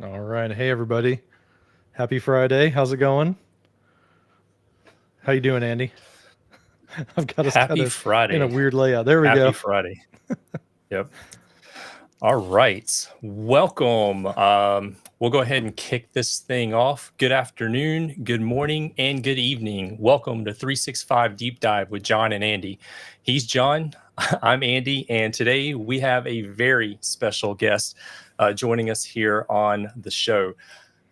All right. Hey, everybody. Happy Friday. How's it going? How you doing, Andy? I've got us kind Happy of in a Friday. weird layout. There we Happy go. Friday. Yep. All right. Welcome. We'll go ahead and kick this thing off. Good afternoon, good morning, and good evening. Welcome to 365 Deep Dive with John and Andy. He's John. I'm Andy. And today we have a very special guest joining us here on the show.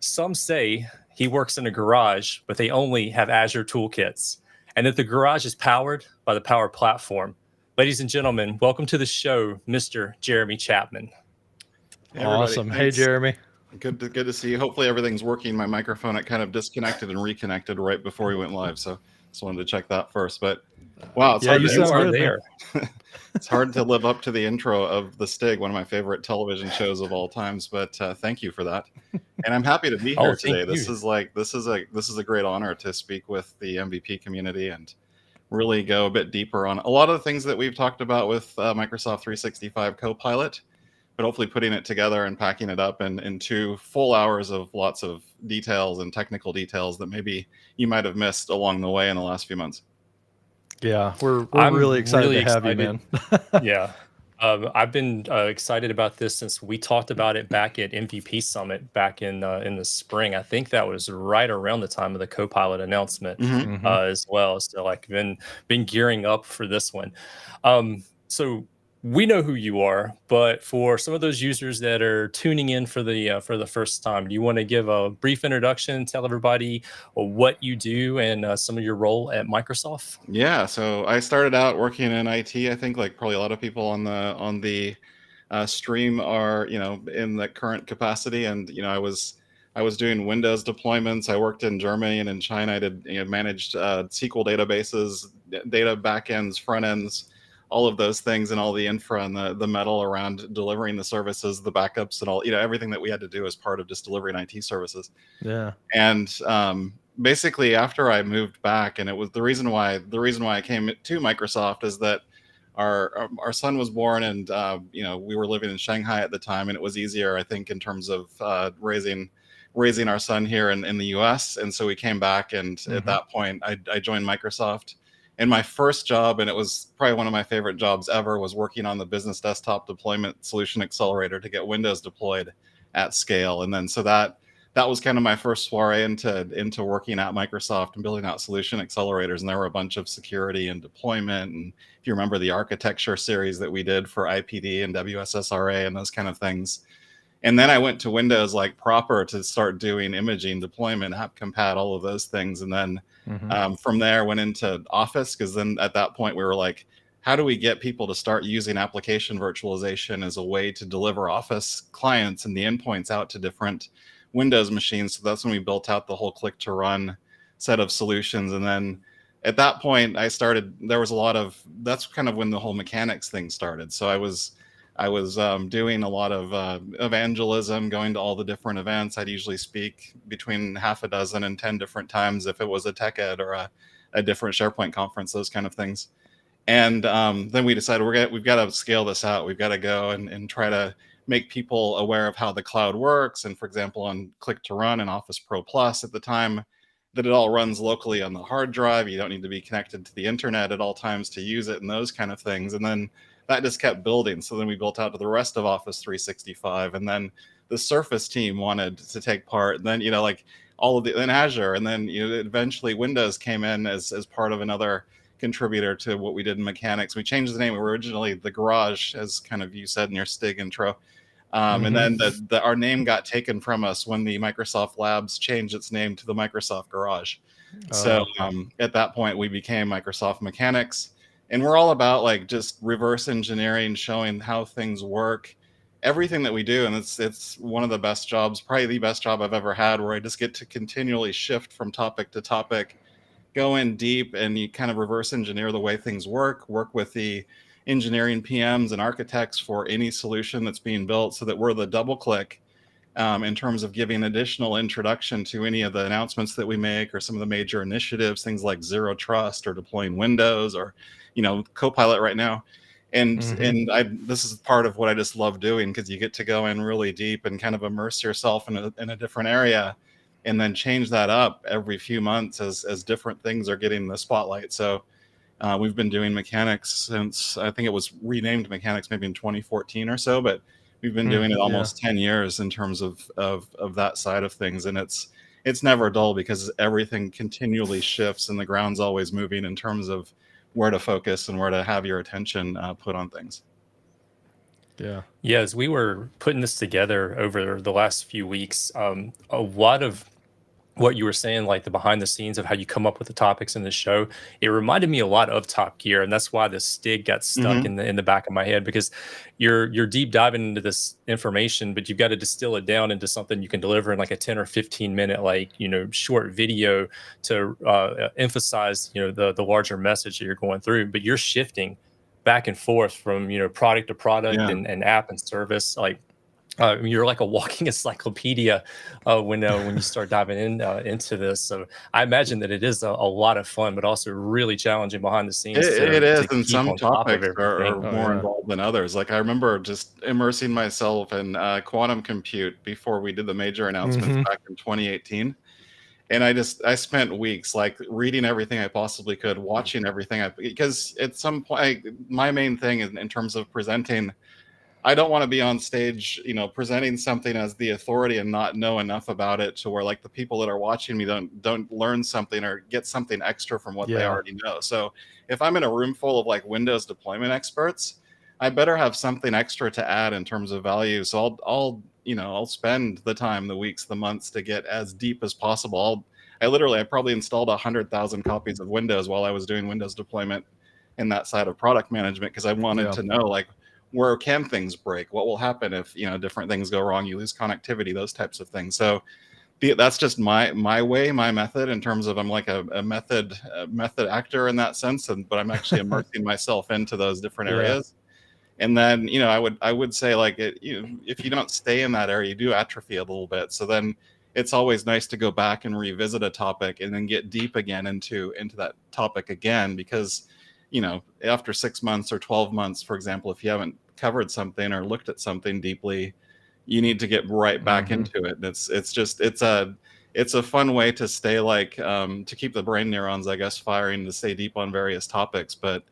Some say he works in a garage, but they only have Azure toolkits, and that the garage is powered by the Power Platform. Ladies and gentlemen, welcome to the show, Mr. Jeremy Chapman. Hey everybody, Awesome. Hey, thanks. Jeremy. Good to see you. Hopefully everything's working. My microphone, it kind of disconnected and reconnected right before we went live, so just wanted to check that first. But wow, it's Yeah, hard you to, sound good, there. it's hard to live up to the intro of The Stig, one of my favorite television shows of all times. But thank you for that, and I'm happy to be here today. This is a great honor to speak with the MVP community and really go a bit deeper on a lot of the things that we've talked about with Microsoft 365 Copilot, but hopefully putting it together and packing it up in 2 full hours of lots of details and technical details that maybe you might have missed along the way in the last few months. Yeah, we're I'm really excited to have you, man. Yeah. I've been excited about this since we talked about it back at MVP Summit back in the spring. I think that was right around the time of the Copilot announcement Mm-hmm. as well. So like been gearing up for this one. So we know who you are, but for some of those users that are tuning in for the first time, do you want to give a brief introduction, tell everybody what you do and some of your role at Microsoft? Yeah, so I started out working in IT. I think like probably a lot of people on the stream are in the current capacity, and I was doing Windows deployments. I worked in Germany and in China. I did managed SQL databases, data backends, front ends, all of those things, and all the infra and the metal around delivering the services, the backups, and all everything that we had to do as part of just delivering IT services. Yeah. And basically, after I moved back, and it was the reason why I came to Microsoft is that our son was born, and we were living in Shanghai at the time, and it was easier, I think, in terms of raising our son here in the U.S. And so we came back, and at that point, I joined Microsoft. And my first job, and it was probably one of my favorite jobs ever, was working on the business desktop deployment solution accelerator to get Windows deployed at scale. And then so that was kind of my first soiree into working at Microsoft and building out solution accelerators. And there were a bunch of security and deployment. And if you remember the architecture series that we did for IPD and WSSRA and those kind of things. And then I went to Windows like proper to start doing imaging, deployment, app compat, all of those things. And then from there went into Office, because then at that point we were like, how do we get people to start using application virtualization as a way to deliver Office clients and the endpoints out to different Windows machines? So that's when we built out the whole click to run set of solutions. And then at that point that's kind of when the whole mechanics thing started. So I was doing a lot of evangelism, going to all the different events. I'd usually speak between half a dozen and 10 different times if it was a tech ed or a different SharePoint conference, those kind of things. And then we decided we've got to scale this out. We've got to go and try to make people aware of how the cloud works. And for example, on Click to Run and Office Pro Plus at the time, that it all runs locally on the hard drive. You don't need to be connected to the internet at all times to use it and those kind of things. And then that just kept building. So then we built out to the rest of Office 365. And then the Surface team wanted to take part. And then, like all of in Azure. And then, eventually Windows came in as part of another contributor to what we did in mechanics. We changed the name. We were originally the Garage, as kind of you said in your Stig intro. And then our name got taken from us when the Microsoft Labs changed its name to the Microsoft Garage. So at that point, we became Microsoft Mechanics. And we're all about like just reverse engineering, showing how things work, everything that we do. And it's one of the best jobs, probably the best job I've ever had, where I just get to continually shift from topic to topic, go in deep, and you kind of reverse engineer the way things work with the engineering PMs and architects for any solution that's being built, so that we're the double click in terms of giving additional introduction to any of the announcements that we make, or some of the major initiatives, things like Zero Trust or deploying Windows, or Copilot right now. And this is part of what I just love doing, because you get to go in really deep and kind of immerse yourself in a different area, and then change that up every few months as different things are getting the spotlight. So we've been doing mechanics since, I think it was renamed mechanics maybe in 2014 or so, but we've been doing it almost 10 years in terms of that side of things. And it's never dull, because everything continually shifts and the ground's always moving in terms of where to focus and where to have your attention put on things. Yeah. Yeah, as we were putting this together over the last few weeks, a lot of what you were saying, like the behind the scenes of how you come up with the topics in the show, it reminded me a lot of Top Gear, and that's why the Stig got stuck in the back of my head, because you're deep diving into this information, but you've got to distill it down into something you can deliver in like a 10 or 15 minute, like, short video to emphasize, the larger message that you're going through. But you're shifting back and forth from product to product and app and service, like. You're like a walking encyclopedia when you start diving into this. So I imagine that it is a lot of fun, but also really challenging behind the scenes It is, and keep some on top of topics are everything. more involved than others. Like, I remember just immersing myself in quantum compute before we did the major announcements back in 2018. And I spent weeks like reading everything I possibly could, watching everything because at some point, my main thing in terms of presenting, I don't want to be on stage, presenting something as the authority and not know enough about it to where like the people that are watching me don't learn something or get something extra from what they already know. So if I'm in a room full of like Windows deployment experts, I better have something extra to add in terms of value. So I'll spend the time, the weeks, the months to get as deep as possible. I probably installed 100,000 copies of Windows while I was doing Windows deployment in that side of product management, because I wanted to know, like, where can things break? What will happen if different things go wrong? You lose connectivity, those types of things. So that's just my way, my method, in terms of I'm like a method actor in that sense, but I'm actually immersing myself into those different areas. And then I would say, like, if you don't stay in that area, you do atrophy a little bit. So then it's always nice to go back and revisit a topic and then get deep again into that topic again, because after 6 months or 12 months, for example, if you haven't covered something or looked at something deeply, you need to get right back into it. And it's a fun way to stay, like, to keep the brain neurons, I guess, firing, to stay deep on various topics. But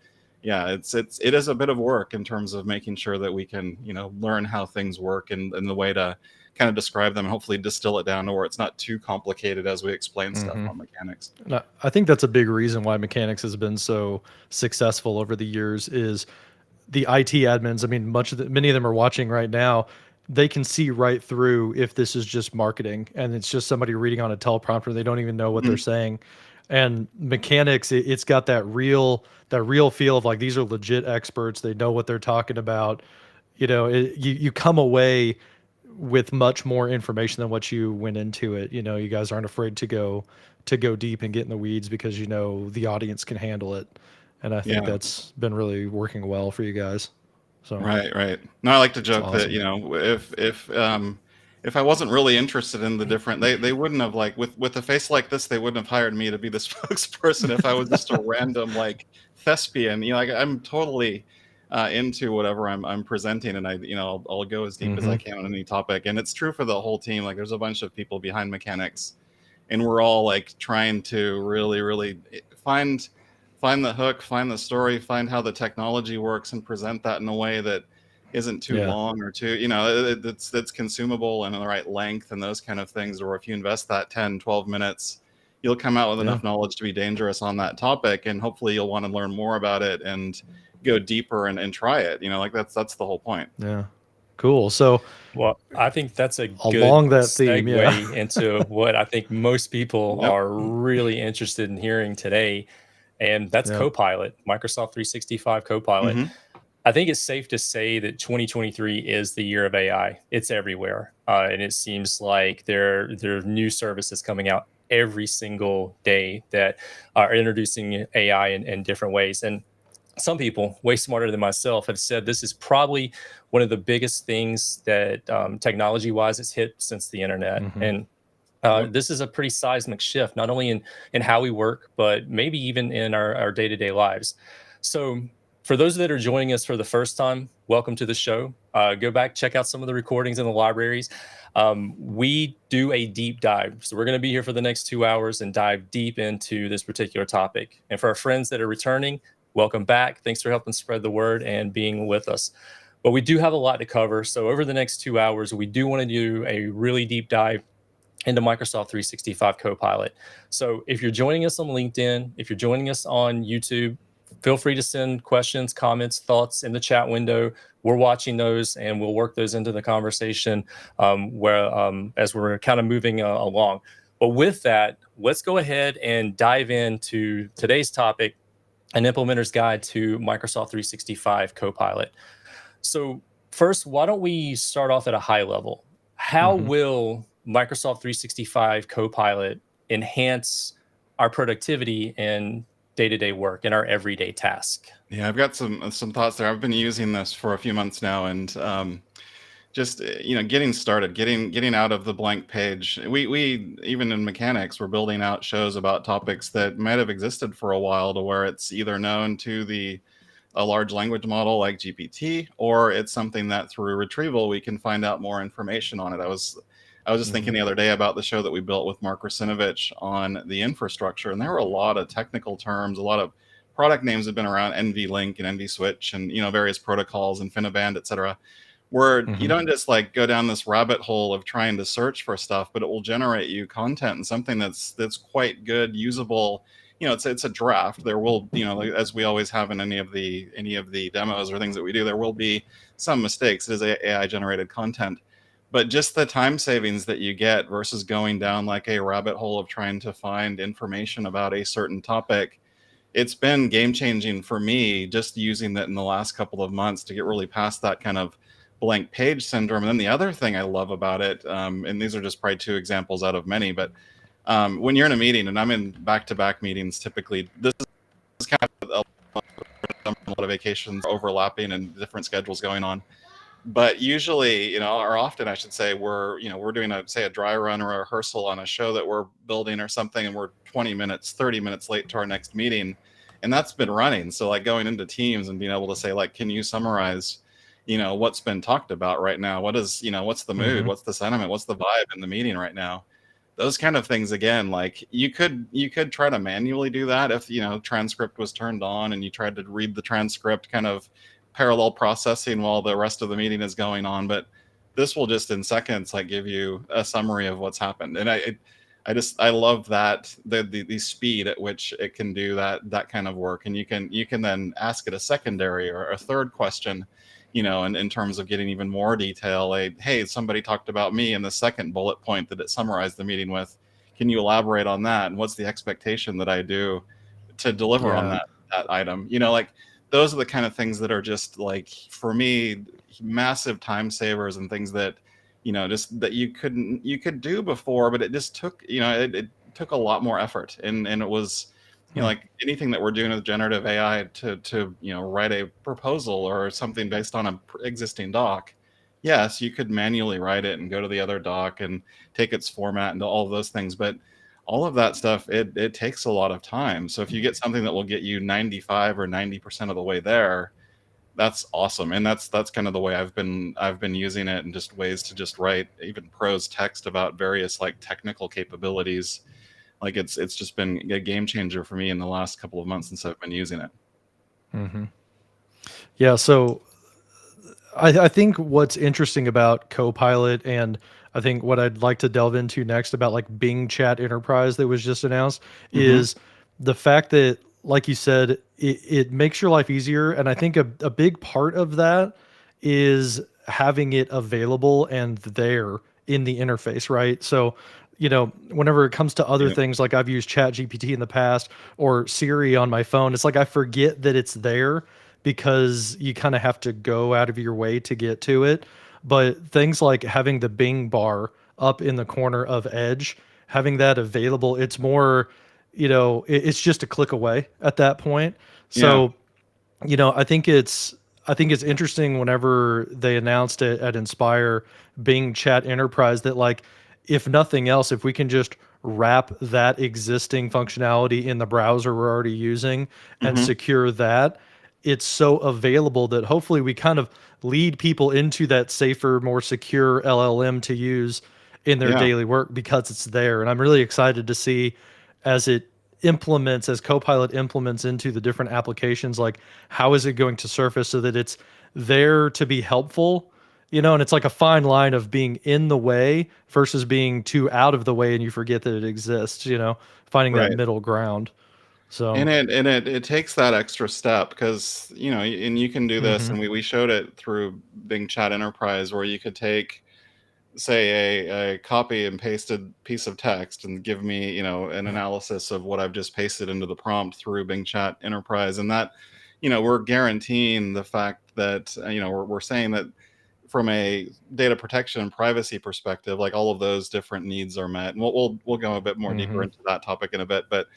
yeah, it is a bit of work in terms of making sure that we can, learn how things work and the way to kind of describe them and hopefully distill it down to where it's not too complicated as we explain stuff on mechanics. And I think that's a big reason why mechanics has been so successful over the years is the IT admins. I mean, many of them are watching right now. They can see right through if this is just marketing and it's just somebody reading on a teleprompter. They don't even know what they're saying. And mechanics, it's got that real feel of like, these are legit experts. They know what they're talking about. You come away with much more information than what you went into it. You guys aren't afraid to go deep and get in the weeds because the audience can handle it. And I think that's been really working well for you guys. So Right. No, I like to joke awesome. that if I wasn't really interested in the different, they wouldn't have, like, with a face like this, they wouldn't have hired me to be the spokesperson if I was just a random, like, thespian. Like, I'm totally into whatever I'm presenting, and I'll go as deep as I can on any topic. And it's true for the whole team. Like, there's a bunch of people behind mechanics, and we're all like trying to really find the hook, find the story, find how the technology works, and present that in a way that isn't too long or too, that's consumable and in the right length and those kind of things. Or if you invest that 10, 12 minutes, you'll come out with enough knowledge to be dangerous on that topic, and hopefully you'll want to learn more about it and go deeper and try it. Like, that's the whole point. Yeah. Cool. So, Well, I think that's a good along that theme, segue into what I think most people are really interested in hearing today, and that's Copilot, Microsoft 365 Copilot. I think it's safe to say that 2023 is the year of AI. It's everywhere, and it seems like there are new services coming out every single day that are introducing AI in different ways. And some people, way smarter than myself, have said this is probably one of the biggest things that technology-wise has hit since the internet. And this is a pretty seismic shift, not only in how we work, but maybe even in our day-to-day lives. So For those that are joining us for the first time, welcome to the show. Go back, check out some of the recordings in the libraries. We do a deep dive. So we're going to be here for the next 2 hours and dive deep into this particular topic. And for our friends that are returning, welcome back. Thanks for helping spread the word and being with us. But we do have a lot to cover. So over the next 2 hours, we do want to do a really deep dive into Microsoft 365 Copilot. So if you're joining us on LinkedIn, if you're joining us on YouTube, feel free to send questions, comments, thoughts in the chat window. We're watching those and we'll work those into the conversation as we're kind of moving along. But with that, let's go ahead and dive into today's topic, an implementer's guide to Microsoft 365 Copilot. So first, why don't we start off at a high level? How will Microsoft 365 Copilot enhance our productivity and day-to-day work and our everyday task? Yeah, I've got some thoughts there. I've been using this for a few months now, and just getting started, getting out of the blank page. We even in mechanics, we're building out shows about topics that might have existed for a while, to where it's either known to a large language model like GPT, or it's something that through retrieval we can find out more information on it. I was just thinking the other day about the show that we built with Mark Rusinovich on the infrastructure, and there were a lot of technical terms, a lot of product names have been around, NVLink and NVSwitch, and various protocols, InfiniBand, etc., where you don't just like go down this rabbit hole of trying to search for stuff, but it will generate you content and something that's quite good, usable. It's a draft. There will, like, as we always have in any of the demos or things that we do, there will be some mistakes. It is AI generated content. But just the time savings that you get versus going down like a rabbit hole of trying to find information about a certain topic, it's been game changing for me just using that in the last couple of months to get really past that kind of blank page syndrome. And then the other thing I love about it, and these are just probably two examples out of many, but when you're in a meeting, and I'm in back-to-back meetings typically, this is kind of a lot of vacations overlapping and different schedules going on. But usually, or often I should say, we're doing a dry run or a rehearsal on a show that we're building or something, and we're 20 minutes, 30 minutes late to our next meeting. And that's been running. So like going into Teams and being able to say, like, can you summarize, what's been talked about right now? What's the mood? What's the sentiment? What's the vibe in the meeting right now? Those kind of things, again, like you could try to manually do that if, transcript was turned on and you tried to read the transcript kind of parallel processing while the rest of the meeting is going on, but this will just in seconds like give you a summary of what's happened. And I love that the speed at which it can do that kind of work. And you can then ask it a secondary or a third question, in terms of getting even more detail. Like, hey, somebody talked about me in the second bullet point that it summarized the meeting with. Can you elaborate on that? And what's the expectation that I do to deliver on that item? Like, those are the kind of things that are just like, for me, massive time savers and things that, just that you could do before, but it just took, it took a lot more effort. And it was, like anything that we're doing with generative AI to write a proposal or something based on an existing doc. Yes, you could manually write it and go to the other doc and take its format and all of those things. But all of that stuff, it takes a lot of time. So if you get something that will get you 95 or 90% of the way there, that's awesome. And that's kind of the way I've been using it, and just ways to just write even prose text about various like technical capabilities. Like it's just been a game changer for me in the last couple of months since I've been using it. Yeah, so I think what's interesting about Copilot, and I think what I'd like to delve into next about like Bing Chat Enterprise that was just announced, is the fact that, like you said, it makes your life easier. And I think a big part of that is having it available and there in the interface, right? So, whenever it comes to other things, like I've used ChatGPT in the past or Siri on my phone, it's like I forget that it's there because you kind of have to go out of your way to get to it. But things like having the Bing bar up in the corner of Edge, having that available, it's more, it's just a click away at that point. So, I think it's interesting whenever they announced it at Inspire, Bing Chat Enterprise, that like, if nothing else, if we can just wrap that existing functionality in the browser we're already using and secure that, it's so available that hopefully we kind of lead people into that safer, more secure LLM to use in their Yeah, daily work because it's there. And I'm really excited to see as it implements, as Copilot implements into the different applications, like how is it going to surface so that it's there to be helpful, and it's like a fine line of being in the way versus being too out of the way and you forget that it exists, finding that right. middle ground. So, And it takes that extra step because and you can do this, mhm, and we showed it through Bing Chat Enterprise, where you could take, say, a copy and pasted piece of text and give me an analysis of what I've just pasted into the prompt through Bing Chat Enterprise. And that we're guaranteeing the fact that we're saying that from a data protection and privacy perspective, like all of those different needs are met. And we'll go a bit more deeper mhm, into that topic in a bit. But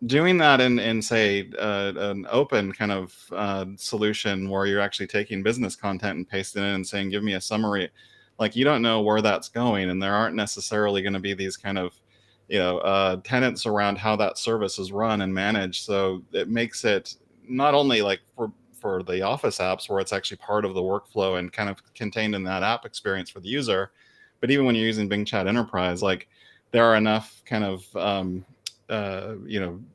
doing that in say an open kind of solution where you're actually taking business content and pasting it in and saying, give me a summary, like you don't know where that's going, and there aren't necessarily going to be these kind of tenants around how that service is run and managed. So it makes it not only like for the office apps where it's actually part of the workflow and kind of contained in that app experience for the user, but even when you're using Bing Chat Enterprise, like there are enough kind of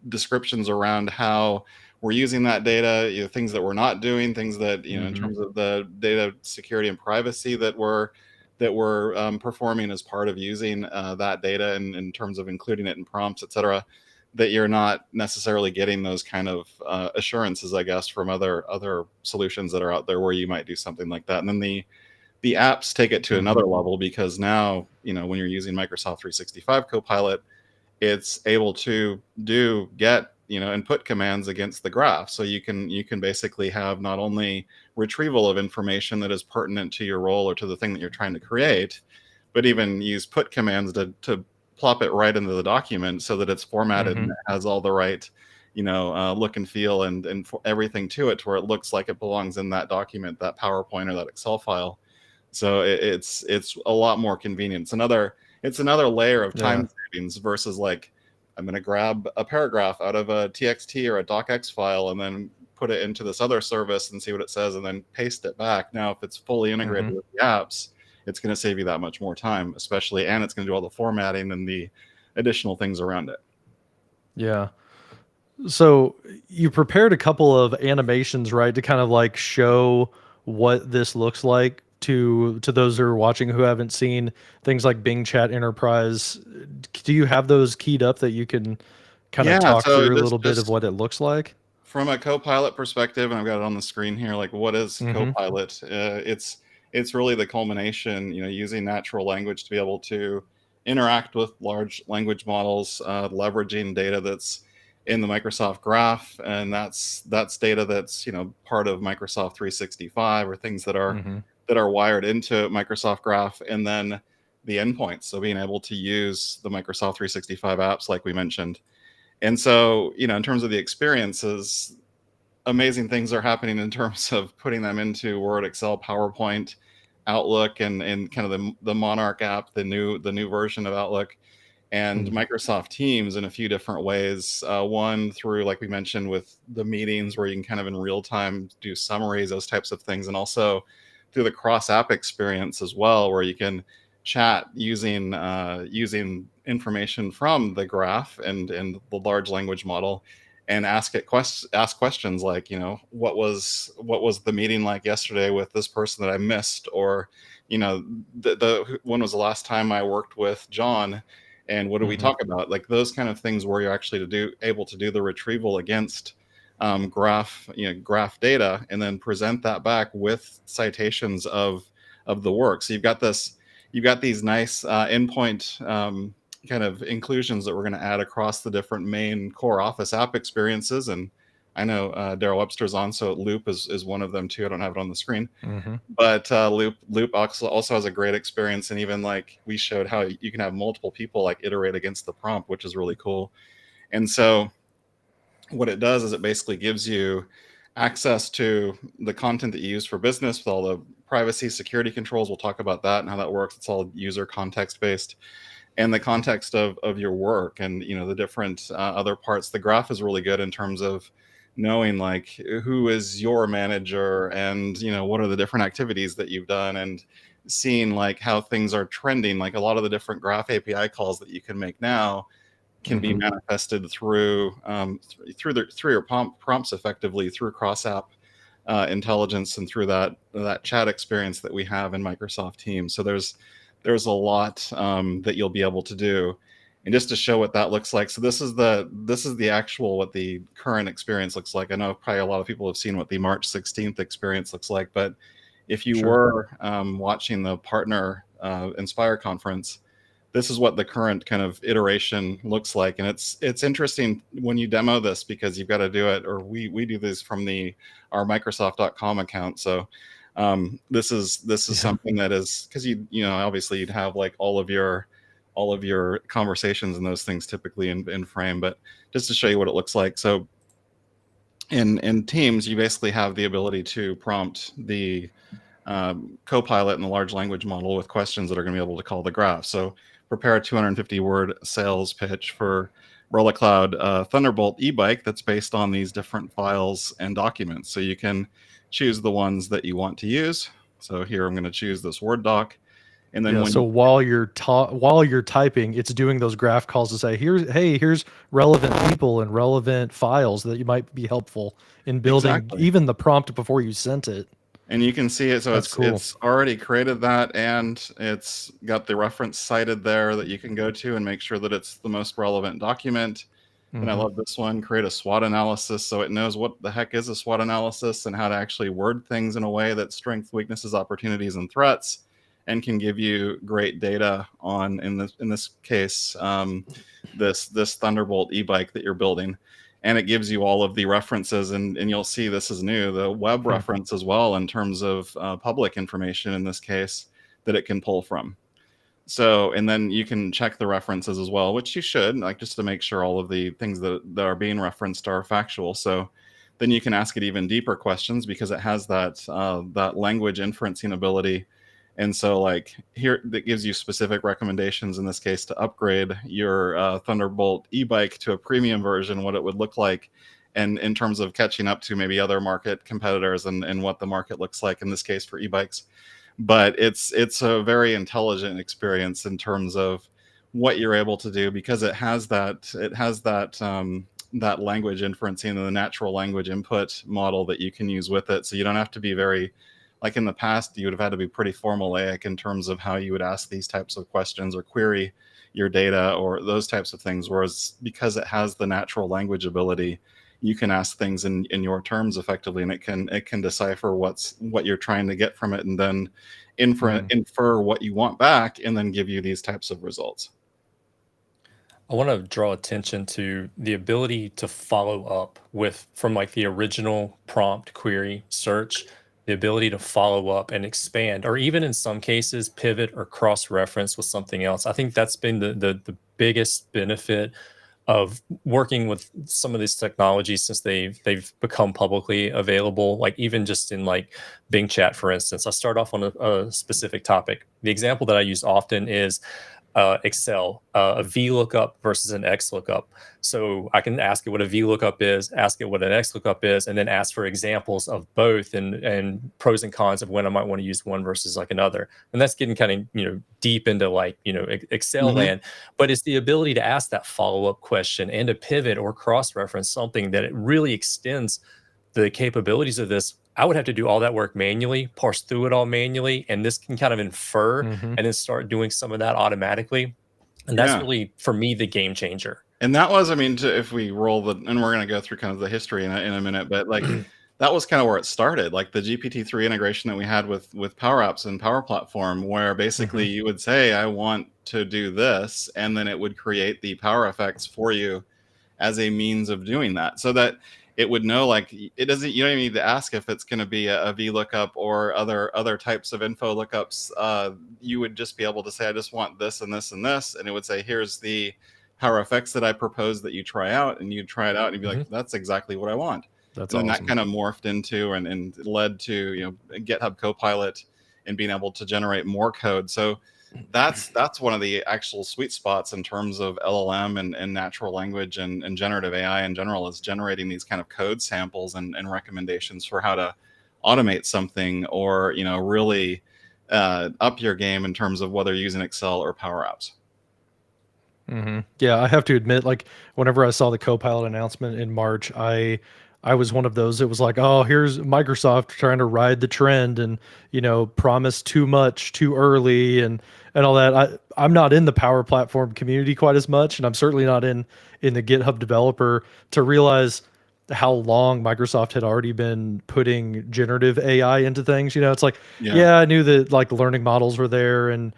descriptions around how we're using that data, things that we're not doing, things that in mhm, terms of the data security and privacy that we're performing as part of using that data, and in terms of including it in prompts, etc. That you're not necessarily getting those kind of assurances, I guess, from other solutions that are out there where you might do something like that. And then the apps take it to mhm, another level, because now when you're using Microsoft 365 Copilot, it's able to get and put commands against the graph. So you can basically have not only retrieval of information that is pertinent to your role or to the thing that you're trying to create, but even use put commands to plop it right into the document so that it's formatted and mhm. it has all the right look and feel and everything to it, to where it looks like it belongs in that document, that PowerPoint or that Excel file. So it's a lot more convenient. It's another layer of Yeah. time savings versus like I'm going to grab a paragraph out of a TXT or a docx file and then put it into this other service and see what it says and then paste it back. Now, if it's fully integrated Mhm. with the apps, it's going to save you that much more time, especially, and it's going to do all the formatting and the additional things around it. Yeah. So you prepared a couple of animations, right, to kind of like show what this looks like to those who are watching who haven't seen things like Bing Chat Enterprise. Do you have those keyed up that you can kind of Yeah, talk so through a this little bit of just what it looks like? from a Copilot perspective, and I've got it on the screen here, like what is Mhm. Copilot? It's really the culmination, using natural language to be able to interact with large language models, leveraging data that's in the Microsoft Graph, and that's data that's part of Microsoft 365, or things Mhm. that are wired into Microsoft Graph, and then the endpoints. So being able to use the Microsoft 365 apps, like we mentioned. And so, in terms of the experiences, amazing things are happening in terms of putting them into Word, Excel, PowerPoint, Outlook, and kind of the Monarch app, the new version of Outlook, and Mhm. Microsoft Teams in a few different ways. One through, like we mentioned, with the meetings where you can kind of in real time do summaries, those types of things, and also through the cross app experience as well, where you can chat using information from the graph and the large language model, and ask questions like, what was the meeting like yesterday with this person that I missed, or when was the last time I worked with John, and what do we Mhm. talk about, like those kind of things, where you're actually able to do the retrieval against graph data, and then present that back with citations of the work. So you've got these nice endpoint kind of inclusions that we're going to add across the different main core Office app experiences. And I know Daryl Webster's on, so Loop is one of them too. I don't have it on the screen, Mhm. but Loop also has a great experience, and even like we showed how you can have multiple people like iterate against the prompt, which is really cool. And so what it does is it basically gives you access to the content that you use for business with all the privacy security controls. We'll talk about that and how that works. It's all user context based, and the context of your work, and the different other parts. The graph is really good in terms of knowing like who is your manager and what are the different activities that you've done, and seeing like how things are trending. Like a lot of the different graph API calls that you can make now can be manifested through through your prompts effectively through cross app intelligence and through that chat experience that we have in Microsoft Teams. So there's a lot that you'll be able to do. And just to show what that looks like, so this is the actual what the current experience looks like. I know probably a lot of people have seen what the March 16th experience looks like, but if you were watching the Partner Inspire conference, this is what the current kind of iteration looks like. And it's interesting when you demo this, because you've got to do it, or we do this from our Microsoft.com account. So this is something that is, because obviously you'd have like all of your conversations and those things typically in Frame, but just to show you what it looks like. So in Teams, you basically have the ability to prompt the Copilot and the large language model with questions that are going to be able to call the graph. So prepare a 250-word sales pitch for Rolla Cloud Thunderbolt e-bike that's based on these different files and documents. So you can choose the ones that you want to use. So here I'm going to choose this Word doc. And then while you're typing, it's doing those graph calls to say, here's relevant people and relevant files that you might be helpful in building even the prompt before you sent it. And you can see it. So That's cool. It's already created that, and it's got the reference cited there that you can go to and make sure that it's the most relevant document. And I love this one, create a SWOT analysis. So it knows what the heck is a SWOT analysis and how to actually word things in a way that strengths, weaknesses, opportunities, and threats, and can give you great data on, in this case, this Thunderbolt e-bike that you're building. And it gives you all of the references, and you'll see this is new, the web reference as well, in terms of public information in this case that it can pull from. So, and then you can check the references as well, which you should, like, just to make sure all of the things that are being referenced are factual. So then you can ask it even deeper questions, because it has that language inferencing ability. And so like here, that gives you specific recommendations in this case to upgrade your Thunderbolt e-bike to a premium version, what it would look like, and in terms of catching up to maybe other market competitors and what the market looks like in this case for e-bikes. But it's a very intelligent experience in terms of what you're able to do, because it has that language inferencing and the natural language input model that you can use with it. So you don't have to be very, like in the past, you would have had to be pretty formulaic in terms of how you would ask these types of questions or query your data or those types of things. Whereas because it has the natural language ability, you can ask things in your terms effectively, and it can decipher what you're trying to get from it, and then infer what you want back, and then give you these types of results. I want to draw attention to the ability to follow up from like the original prompt query search, the ability to follow up and expand, or even in some cases pivot or cross-reference with something else. I think that's been the biggest benefit of working with some of these technologies since they've become publicly available. Like even just in like Bing Chat, for instance, I start off on a specific topic. The example that I use often is Excel, a VLOOKUP versus an XLOOKUP. So I can ask it what a VLOOKUP is, ask it what an XLOOKUP is, and then ask for examples of both and pros and cons of when I might want to use one versus like another. And that's getting kind of, deep into like, Excel land, but it's the ability to ask that follow-up question and to pivot or cross-reference something that it really extends the capabilities of this. I would have to do all that work manually, parse through it all manually, and this can kind of infer and then start doing some of that automatically. And that's really, for me, the game changer. And that was, if we roll and we're going to go through kind of the history in a minute, but like that was kind of where it started, like the GPT-3 integration that we had with Power Apps and Power Platform, where basically you would say, I want to do this, and then it would create the power effects for you as a means of doing that, so that it would know, like, you don't even need to ask if it's going to be a VLOOKUP or other types of info lookups. You would just be able to say, I just want this and this and this, and it would say, here's the power effects that I propose that you try out, and you'd try it out, and you'd be like, that's exactly what I want. That's and then awesome. that kind of morphed into and led to GitHub Copilot and being able to generate more code. So that's one of the actual sweet spots in terms of LLM and natural language and generative AI in general, is generating these kind of code samples and recommendations for how to automate something, or really up your game in terms of whether you're using Excel or Power Apps. Yeah, I have to admit, like whenever I saw the Copilot announcement in March, I was one of those. It was like, oh, here's Microsoft trying to ride the trend and promise too much too early and all that. I'm not in the Power Platform community quite as much, and I'm certainly not in the GitHub developer to realize how long Microsoft had already been putting generative AI into things. It's like, Yeah. yeah, I knew that like learning models were there and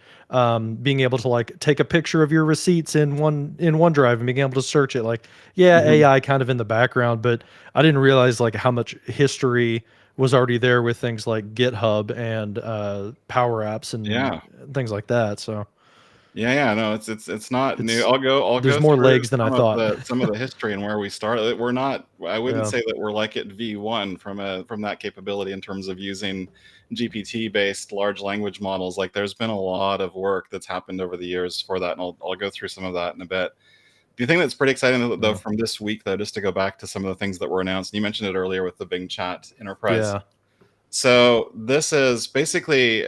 being able to like take a picture of your receipts in OneDrive and being able to search it. Like, yeah, AI kind of in the background, but I didn't realize like how much history was already there with things like GitHub and Power Apps and Yeah. things like that. So Yeah, no, it's not new. it's I'll there's go more through legs than I thought. some of the history and where we started. We're not. I wouldn't Yeah. say that we're like at V1 from that capability in terms of using GPT based large language models. Like, there's been a lot of work that's happened over the years for that, and I'll go through some of that in a bit. The thing that's pretty exciting though Yeah. from this week, though, just to go back to some of the things that were announced, and you mentioned it earlier with the Bing Chat Enterprise. Yeah. So this is basically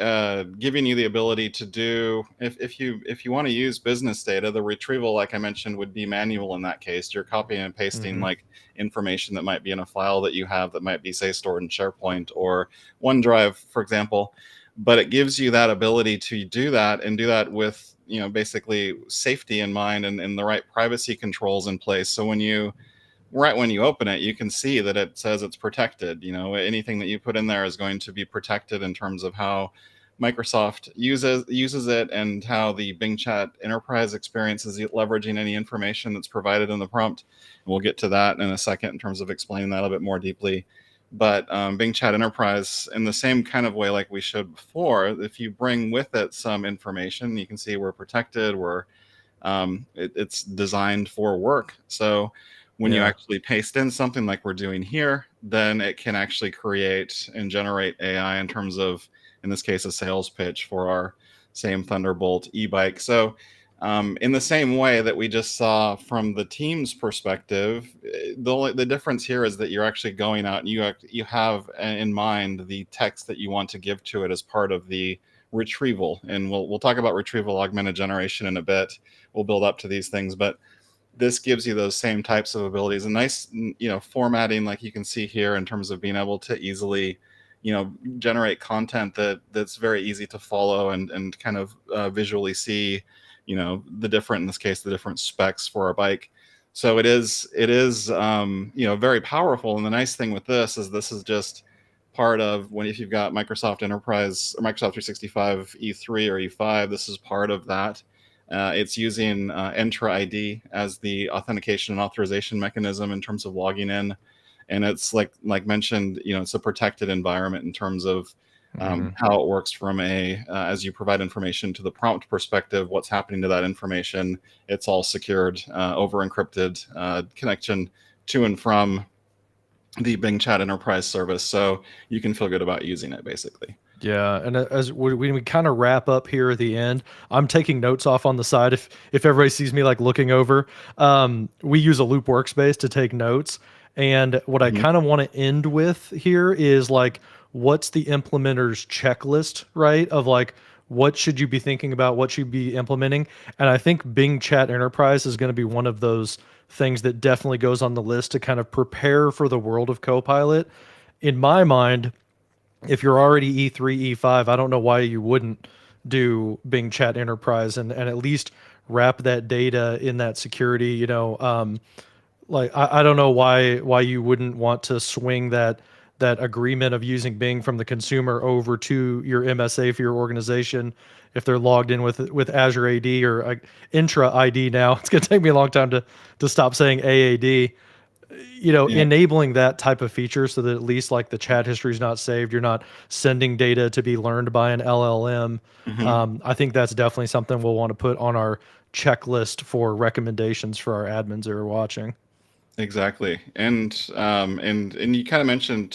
giving you the ability to do, if you want to use business data, the retrieval, like I mentioned, would be manual in that case. You're copying and pasting like information that might be in a file that you have that might be, say, stored in SharePoint or OneDrive, for example. But it gives you that ability to do that, and do that with basically safety in mind, and the right privacy controls in place. So when you open it, you can see that it says it's protected. Anything that you put in there is going to be protected in terms of how Microsoft uses it, and how the Bing Chat Enterprise experience is leveraging any information that's provided in the prompt. And we'll get to that in a second in terms of explaining that a bit more deeply. But Bing Chat Enterprise, in the same kind of way like we showed before, if you bring with it some information, you can see we're protected. It's designed for work. So when you actually paste in something like we're doing here, then it can actually create and generate AI in terms of, in this case, a sales pitch for our same Thunderbolt e-bike. So in the same way that we just saw from the team's perspective, the difference here is that you're actually going out and you have in mind the text that you want to give to it as part of the retrieval. And we'll talk about retrieval augmented generation in a bit. We'll build up to these things, but this gives you those same types of abilities, and nice, formatting, like you can see here, in terms of being able to easily, generate content that's very easy to follow and kind of visually see, the different, in this case, the different specs for our bike. So it is very powerful. And the nice thing with this is just part of if you've got Microsoft Enterprise or Microsoft 365 E3 or E5, this is part of that. It's using Entra ID as the authentication and authorization mechanism in terms of logging in, and it's like mentioned, it's a protected environment in terms of how it works from as you provide information to the prompt perspective, what's happening to that information. It's all secured, over encrypted connection to and from the Bing Chat Enterprise service, so you can feel good about using it, basically. Yeah, and as we kind of wrap up here at the end, I'm taking notes off on the side. If everybody sees me like looking over, we use a Loop workspace to take notes. And what I kind of want to end with here is like, what's the implementer's checklist, right? Of like, what should you be thinking about? What should you be implementing? And I think Bing Chat Enterprise is going to be one of those things that definitely goes on the list to kind of prepare for the world of Copilot. In my mind, if you're already E3, E5, I don't know why you wouldn't do Bing Chat Enterprise and at least wrap that data in that security. Like I don't know why you wouldn't want to swing that agreement of using Bing from the consumer over to your MSA for your organization if they're logged in with Azure AD or Intra ID now. It's going to take me a long time to stop saying AAD. Enabling that type of feature so that at least like the chat history is not saved, you're not sending data to be learned by an LLM. I think that's definitely something we'll want to put on our checklist for recommendations for our admins that are watching. Exactly. And you kind of mentioned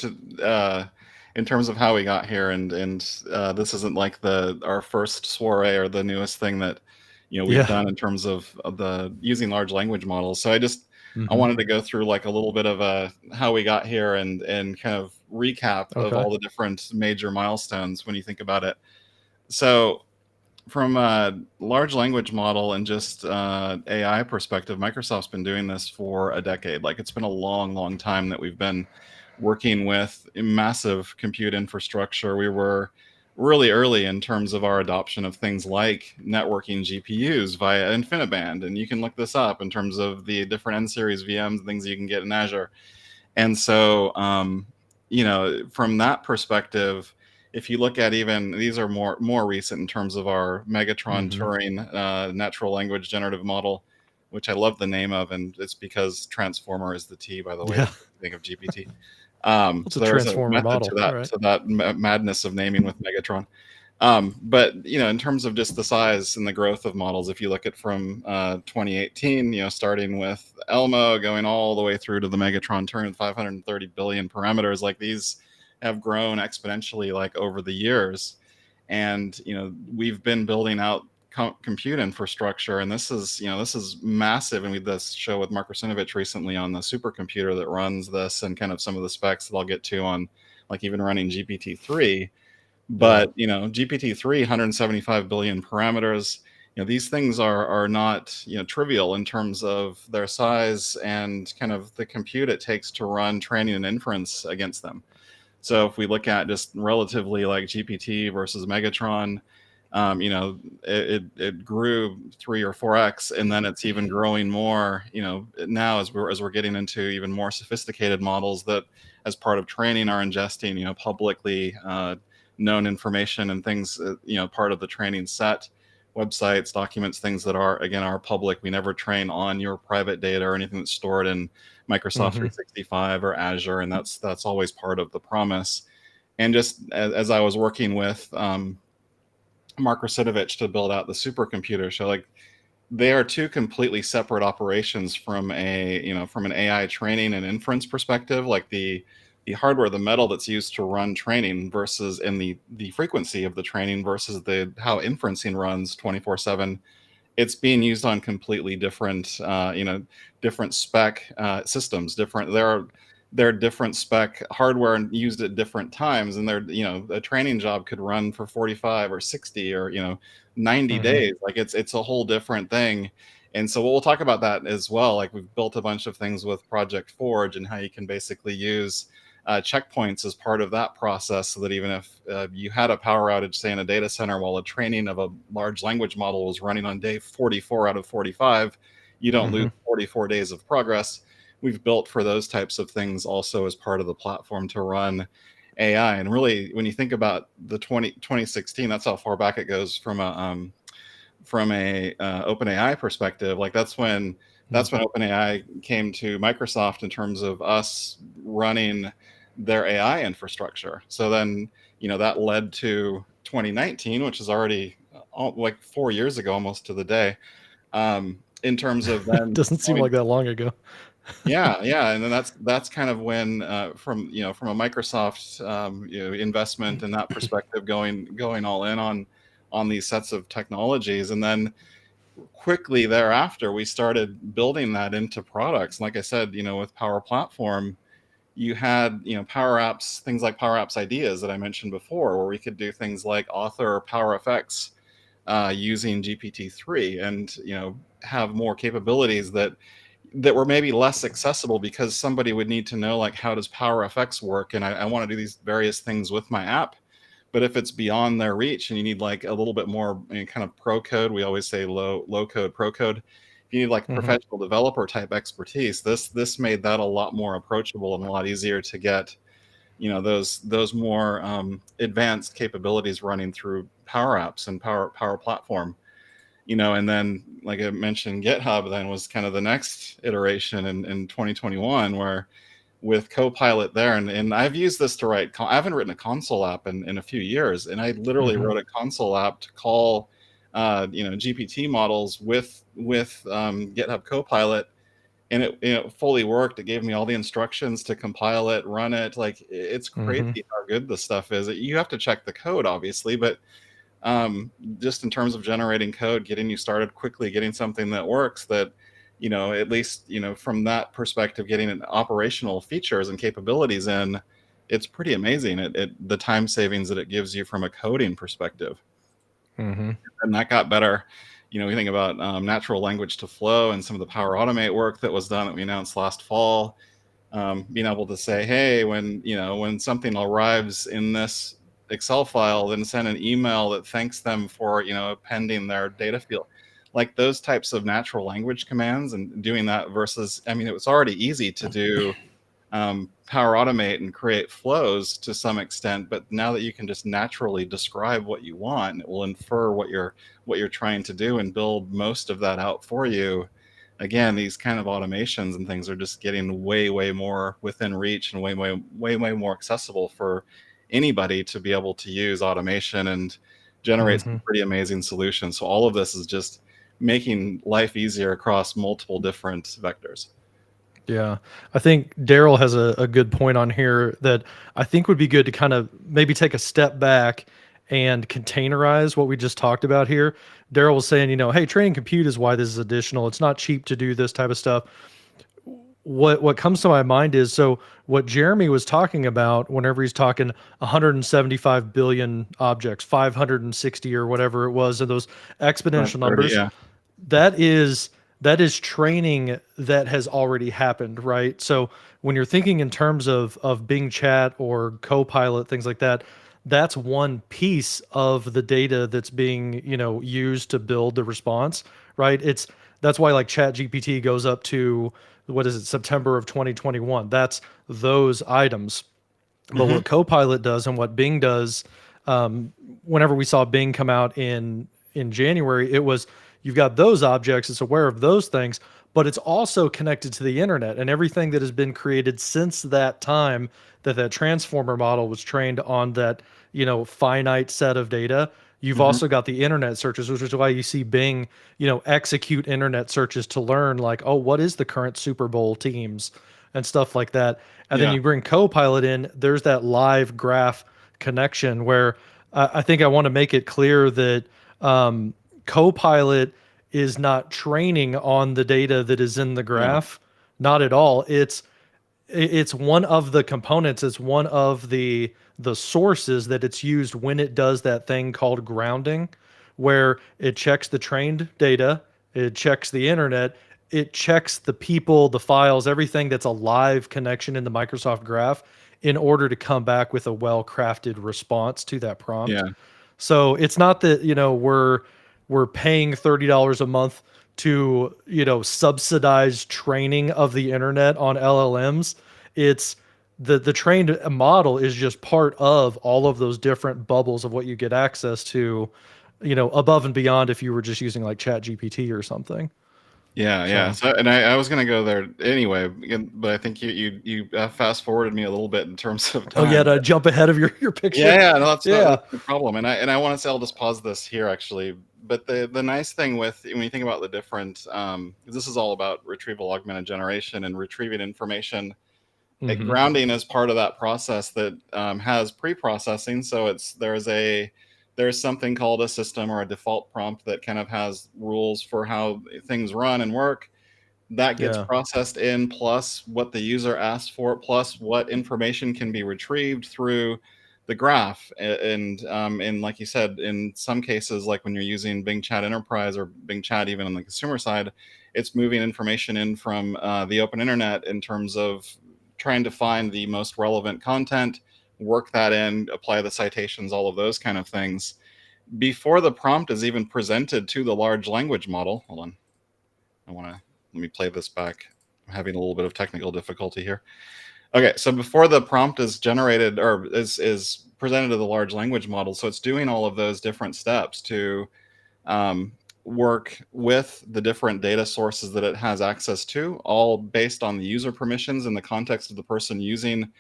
in terms of how we got here, and this isn't like our first soiree or the newest thing that we've Yeah. done in terms of the using large language models. So I Hmm. wanted to go through like a little bit of how we got here and kind of recap of Okay. all the different major milestones when you think about it. So from a large language model and just AI perspective, Microsoft's been doing this for a decade. Like it's been a long, long time that we've been working with massive compute infrastructure. We were really early in terms of our adoption of things like networking GPUs via InfiniBand. And you can look this up in terms of the different N series VMs, things you can get in Azure. And so, from that perspective, if you look at even these are more recent in terms of our Megatron Hmm. Turing natural language generative model, which I love the name of, and it's because transformer is the T, by the way, Yeah. to think of GPT. It's So a there's a transformer method model. to All that right. madness of naming with Megatron. But in terms of just the size and the growth of models, if you look at from 2018, starting with Elmo, going all the way through to the Megatron Turing, 530 billion parameters, like these have grown exponentially like over the years. And we've been building out compute infrastructure, and this is massive. And we did this show with Mark Russinovich recently on the supercomputer that runs this, and kind of some of the specs that I'll get to on like even running GPT-3. Yeah. But GPT-3, 175 billion parameters. These things are not trivial in terms of their size and kind of the compute it takes to run training and inference against them. So if we look at just relatively like GPT versus Megatron, it grew 3 or 4x, and then it's even growing more. Now as we're getting into even more sophisticated models that, as part of training, are ingesting publicly known information and things. Part of the training set, websites, documents, things that are public. We never train on your private data or anything that's stored in Microsoft Hmm. 365 or Azure, and that's always part of the promise. And just as I was working with Mark Russinovich to build out the supercomputer, so like they are two completely separate operations from an AI training and inference perspective. Like the hardware, the metal that's used to run training versus in the frequency of the training versus the how inferencing runs 24/7. It's being used on completely different different spec systems. There are different spec hardware and used at different times, and a training job could run for 45 or 60 or 90 Hmm. days. Like it's a whole different thing. And so we'll talk about that as well. Like we've built a bunch of things with Project Forge and how you can basically use checkpoints as part of that process, so that even if you had a power outage, say in a data center, while a training of a large language model was running on day 44 out of 45, you don't lose Hmm. 44 days of progress. We've built for those types of things also as part of the platform to run AI. And really, when you think about the 2016, that's how far back it goes from a OpenAI perspective. Like that's when OpenAI came to Microsoft in terms of us running their AI infrastructure. So then that led to 2019, which is already like 4 years ago, almost to the day. In terms of then Doesn't seem going like that long ago. yeah, and then that's kind of when from a Microsoft investment and that perspective, going all in on these sets of technologies. And then quickly thereafter we started building that into products. Like I said, with Power Platform, you had Power Apps, things like Power Apps Ideas that I mentioned before, where we could do things like author Power Effects using GPT-3, and have more capabilities that were maybe less accessible, because somebody would need to know, like, how does Power Effects work, and I want to do these various things with my app. But if it's beyond their reach and you need like a little bit more kind of pro code, we always say low code, pro code. If you need like Hmm. professional developer type expertise, this made that a lot more approachable and a lot easier to get those more advanced capabilities running through Power Apps and Power Platform. And then, like I mentioned, GitHub then was kind of the next iteration in 2021, where with Copilot there, and I've used this to write. I haven't written a console app in a few years, and I literally Hmm. wrote a console app to call GPT models with GitHub Copilot, and it fully worked. It gave me all the instructions to compile it, run it. Like, it's Hmm. crazy how good this stuff is. You have to check the code, obviously, but just in terms of generating code, getting you started quickly, getting something that works, that, at least, from that perspective, getting an operational features and capabilities in, it's pretty amazing. The time savings that it gives you from a coding perspective. Hmm. And that got better. You think about natural language to flow and some of the Power Automate work that was done that we announced last fall. Being able to say, hey, when something arrives in this Excel file, then send an email that thanks them for appending their data field. Like those types of natural language commands, and doing that versus, I mean, it was already easy to do Power Automate and create flows to some extent, but now that you can just naturally describe what you want, it will infer what you're trying to do and build most of that out for you. Again, these kind of automations and things are just getting way more within reach, and way more accessible for anybody to be able to use automation and generate Hmm. some pretty amazing solutions. So all of this is just making life easier across multiple different vectors. Yeah, I think Daryl has a good point on here that I think would be good to kind of maybe take a step back and containerize what we just talked about here. Daryl was saying, hey, training compute is why this is additional. It's not cheap to do this type of stuff. What comes to my mind is, so what Jeremy was talking about whenever he's talking 175 billion objects, 560 or whatever it was, and those exponential 30, numbers, yeah. that is training that has already happened, right? So when you're thinking in terms of Bing Chat or Copilot, things like that, that's one piece of the data that's being, used to build the response, right? That's why like ChatGPT goes up to, what is it, September of 2021. That's those items. But Hmm. what Copilot does and what Bing does, whenever we saw Bing come out in January, it was, you've got those objects, it's aware of those things, but it's also connected to the internet and everything that has been created since that time that transformer model was trained on, that finite set of data. You've Hmm. also got the internet searches, which is why you see Bing, execute internet searches to learn, like, oh, what is the current Super Bowl teams and stuff like that. And then Yeah. you bring Copilot in, there's that live graph connection where I think I want to make it clear that Copilot is not training on the data that is in the No. graph. Not at all. It's one of the components. It's one of the sources that it's used when it does that thing called grounding, where it checks the trained data, it checks the internet, it checks the people, the files, everything that's a live connection in the Microsoft Graph, in order to come back with a well-crafted response to that prompt. Yeah. So it's not that, we're paying $30 a month to, subsidize training of the internet on LLMs. It's the trained model is just part of all of those different bubbles of what you get access to, above and beyond if you were just using like Chat GPT or something. Yeah. So, So, and I was gonna go there anyway, but I think you fast forwarded me a little bit in terms of oh yeah, time. to jump ahead of your picture. Yeah, no, Yeah. that's the problem. And I want to say, I'll just pause this here actually. But the nice thing with, when you think about the different, this is all about retrieval augmented generation and retrieving information. Hmm. Grounding is part of that process that has pre-processing. So there's something called a system or a default prompt that kind of has rules for how things run and work. That gets Yeah. processed in, plus what the user asked for, plus what information can be retrieved through the graph. And like you said, in some cases, like when you're using Bing Chat Enterprise or Bing Chat, even on the consumer side, it's moving information in from the open internet in terms of trying to find the most relevant content, work that in, apply the citations, all of those kind of things. Before the prompt is even presented to the large language model, hold on, let me play this back. I'm having a little bit of technical difficulty here. Okay, so before the prompt is generated or is presented to the large language model, so it's doing all of those different steps to work with the different data sources that it has access to, all based on the user permissions in the context of the person using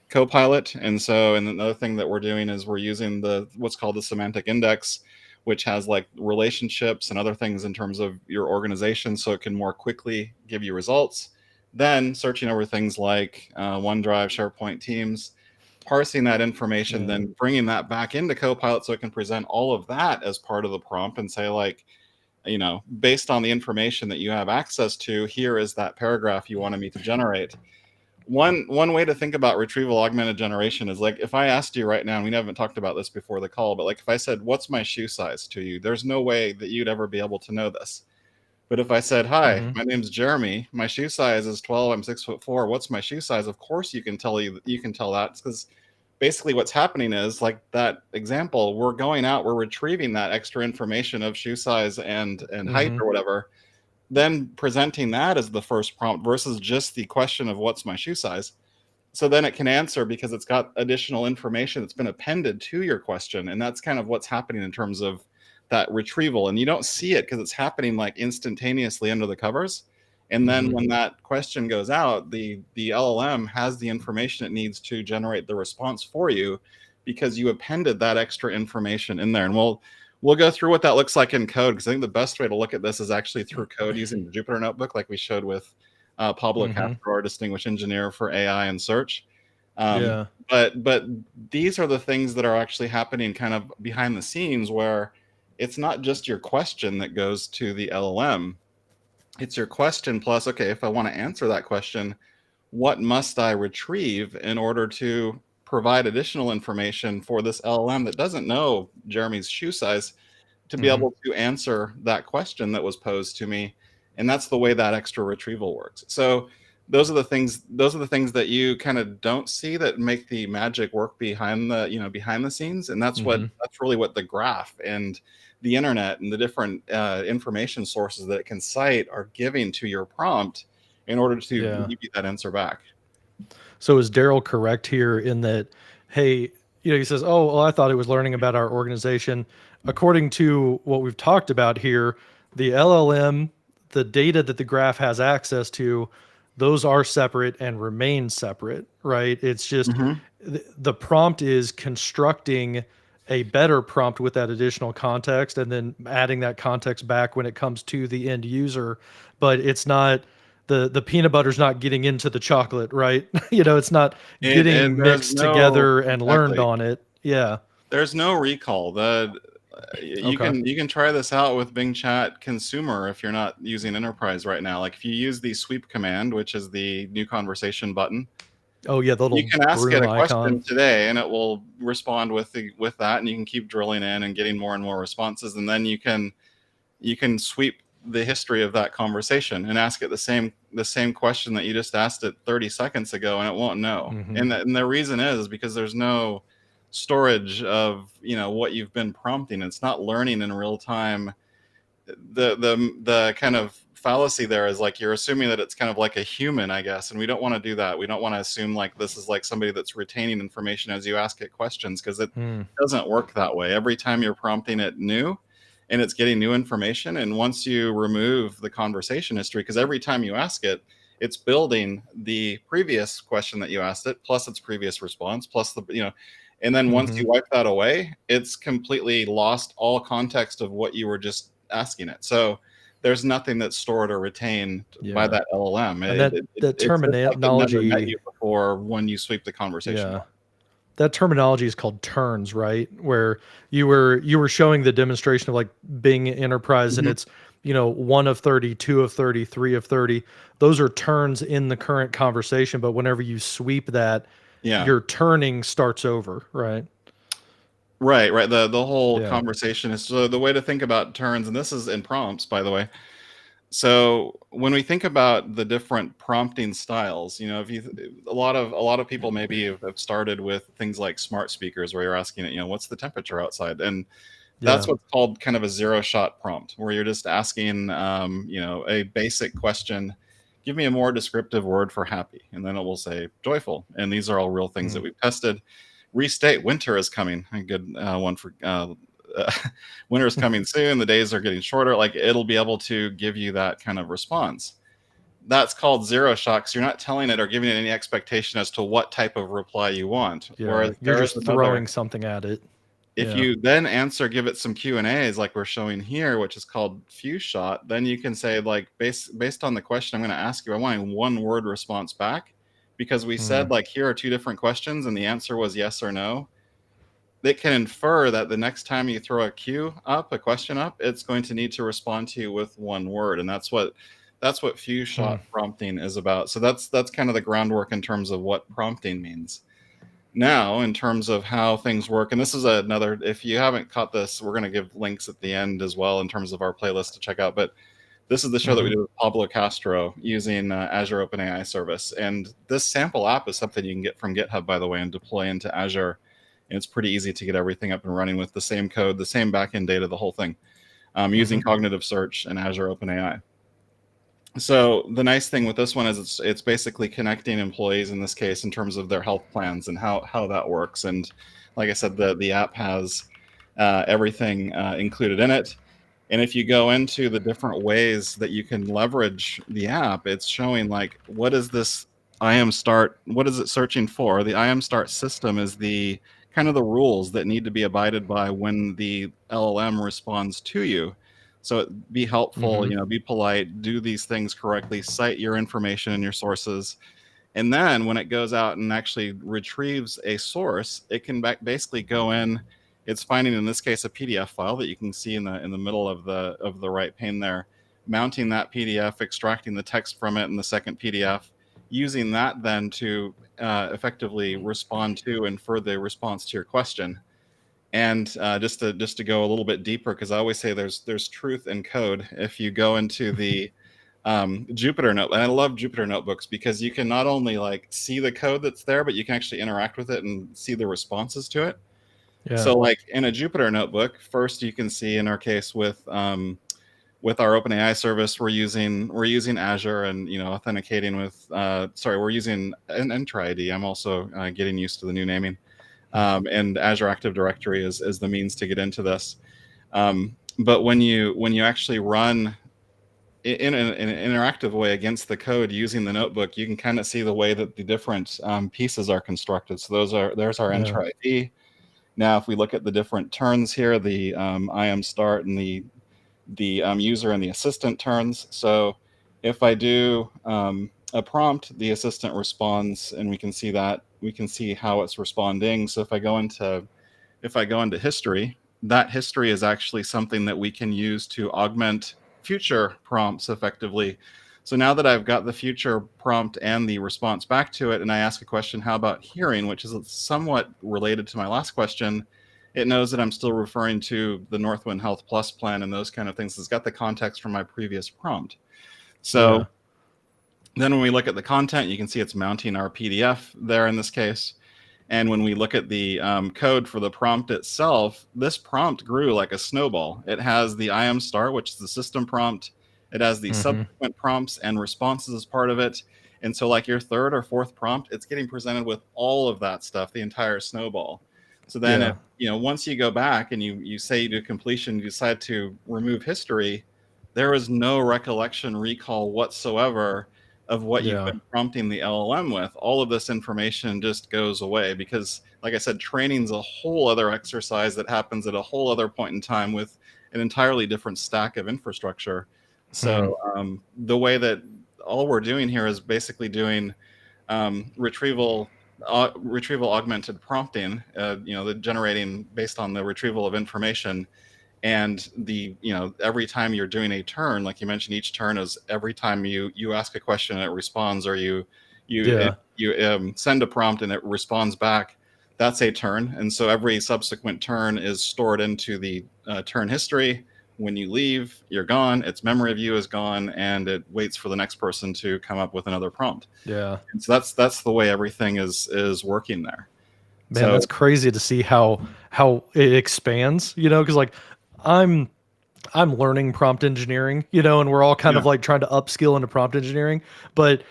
Copilot. And another thing that we're doing is we're using what's called the semantic index, which has like relationships and other things in terms of your organization, so it can more quickly give you results. then searching over things like OneDrive, SharePoint, Teams, parsing that information, then bringing that back into Copilot so it can present all of that as part of the prompt and say, like, based on the information that you have access to, here is that paragraph you wanted me to generate. One way to think about retrieval augmented generation is, like, if I asked you right now, and we haven't talked about this before the call, but like if I said, what's my shoe size to you, there's no way that you'd ever be able to know this. But if I said, hi, my name's Jeremy, my shoe size is 12, I'm 6'4", what's my shoe size? Of course you can tell that, because basically what's happening is, like that example, we're going out, we're retrieving that extra information of shoe size and height or whatever, then presenting that as the first prompt versus just the question of what's my shoe size. So then it can answer because it's got additional information that's been appended to your question. And that's kind of what's happening in terms of that retrieval. And you don't see it because it's happening like instantaneously under the covers. And then when that question goes out, the LLM has the information it needs to generate the response for you because you appended that extra information in there. And we'll go through what that looks like in code, because I think the best way to look at this is actually through code using the Jupyter Notebook, like we showed with Pablo Castro, our distinguished engineer for AI and search. But these are the things that are actually happening kind of behind the scenes, where it's not just your question that goes to the LLM. It's your question plus, okay, if I want to answer that question, what must I retrieve in order to provide additional information for this LLM that doesn't know Jeremy's shoe size to be able to answer that question that was posed to me? And that's the way that extra retrieval works. So those are the things that you kind of don't see that make the magic work behind the scenes. And that's really what the graph and the internet and the different information sources that it can cite are giving to your prompt in order to give you that answer back. So is Daryl correct here in that, hey, he says, oh, well, I thought it was learning about our organization. According to what we've talked about here, the LLM, the data that the graph has access to, those are separate and remain separate, right? It's just the prompt is constructing a better prompt with that additional context and then adding that context back when it comes to the end user. But it's not, the peanut butter's not getting into the chocolate, right? It's not getting mixed together and learned on it. Yeah. There's no recall. You can try this out with Bing Chat Consumer if you're not using Enterprise right now. Like if you use the sweep command, which is the new conversation button. Oh yeah, the little you can ask it a question icon today, and it will respond with that, and you can keep drilling in and getting more and more responses, and then you can sweep the history of that conversation and ask it the same question that you just asked it 30 seconds ago, and it won't know. And the reason is because there's no storage of what you've been prompting. It's not learning in real time. The kind of fallacy there is like you're assuming that it's kind of like a human, I guess, and we don't want to do that. We don't want to assume like this is like somebody that's retaining information as you ask it questions, because it doesn't work that way. Every time you're prompting it new and it's getting new information, and once you remove the conversation history, because every time you ask it, it's building the previous question that you asked it plus its previous response plus and then once you wipe that away, it's completely lost all context of what you were just asking it. So there's nothing that's stored or retained by that LLM. And that terminology never met you before when you sweep the conversation. Yeah. That terminology is called turns, right? Where you were showing the demonstration of like Bing Enterprise, and it's 1 of 30, 2 of 30, 3 of 30. Those are turns in the current conversation, but whenever you sweep that, your turning starts over, right? Right. The whole conversation is, so the way to think about turns, and this is in prompts, by the way. So when we think about the different prompting styles, a lot of people maybe have started with things like smart speakers, where you're asking it, what's the temperature outside, and that's what's called kind of a zero-shot prompt, where you're just asking, a basic question. Give me a more descriptive word for happy, and then it will say joyful, and these are all real things that we've tested. Restate, winter is coming. A good one for winter is coming soon. The days are getting shorter. Like it'll be able to give you that kind of response. That's called zero shot, because you're not telling it or giving it any expectation as to what type of reply you want. Whereas you're just throwing something at it. If Yeah. you then give it some Q&As like we're showing here, which is called Few Shot, then you can say like based on the question I'm going to ask you, I want a one word response back, because we said Mm. like here are two different questions and the answer was yes or no. It can infer that the next time you throw a question up, it's going to need to respond to you with one word, and that's what Few Shot prompting is about. So that's kind of the groundwork in terms of what prompting means. Now, in terms of how things work, and this is another, if you haven't caught this, we're going to give links at the end as well in terms of our playlist to check out. But this is the show that we did with Pablo Castro using Azure OpenAI service. And this sample app is something you can get from GitHub, by the way, and deploy into Azure. And it's pretty easy to get everything up and running with the same code, the same backend data, the whole thing, using cognitive search and Azure OpenAI. So the nice thing with this one is it's basically connecting employees in this case in terms of their health plans and how that works. And like I said, the app has everything included in it. And if you go into the different ways that you can leverage the app, it's showing like, what is this IM Start? What is it searching for? The IM Start system is the kind of the rules that need to be abided by when the LLM responds to you. So be helpful, be polite, do these things correctly, cite your information and your sources. And then when it goes out and actually retrieves a source, it can basically go in. It's finding, in this case, a PDF file that you can see in the middle of the right pane there, mounting that PDF, extracting the text from it in the second PDF, using that then to effectively respond to and infer the response to your question. And just to go a little bit deeper, because I always say there's truth in code. If you go into the Jupyter Notebook, and I love Jupyter Notebooks because you can not only like see the code that's there, but you can actually interact with it and see the responses to it. Yeah. So like in a Jupyter Notebook, first you can see in our case with our OpenAI service, we're using Azure and authenticating with we're using an Entra ID. I'm also getting used to the new naming. And Azure Active Directory is the means to get into this. But when you actually run in an interactive way against the code using the notebook, you can kind of see the way that the different pieces are constructed. So there's our Entra ID. Now, if we look at the different turns here, the IM Start and the user and the assistant turns. So if I do a prompt, the assistant responds, and we can see how it's responding. So if I go into history, that history is actually something that we can use to augment future prompts effectively. So now that I've got the future prompt and the response back to it, and I ask a question, how about hearing, which is somewhat related to my last question, it knows that I'm still referring to the Northwind Health Plus plan and those kind of things. It's got the context from my previous prompt. So then when we look at the content, you can see it's mounting our PDF there in this case. And when we look at the code for the prompt itself, this prompt grew like a snowball. It has the IM Start, which is the system prompt. It has the subsequent prompts and responses as part of it. And so like your third or fourth prompt, it's getting presented with all of that stuff, the entire snowball. So then if, once you go back and you say you do completion, you decide to remove history, there is no recollection recall whatsoever of what you've been prompting the LLM with. All of this information just goes away because, like I said, training's a whole other exercise that happens at a whole other point in time with an entirely different stack of infrastructure. So the way that all we're doing here is basically doing retrieval augmented prompting, the generating based on the retrieval of information. And every time you're doing a turn, like you mentioned, each turn is every time you ask a question and it responds, or you send a prompt and it responds back, that's a turn. And so every subsequent turn is stored into the turn history. When you leave, you're gone. Its memory of you is gone, and it waits for the next person to come up with another prompt. Yeah. And so that's the way everything is working there. Man, that's crazy to see how it expands, because like I'm learning prompt engineering, and we're all kind of like trying to upskill into prompt engineering, but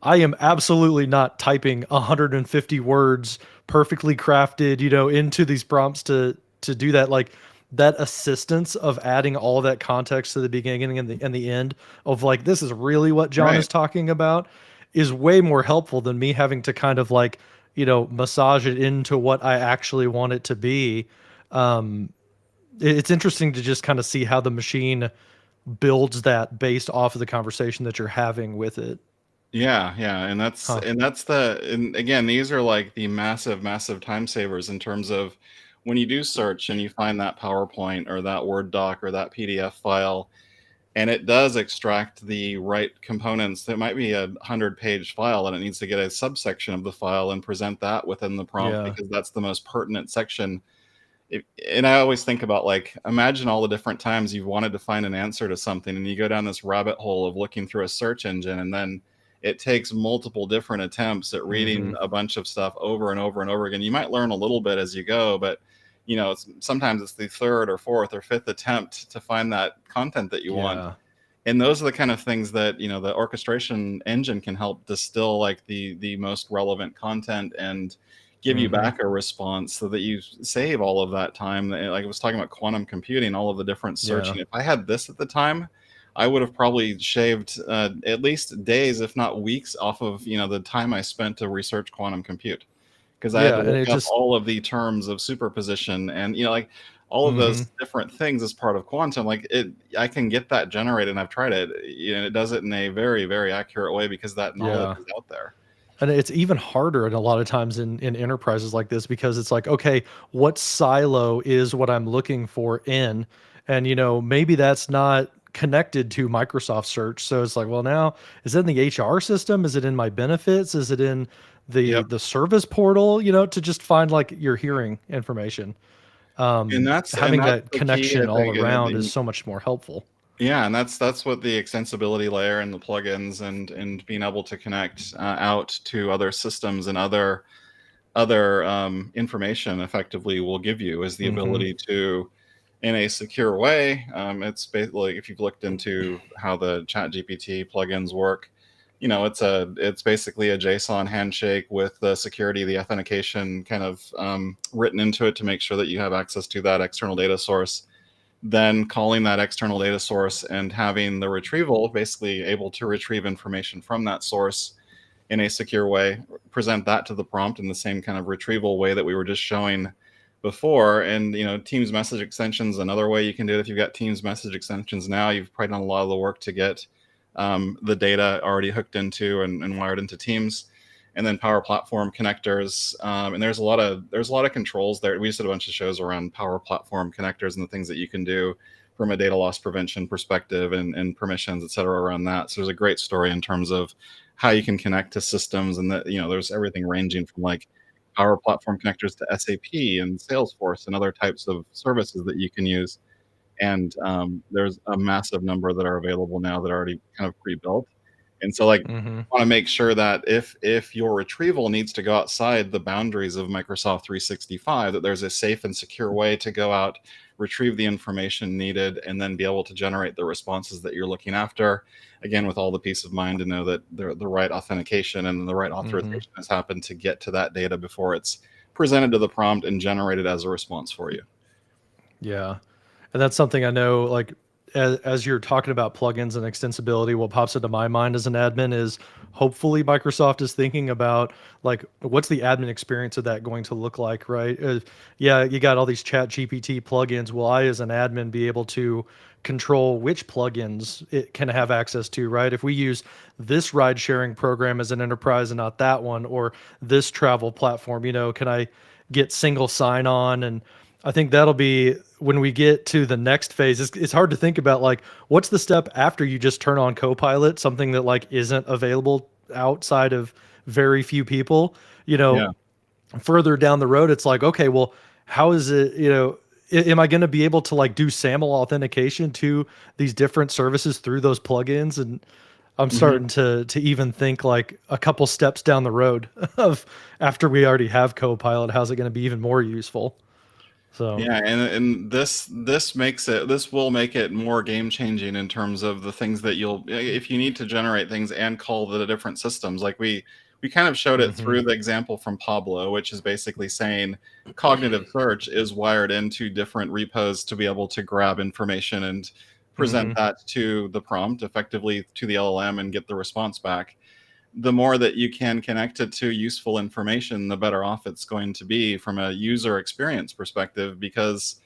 I am absolutely not typing 150 words perfectly crafted, into these prompts to do that. Like that assistance of adding all of that context to the beginning and the end of like, this is really what John is talking about, is way more helpful than me having to kind of like, massage it into what I actually want it to be. um, it's interesting to just kind of see how the machine builds that based off of the conversation that you're having with it. Yeah, and Huh. and again, these are like the massive time savers in terms of when you do search and you find that PowerPoint or that Word doc or that PDF file, and it does extract the right components. That might be 100-page file, and it needs to get a subsection of the file and present that within the prompt Yeah. because that's the most pertinent section. And I always think about, like, imagine all the different times you've wanted to find an answer to something and you go down this rabbit hole of looking through a search engine, and then it takes multiple different attempts at reading Hmm. a bunch of stuff over and over and over again. You might learn a little bit as you go, but sometimes it's the third or fourth or fifth attempt to find that content that you want. Yeah. And those are the kind of things that the orchestration engine can help distill, like the most relevant content, and give you Hmm. back a response so that you save all of that time. Like I was talking about quantum computing, all of the different Yeah. searching. If I had this at the time, I would have probably shaved at least days, if not weeks, off of the time I spent to research quantum compute, because I had Yeah. to And look it up just, all of the terms of superposition and like all of hmm those different things as part of quantum. Like I can get that generated, and I've tried it. It does it in a very accurate way because that knowledge yeah. is out there. And it's even harder and a lot of times in enterprises like this because it's like, okay, what silo is what I'm looking for in? And maybe that's not connected to Microsoft Search. So it's like, well, now is it in the HR system? Is it in my benefits? Is it in the Yep. the service portal? To just find like your hearing information. And that's Having that the key, I connection all think. around is so much more helpful. Yeah, and that's what the extensibility layer and the plugins and being able to connect out to other systems and other information effectively will give you, is the Hmm. ability to, in a secure way. It's basically, if you've looked into how the ChatGPT plugins work, it's basically a JSON handshake with the security, the authentication kind of written into it to make sure that you have access to that external data source, then calling that external data source and having the retrieval basically able to retrieve information from that source in a secure way, present that to the prompt in the same kind of retrieval way that we were just showing before. And Teams message extensions, another way you can do it. If you've got Teams message extensions now, you've probably done a lot of the work to get the data already hooked into and wired into Teams. And then Power Platform connectors, and there's a lot of controls there. We just did a bunch of shows around Power Platform connectors and the things that you can do from a data loss prevention perspective and permissions, et cetera, around that. So there's a great story in terms of how you can connect to systems, and that there's everything ranging from like Power Platform connectors to SAP and Salesforce and other types of services that you can use. And there's a massive number that are available now that are already kind of pre-built. And so, like, Hmm. want to make sure that if your retrieval needs to go outside the boundaries of Microsoft 365, that there's a safe and secure way to go out, retrieve the information needed, and then be able to generate the responses that you're looking after. Again, with all the peace of mind to know that the right authentication and the right Hmm. authorization has happened to get to that data before it's presented to the prompt and generated as a response for you. Yeah. And that's something I know, like, as you're talking about plugins and extensibility, what pops into my mind as an admin is hopefully Microsoft is thinking about, like, what's the admin experience of that going to look like, right? Yeah, you got all these chat GPT plugins. Will I, as an admin, be able to control which plugins it can have access to, right? If we use this ride sharing program as an enterprise and not that one, or this travel platform, can I get single sign on? And I think that'll be when we get to the next phase. It's hard to think about, like, what's the step after you just turn on Copilot, something that like isn't available outside of very few people. You know, Yeah. Further down the road, it's like, okay, well, how is it? Am I going to be able to like do SAML authentication to these different services through those plugins? And I'm Mhm. starting to even think like a couple steps down the road of after we already have Copilot, how's it going to be even more useful? So. Yeah, and this will make it more game changing in terms of the things that you'll, if you need to generate things and call the different systems. Like we kind of showed it Mhm. through the example from Pablo, which is basically saying cognitive search is wired into different repos to be able to grab information and present Mhm. that to the prompt effectively to the LLM and get the response back. the more that you can connect it to useful information, the better off it's going to be from a user experience perspective. Because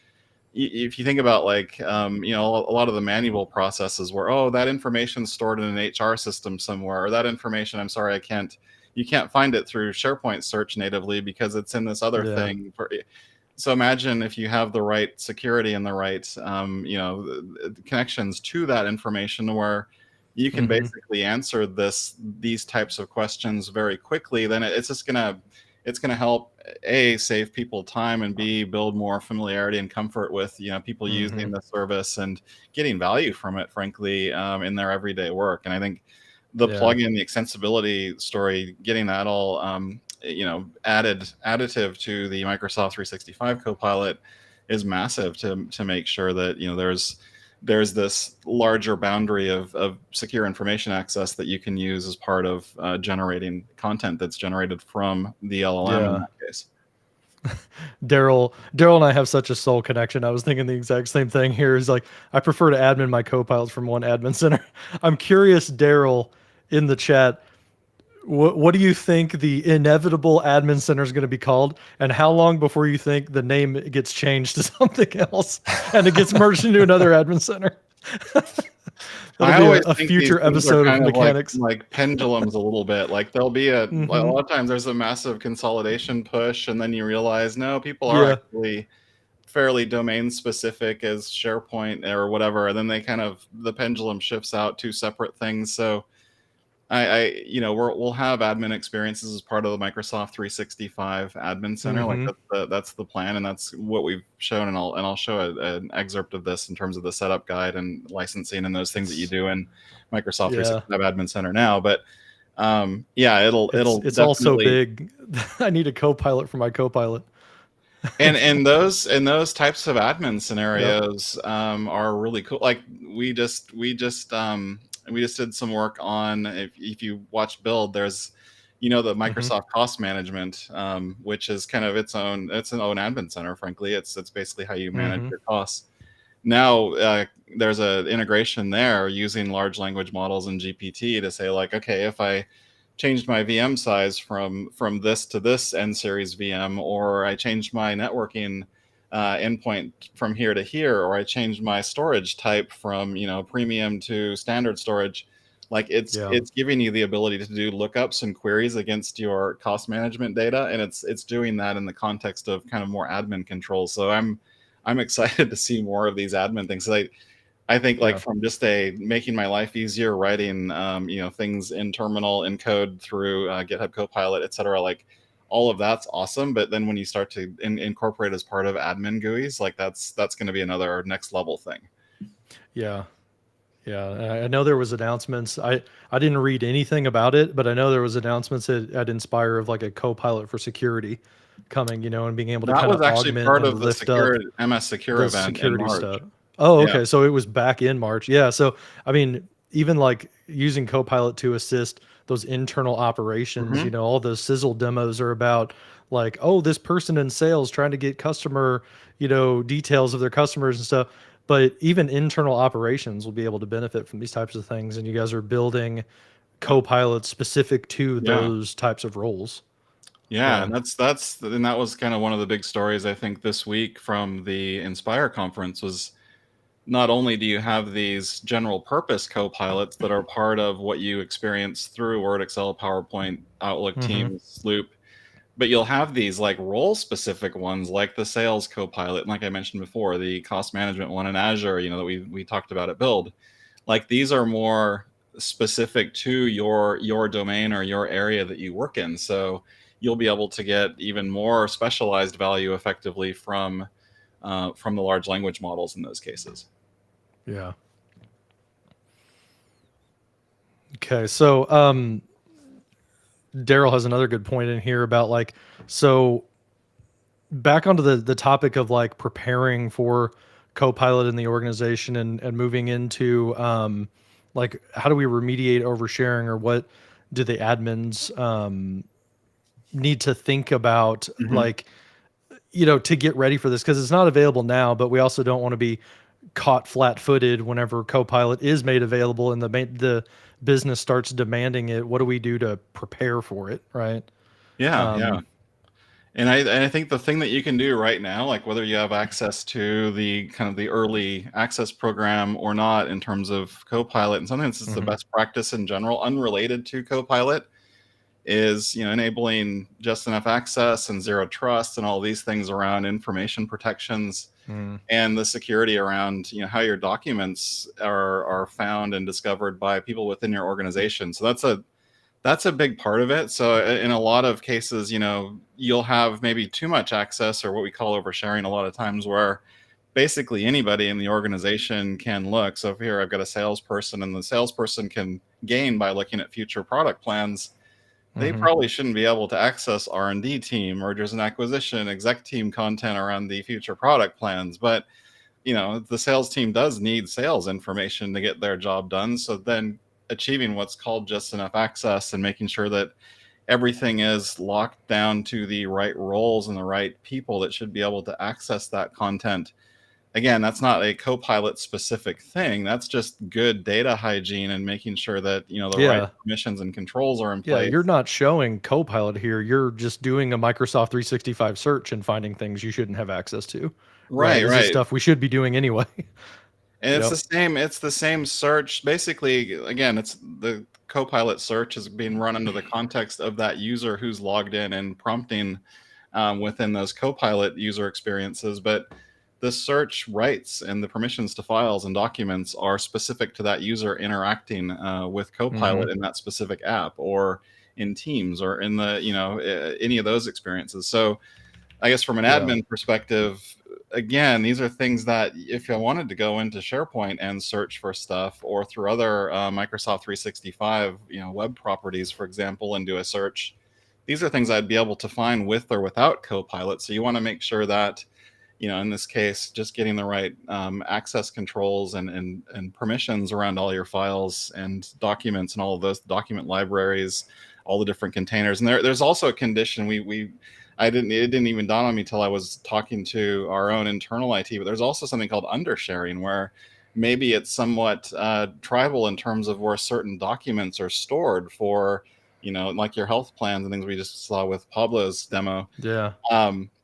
if you think about like a lot of the manual processes where, oh, that information's stored in an HR system somewhere, or that information, I'm sorry, you can't find it through SharePoint search natively because it's in this other Yeah. thing. So imagine if you have the right security and the right connections to that information, where you can basically answer these types of questions very quickly. Then it's gonna help, A, save people time, and B, build more familiarity and comfort with people using the service and getting value from it, frankly, in their everyday work. And I think the Yeah. plugin, the extensibility story, getting that all additive to the Microsoft 365 Copilot is massive to make sure that there's this larger boundary of secure information access that you can use as part of generating content that's generated from the LLM in Yeah. that case. Daryl and I have such a soul connection. I was thinking the exact same thing here. Is like, I prefer to admin my Copilots from one admin center. I'm curious, Daryl, in the chat, what do you think the inevitable admin center is going to be called, and how long before you think the name gets changed to something else and it gets merged into another admin center? I That'll always be a think these future things are episode of kind of mechanics. like pendulums a little bit. Like there'll be a Mm-hmm. lot of times there's a massive consolidation push, and then you realize, no, people are Yeah. actually fairly domain specific as SharePoint or whatever, and then the pendulum shifts out to separate things. So we'll have admin experiences as part of the Microsoft 365 Admin Center. Like Mm-hmm. that's the plan, and that's what we've shown. And I'll show an excerpt of this in terms of the setup guide and licensing and those things that you do in Microsoft Yeah. 365 Admin Center now. But it'll It's all so definitely. big. I need a Copilot for my Copilot. And those types of admin scenarios are really cool. Like we just did some work on, if you watch Build, there's the Microsoft Cost Management, which is kind of its own admin center. Frankly, it's basically how you manage your costs. Now there's an integration there using large language models and GPT to say, like, okay, if I changed my VM size from this to this N series VM, or I changed my networking endpoint from here to here, or I changed my storage type from premium to standard storage, like it's giving you the ability to do lookups and queries against your cost management data, and it's doing that in the context of kind of more admin controls. So I'm excited to see more of these admin things. I think from just making my life easier, writing things in terminal, in code through GitHub Copilot, etc. Like all of that's awesome. But then when you start to incorporate as part of admin GUIs, like that's going to be another next level thing. Yeah. I know there was announcements. I didn't read anything about it, but I know there was announcements at Inspire of like a Copilot for security coming, and being able to That kind of was actually augment part and of the lift up MS Secure the event in security March. stuff. Oh, okay. Yeah. So it was back in March. Yeah. So, I mean, even like using Copilot to assist those internal operations, all those sizzle demos are about like, oh, this person in sales trying to get customer, details of their customers and stuff. But even internal operations will be able to benefit from these types of things. And you guys are building Copilots specific to those types of roles. Yeah, and that was kind of one of the big stories, I think, this week from the Inspire conference. Was not only do you have these general purpose Copilots that are part of what you experience through Word, Excel, PowerPoint, Outlook, Teams, Loop, but you'll have these like role specific ones like the sales Copilot, and like I mentioned before, the cost management one in Azure, that we talked about at Build. Like these are more specific to your domain or your area that you work in. So you'll be able to get even more specialized value effectively from the large language models in those cases. Yeah. Okay. So, Daryl has another good point in here about like, so back onto the topic of like preparing for Copilot in the organization and moving into like how do we remediate oversharing, or what do the admins need to think about like to get ready for this, because it's not available now, but we also don't want to be caught flat-footed whenever Copilot is made available and the business starts demanding it. What do we do to prepare for it, right? Yeah. And I think the thing that you can do right now, like whether you have access to the kind of the early access program or not in terms of Copilot, and sometimes it's the Mhm. best practice in general, unrelated to Copilot, is enabling just enough access and zero trust and all these things around information protections Mm. and the security around how your documents are found and discovered by people within your organization. So that's a big part of it. So in a lot of cases, you'll have maybe too much access, or what we call oversharing a lot of times, where basically anybody in the organization can look. So if here I've got a salesperson, and the salesperson can gain by looking at future product plans, they Mhm. probably shouldn't be able to access R&D team, mergers and acquisition, exec team content around the future product plans. But the sales team does need sales information to get their job done. So then achieving what's called just enough access and making sure that everything is locked down to the right roles and the right people that should be able to access that content. Again, that's not a Copilot specific thing. That's just good data hygiene and making sure that the right Yeah. permissions and controls are in Yeah, place. you're not showing Copilot here. You're just doing a Microsoft 365 search and finding things you shouldn't have access to, right? Right, This is right. stuff we should be doing anyway. And Yep. it's the same search. Basically, again, it's the Copilot search is being run under the context of that user who's logged in and prompting within those Copilot user experiences. But the search rights and the permissions to files and documents are specific to that user interacting with Mhm. Copilot in that specific app, or in Teams, or in the any of those experiences. So I guess from an Yeah. admin perspective, again, these are things that if I wanted to go into SharePoint and search for stuff, or through other Microsoft 365, web properties, for example, and do a search, these are things I'd be able to find with or without Copilot. So you want to make sure that, in this case, just getting the right access controls and permissions around all your files and documents and all of those document libraries, all the different containers. And there's also a condition it didn't even dawn on me till I was talking to our own internal IT, but there's also something called undersharing, where maybe it's somewhat tribal in terms of where certain documents are stored for, like your health plans and things we just saw with Pablo's demo. Yeah.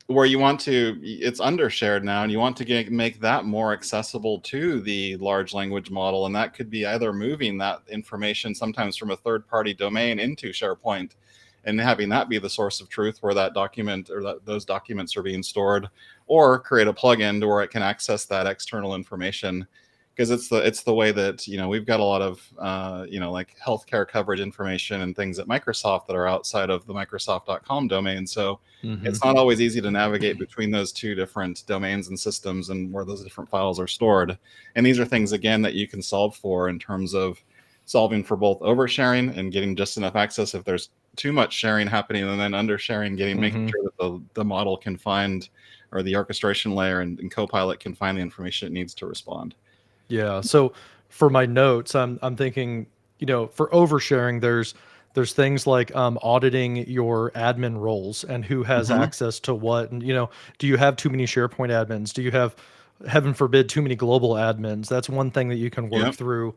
Where it's undershared now, and you want to make that more accessible to the large language model. And that could be either moving that information sometimes from a third party domain into SharePoint and having that be the source of truth where that document or those documents are being stored, or create a plugin to where it can access that external information. Because it's the way that we've got a lot of like healthcare coverage information and things at Microsoft that are outside of the Microsoft.com domain. So Mhm. it's not always easy to navigate between those two different domains and systems and where those different files are stored. And these are things, again, that you can solve for in terms of solving for both oversharing and getting just enough access if there's too much sharing happening, and then undersharing, making Mhm. sure that the model can find, or the orchestration layer and Copilot can find the information it needs to respond. Yeah. So for my notes, I'm thinking, for oversharing, there's things like auditing your admin roles and who has Hmm. access to what, and do you have too many SharePoint admins? Do you have, heaven forbid, too many global admins? That's one thing that you can work Yep. through.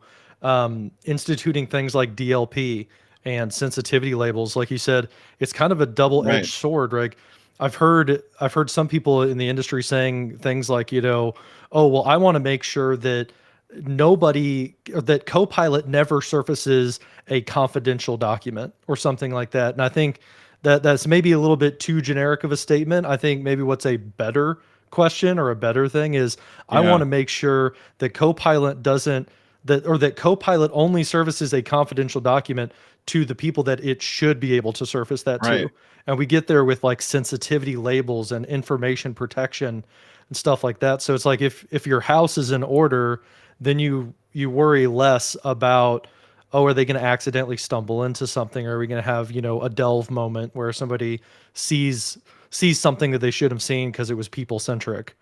Instituting things like DLP and sensitivity labels, like you said, it's kind of a double-edged Right. sword, right? I've heard some people in the industry saying things like, oh, well, I want to make sure that that Copilot never surfaces a confidential document or something like that. And I think that that's maybe a little bit too generic of a statement. I think maybe what's a better question or a better thing is, I want Yeah. to make sure that Copilot doesn't that Copilot only surfaces a confidential document to the people that it should be able to surface that Right. to. And we get there with like sensitivity labels and information protection and stuff like that. So it's like, if your house is in order, then you worry less about, oh, are they going to accidentally stumble into something? Or are we going to have, a delve moment where somebody sees something that they should have seen because it was people centric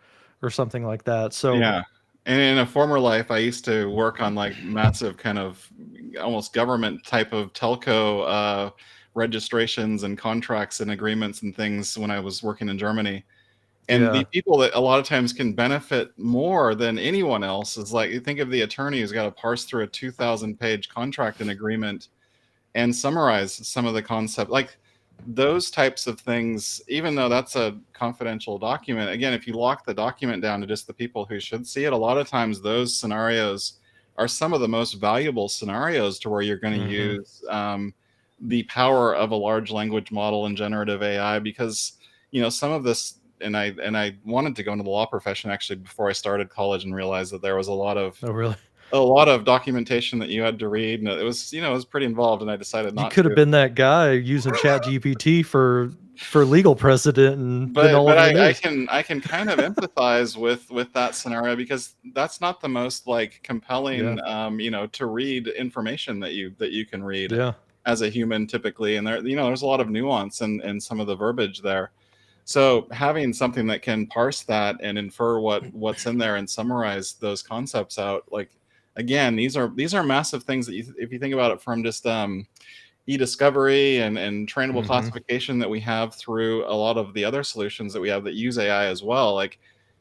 or something like that. So Yeah. And in a former life, I used to work on like massive kind of almost government type of telco registrations and contracts and agreements and things when I was working in Germany. And Yeah. the people that a lot of times can benefit more than anyone else is like, you think of the attorney who's got to parse through a 2,000 page contract and agreement and summarize some of the concept. Like those types of things, even though that's a confidential document, again, if you lock the document down to just the people who should see it, a lot of times those scenarios are some of the most valuable scenarios to where you're going to Mm-hmm. use the power of a large language model and generative AI, because some of this, and I wanted to go into the law profession actually before I started college, and realized that there was Oh, really? a lot of documentation that you had to read, and it was pretty involved, and I decided You not could have to. been that guy using ChatGPT for legal precedent and been But all over the I news. can kind of empathize with that scenario, because that's not the most like Yeah. compelling to read information that you can read Yeah. as a human typically, and there's a lot of nuance in some of the verbiage there. So having something that can parse that and infer what's in there and summarize those concepts out, like, again, these are massive things that if you think about it from just e-discovery and trainable Mm-hmm. classification that we have through a lot of the other solutions that we have that use AI as well. Like,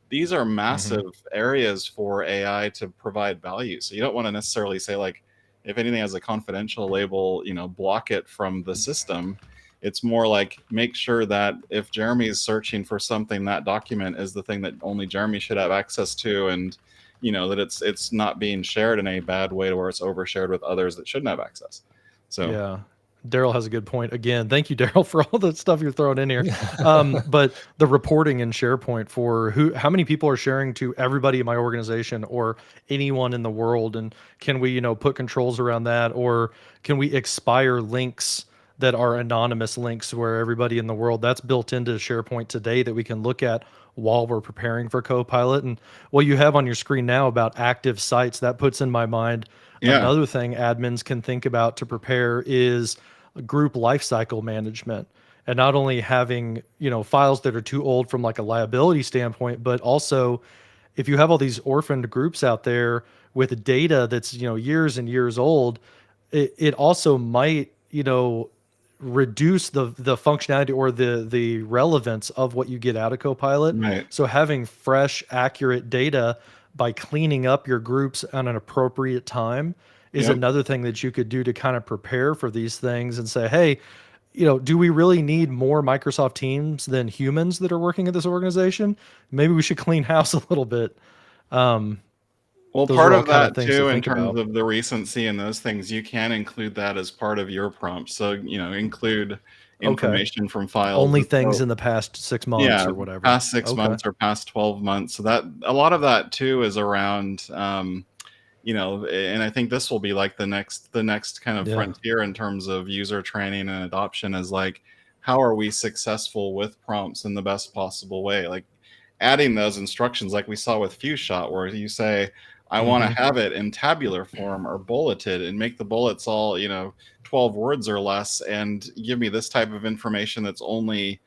these are Mm-hmm. massive areas for AI to provide value. So you don't want to necessarily say, like, if anything has a confidential label, block it from the system. It's more like, make sure that if Jeremy is searching for something, that document is the thing that only Jeremy should have access to, and that it's not being shared in a bad way to where it's overshared with others that shouldn't have access. So Yeah. Daryl has a good point. Again, thank you, Daryl, for all the stuff you're throwing in here. But the reporting in SharePoint for how many people are sharing to everybody in my organization or anyone in the world, and can we, put controls around that, or can we expire links that are anonymous links where everybody in the world, that's built into SharePoint today that we can look at while we're preparing for Copilot. And what you have on your screen now about active sites, that puts in my mind yeah, another thing admins can think about to prepare is group lifecycle management, and not only having files that are too old from like a liability standpoint, but also if you have all these orphaned groups out there with data that's years and years old, it also might reduce the functionality or the relevance of what you get out of Copilot. right. So having fresh, accurate data by cleaning up your groups on an appropriate time is Yep. another thing that you could do to kind of prepare for these things and say, hey, do we really need more Microsoft Teams than humans that are working at this organization? Maybe we should clean house a little bit. Um, Well, those part are all of kind of that things to too, in think terms about. of the recency and those things, you can include that as part of your prompt. So, include Okay. information from files Only that, things so, in the past 6 months yeah, or whatever. past six Okay. months or past 12 months. So that a lot of that too is around, and I think this will be like the next kind of Yeah. frontier in terms of user training and adoption, is like, how are we successful with prompts in the best possible way? Like, adding those instructions, like we saw with FuseShot, where you say, I want Mm-hmm. to have it in tabular form or bulleted, and make the bullets all 12 words or less, and give me this type of information that's only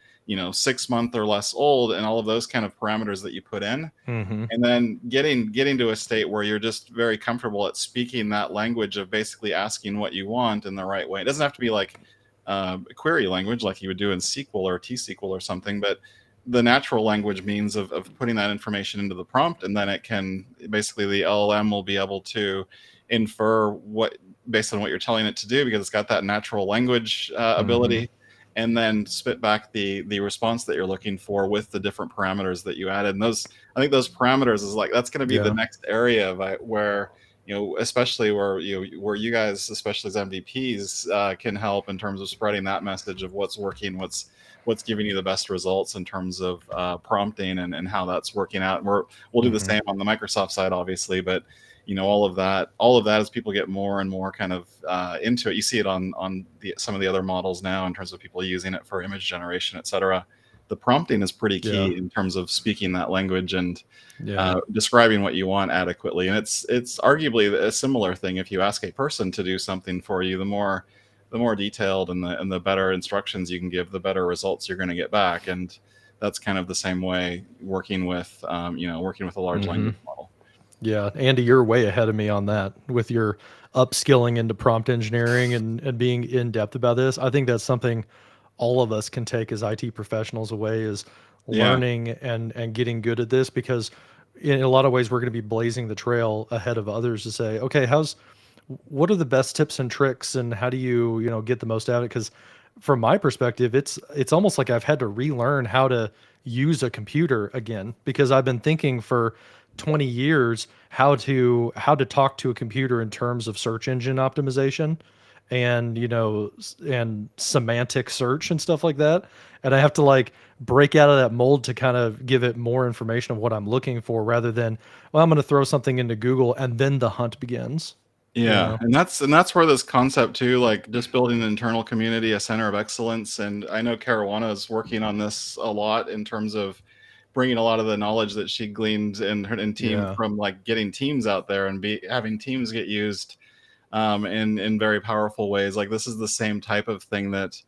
6 month or less old, and all of those kind of parameters that you put in. Mm-hmm. And then getting to a state where you're just very comfortable at speaking that language of basically asking what you want in the right way. It doesn't have to be like query language like you would do in SQL or T-SQL or something, but the natural language means of putting that information into the prompt, and then it can basically, the LLM will be able to infer what, based on what you're telling it to do, because it's got that natural language Mm-hmm. ability, and then spit back the response that you're looking for with the different parameters that you added. And those, I think those parameters is like, that's going to be the Yeah. next area of where especially where where you guys, especially as MVPs, can help in terms of spreading that message of what's working, what's giving you the best results in terms of prompting, and how that's working out. And we'll do the Mm-hmm. same on the Microsoft side, obviously, but all of that as people get more and more kind of into it. You see it on some of the other models now in terms of people using it for image generation, etc. The prompting is pretty Yeah. key in terms of speaking that language and Yeah. describing what you want adequately. And it's arguably a similar thing. If you ask a person to do something for you, the more detailed and the better instructions you can give, the better results you're going to get back. And that's kind of the same way working with working with a large Mm-hmm. language model. Yeah. Andy, you're way ahead of me on that with your upskilling into prompt engineering and being in depth about this. I think that's something all of us can take as IT professionals away is learning and getting good at this, because in a lot of ways we're going to be blazing the trail ahead of others to say, okay, what are the best tips and tricks, and how do you get the most out of it? Because from my perspective, it's almost like I've had to relearn how to use a computer again, because I've been thinking for 20 years how to talk to a computer in terms of search engine optimization and and semantic search and stuff like that. And I have to like break out of that mold to kind of give it more information of what I'm looking for, rather than, well, I'm going to throw something into Google and then the hunt begins. Yeah, and that's where this concept too, like just building an internal community, a center of excellence, and I know Caruana is working on this a lot in terms of bringing a lot of the knowledge that she gleaned in her team Yeah. from like getting teams out there and having teams get used in very powerful ways. Like this is the same type of thing that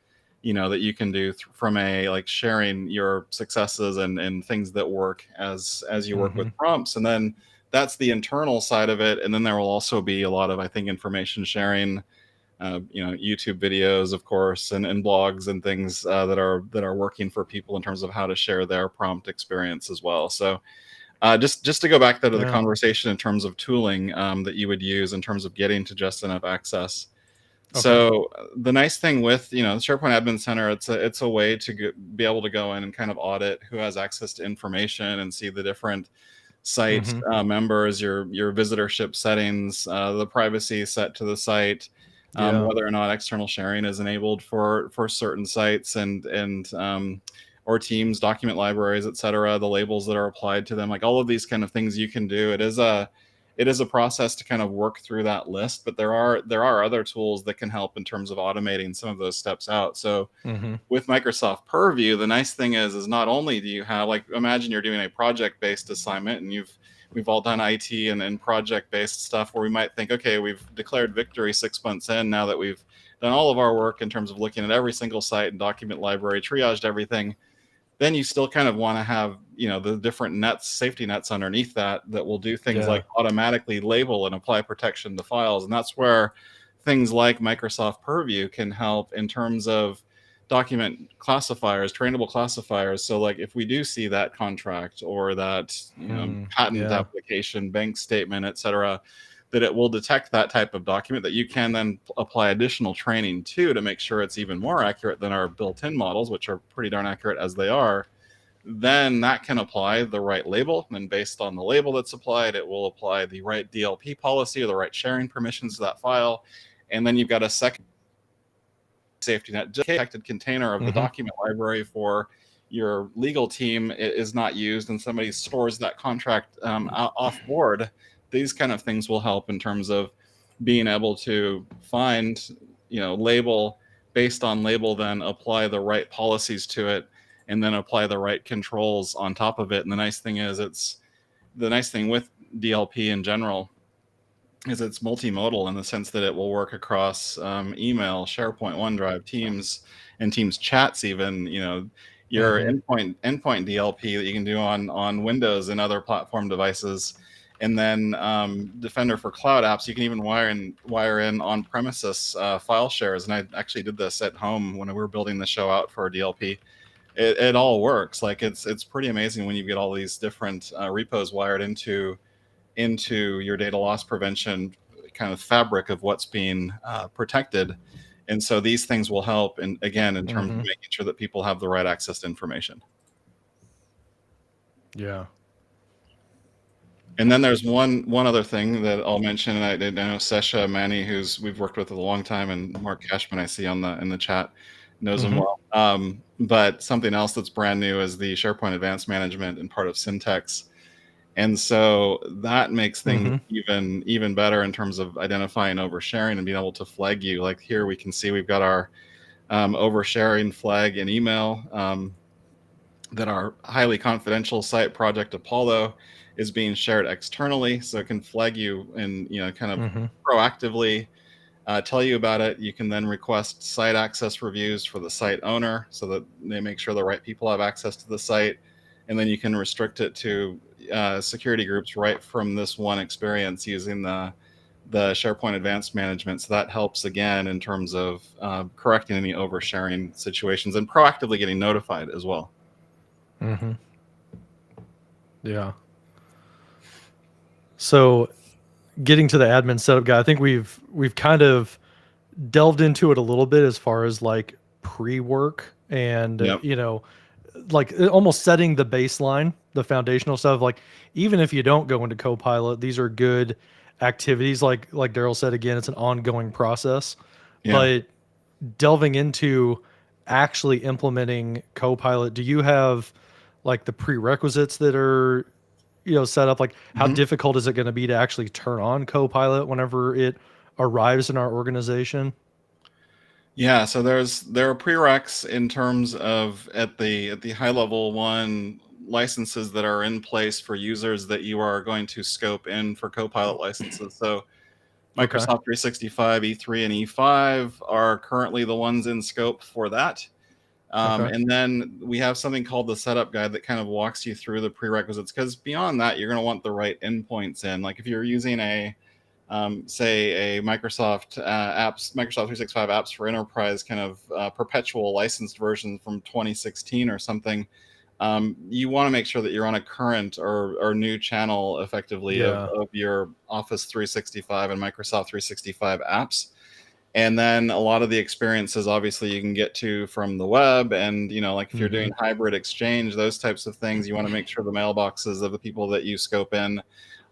that you can do from a like sharing your successes and things that work as you work with Mhm. prompts, and then that's the internal side of it. And then there will also be a lot of, I think, information sharing, YouTube videos, of course, and blogs and things that are working for people in terms of how to share their prompt experience as well. So just to go back though to the Yeah. conversation in terms of tooling that you would use in terms of getting to just enough access. Okay. So the nice thing with the SharePoint Admin Center, it's a way to be able to go in and kind of audit who has access to information and see the different site Mhm. members, your visitorship settings, the privacy set to the site, Yeah. whether or not external sharing is enabled for certain sites and or teams, document libraries, etc. The labels that are applied to them, like all of these kind of things you can do. It is a process to kind of work through that list, but there are other tools that can help in terms of automating some of those steps out. So Mhm. with Microsoft Purview, the nice thing is not only do you have, like, imagine you're doing a project-based assignment, and we've all done IT and project-based stuff where we might think, okay, we've declared victory 6 months in, now that we've done all of our work in terms of looking at every single site and document library, triaged everything. Then you still kind of want to have the different nets, safety nets underneath that will do things Yeah. like automatically label and apply protection to files. And that's where things like Microsoft Purview can help in terms of document classifiers, trainable classifiers. So like if we do see that contract or that patent Yeah. application, bank statement, etc., that it will detect that type of document that you can then apply additional training to make sure it's even more accurate than our built-in models, which are pretty darn accurate as they are. Then that can apply the right label. And based on the label that's applied, it will apply the right DLP policy or the right sharing permissions to that file. And then you've got a second safety net, just protected container of the Mhm. document library for your legal team is not used and somebody stores that contract off board. These kind of things will help in terms of being able to find, label, based on label, then apply the right policies to it, and then apply the right controls on top of it. And the nice thing with DLP in general is it's multimodal in the sense that it will work across email, SharePoint, OneDrive, Teams, and Teams chats. Even your Mhm. endpoint DLP that you can do on Windows and other platform devices, and then Defender for cloud apps. You can even wire in on premises file shares. And I actually did this at home when we were building the show out for DLP. It all works. Like it's pretty amazing when you get all these different repos wired into your data loss prevention kind of fabric of what's being protected. And so these things will help, and again, in terms of Mhm. making sure that people have the right access to information. Yeah. And then there's one other thing that I'll mention, and I know Sesha Manny, who's we've worked with a long time, and Mark Cashman I see in the chat knows him Mhm. well. But something else that's brand new is the SharePoint Advanced Management and part of Syntex. And so that makes things Mhm. even better in terms of identifying oversharing and being able to flag you. Like here we can see we've got our oversharing flag in email, that our highly confidential site project Apollo is being shared externally. So it can flag you and kind of Mhm. proactively tell you about it. You can then request site access reviews for the site owner so that they make sure the right people have access to the site. And then you can restrict it to security groups right from this one experience using the SharePoint Advanced Management. So that helps again in terms of correcting any oversharing situations and proactively getting notified as well. Mm-hmm. Yeah. So getting to the admin setup guy, I think we've kind of delved into it a little bit as far as like pre-work and Yep. like almost setting the baseline, the foundational stuff. Like even if you don't go into Copilot, these are good activities. Like Daryl said again, it's an ongoing process. Yeah. But delving into actually implementing Copilot, do you have like the prerequisites that are set up? Like how Mhm. difficult is it going to be to actually turn on Copilot whenever it arrives in our organization? Yeah, so there are prereqs in terms of at the high level one licenses that are in place for users that you are going to scope in for Copilot licenses. So Okay. Microsoft 365 E3 and E5 are currently the ones in scope for that. Okay. And then we have something called the setup guide that kind of walks you through the prerequisites, because beyond that, you're going to want the right endpoints in. Like if you're using say a Microsoft 365 apps for enterprise kind of perpetual licensed version from 2016 or something, you want to make sure that you're on a current or new channel effectively Yeah. of your Office 365 and Microsoft 365 apps. And then a lot of the experiences obviously you can get to from the web, and like if you're Mm-hmm. doing hybrid exchange, those types of things, you want to make sure the mailboxes of the people that you scope in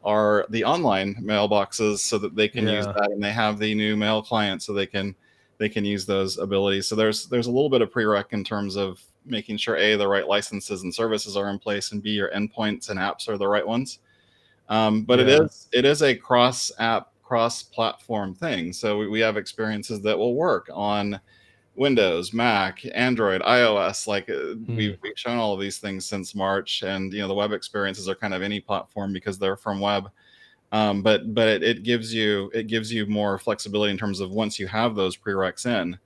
are the online mailboxes so that they can use Yeah. that, and they have the new mail client so they can use those abilities. So there's a little bit of prereq in terms of making sure A, the right licenses and services are in place, and B, your endpoints and apps are the right ones. But it Yeah. is a cross app, cross platform thing. So we have experiences that will work on Windows, Mac, Android, iOS. Like Hmm. we've shown all of these things since March, and the web experiences are kind of any platform because they're from web. But it gives you more flexibility in terms of once you have those prereqs in,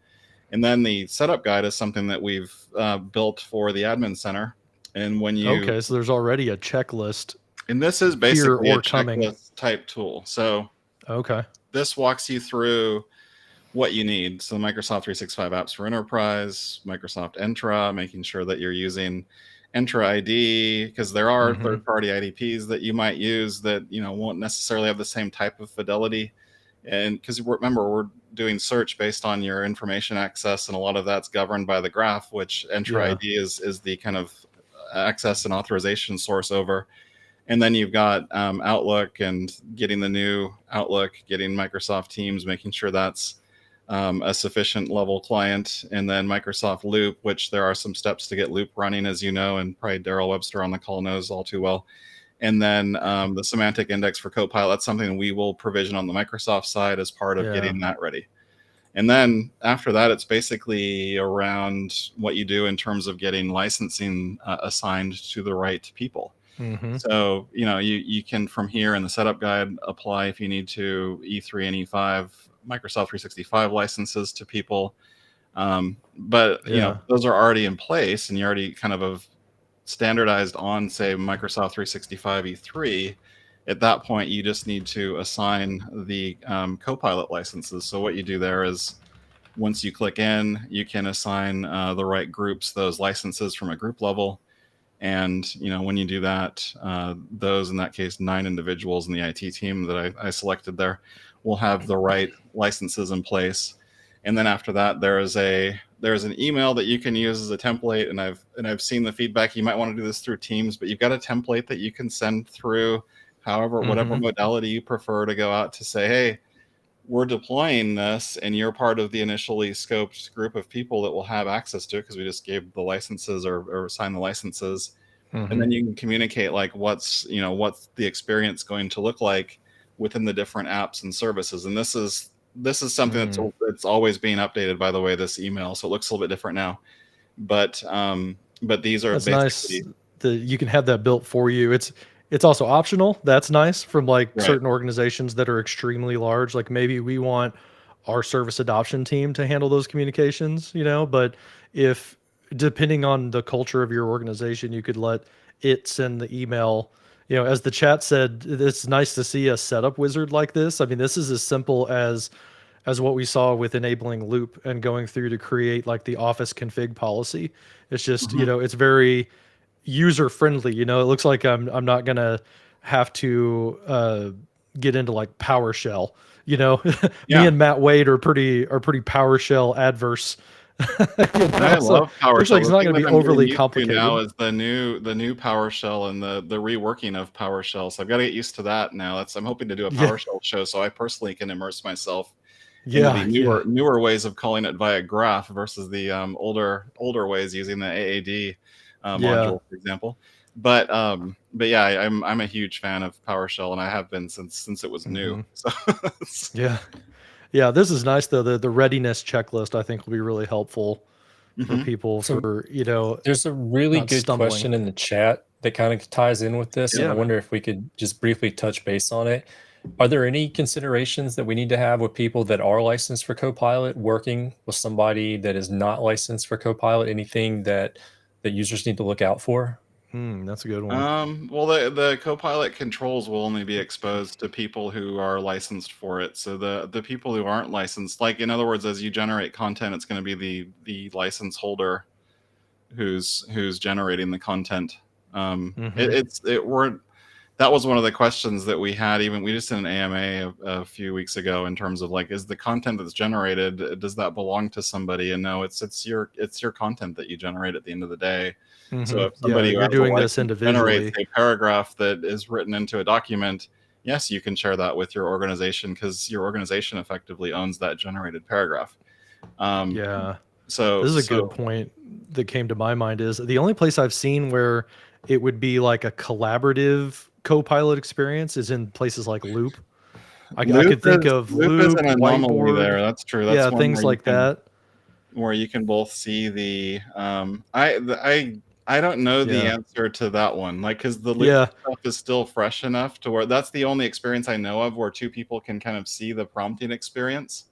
and then the setup guide is something that we've built for the admin center. And when you Okay. So there's already a checklist and this is here basically a or coming. checklist type tool. So Okay. this walks you through what you need. So Microsoft 365 apps for enterprise, Microsoft Entra, making sure that you're using Entra ID, because there are Mm-hmm. third-party IDPs that you might use that won't necessarily have the same type of fidelity. And because remember, we're doing search based on your information access, and a lot of that's governed by the graph, which Entra Yeah. ID is the kind of access and authorization source over. And then you've got Outlook and getting the new Outlook, getting Microsoft Teams, making sure that's a sufficient level client, and then Microsoft Loop, which there are some steps to get Loop running, as you know, and probably Daryl Webster on the call knows all too well. And then the semantic index for Copilot, that's something we will provision on the Microsoft side as part of Yeah. getting that ready. And then after that, it's basically around what you do in terms of getting licensing assigned to the right people. Mm-hmm. So, you can from here in the setup guide apply if you need to E3 and E5 Microsoft 365 licenses to people. But, Yeah. those are already in place, and you already kind of have standardized on, say, Microsoft 365 E3. At that point, you just need to assign the Copilot licenses. So what you do there is once you click in, you can assign the right groups those licenses from a group level. And when you do that, those, in that case 9 individuals in the IT team that I selected there, will have the right licenses in place. And then after that, there's an email that you can use as a template. And I've seen the feedback. You might want to do this through Teams, but you've got a template that you can send through, however, whatever Mm-hmm. modality you prefer, to go out to say, hey, we're deploying this, and you're part of the initially scoped group of people that will have access to it, because we just gave the licenses or assigned the licenses. And Mm-hmm. then you can communicate like what's the experience going to look like within the different apps and services. And this is something that's Mm. it's always being updated, by the way, this email, so it looks a little bit different now. But these are That's nice basically that you can have that built for you. It's also optional. That's nice from like right. certain organizations that are extremely large. Like maybe we want our service adoption team to handle those communications, but if depending on the culture of your organization, you could let it send the email. As the chat said, it's nice to see a setup wizard like this. I mean, this is as simple as what we saw with enabling Loop and going through to create like the Office config policy. It's just, Mhm. it's very user friendly. You know, it looks like I'm not gonna have to get into like PowerShell. You know, me Yeah, and Matt Wade are pretty PowerShell adverse. You I know, so love looks like PowerShell. it's The not thing going to that be I'm getting overly used to now complicated. is the new PowerShell and the reworking of PowerShell. So I've got to get used to that now. I'm hoping to do a Yeah, PowerShell show so I personally can immerse myself into the yeah, yeah, newer ways of calling it via graph versus the older ways using the AAD yeah. module, for example. But yeah, I'm a huge fan of PowerShell, and I have been since it was new. Hmm. So Yeah, yeah. This is nice though. The readiness checklist I think will be really helpful for Mhm. people So for, you know, there's a really not good stumbling. question in the chat that kind of ties in with this, and I Yeah, man. wonder if we could just briefly touch base on it. Are there any considerations that we need to have with people that are licensed for Copilot working with somebody that is not licensed for Copilot? Anything that users need to look out for? That's a good one. Well, the Copilot controls will only be exposed to people who are licensed for it. So the people who aren't licensed, like in other words, as you generate content, it's going to be the license holder who's generating the content. Hmm. We're that was one of the questions that we had. Even we just did an AMA a few weeks ago in terms of like, is the content that's generated, does that belong to somebody? And no, it's your content that you generate at the end of the day. So Hmm. if Yeah, somebody who you're has a doing this license generates individually. a paragraph that is written into a document, yes, you can share that with your organization because your organization effectively owns that generated paragraph. Um, Yeah. so This is a good so point that came to my mind is the only place I've seen where it would be like a collaborative Copilot experience is in places like Loop. I could think of Loop is Loop, an anomaly Whiteboard, there. That's true. That's yeah, one things like that. where you can both see the I don't know the Yeah. answer to that one, like because the loop Yeah. stuff is still fresh enough to where that's the only experience I know of where two people can kind of see the prompting experience.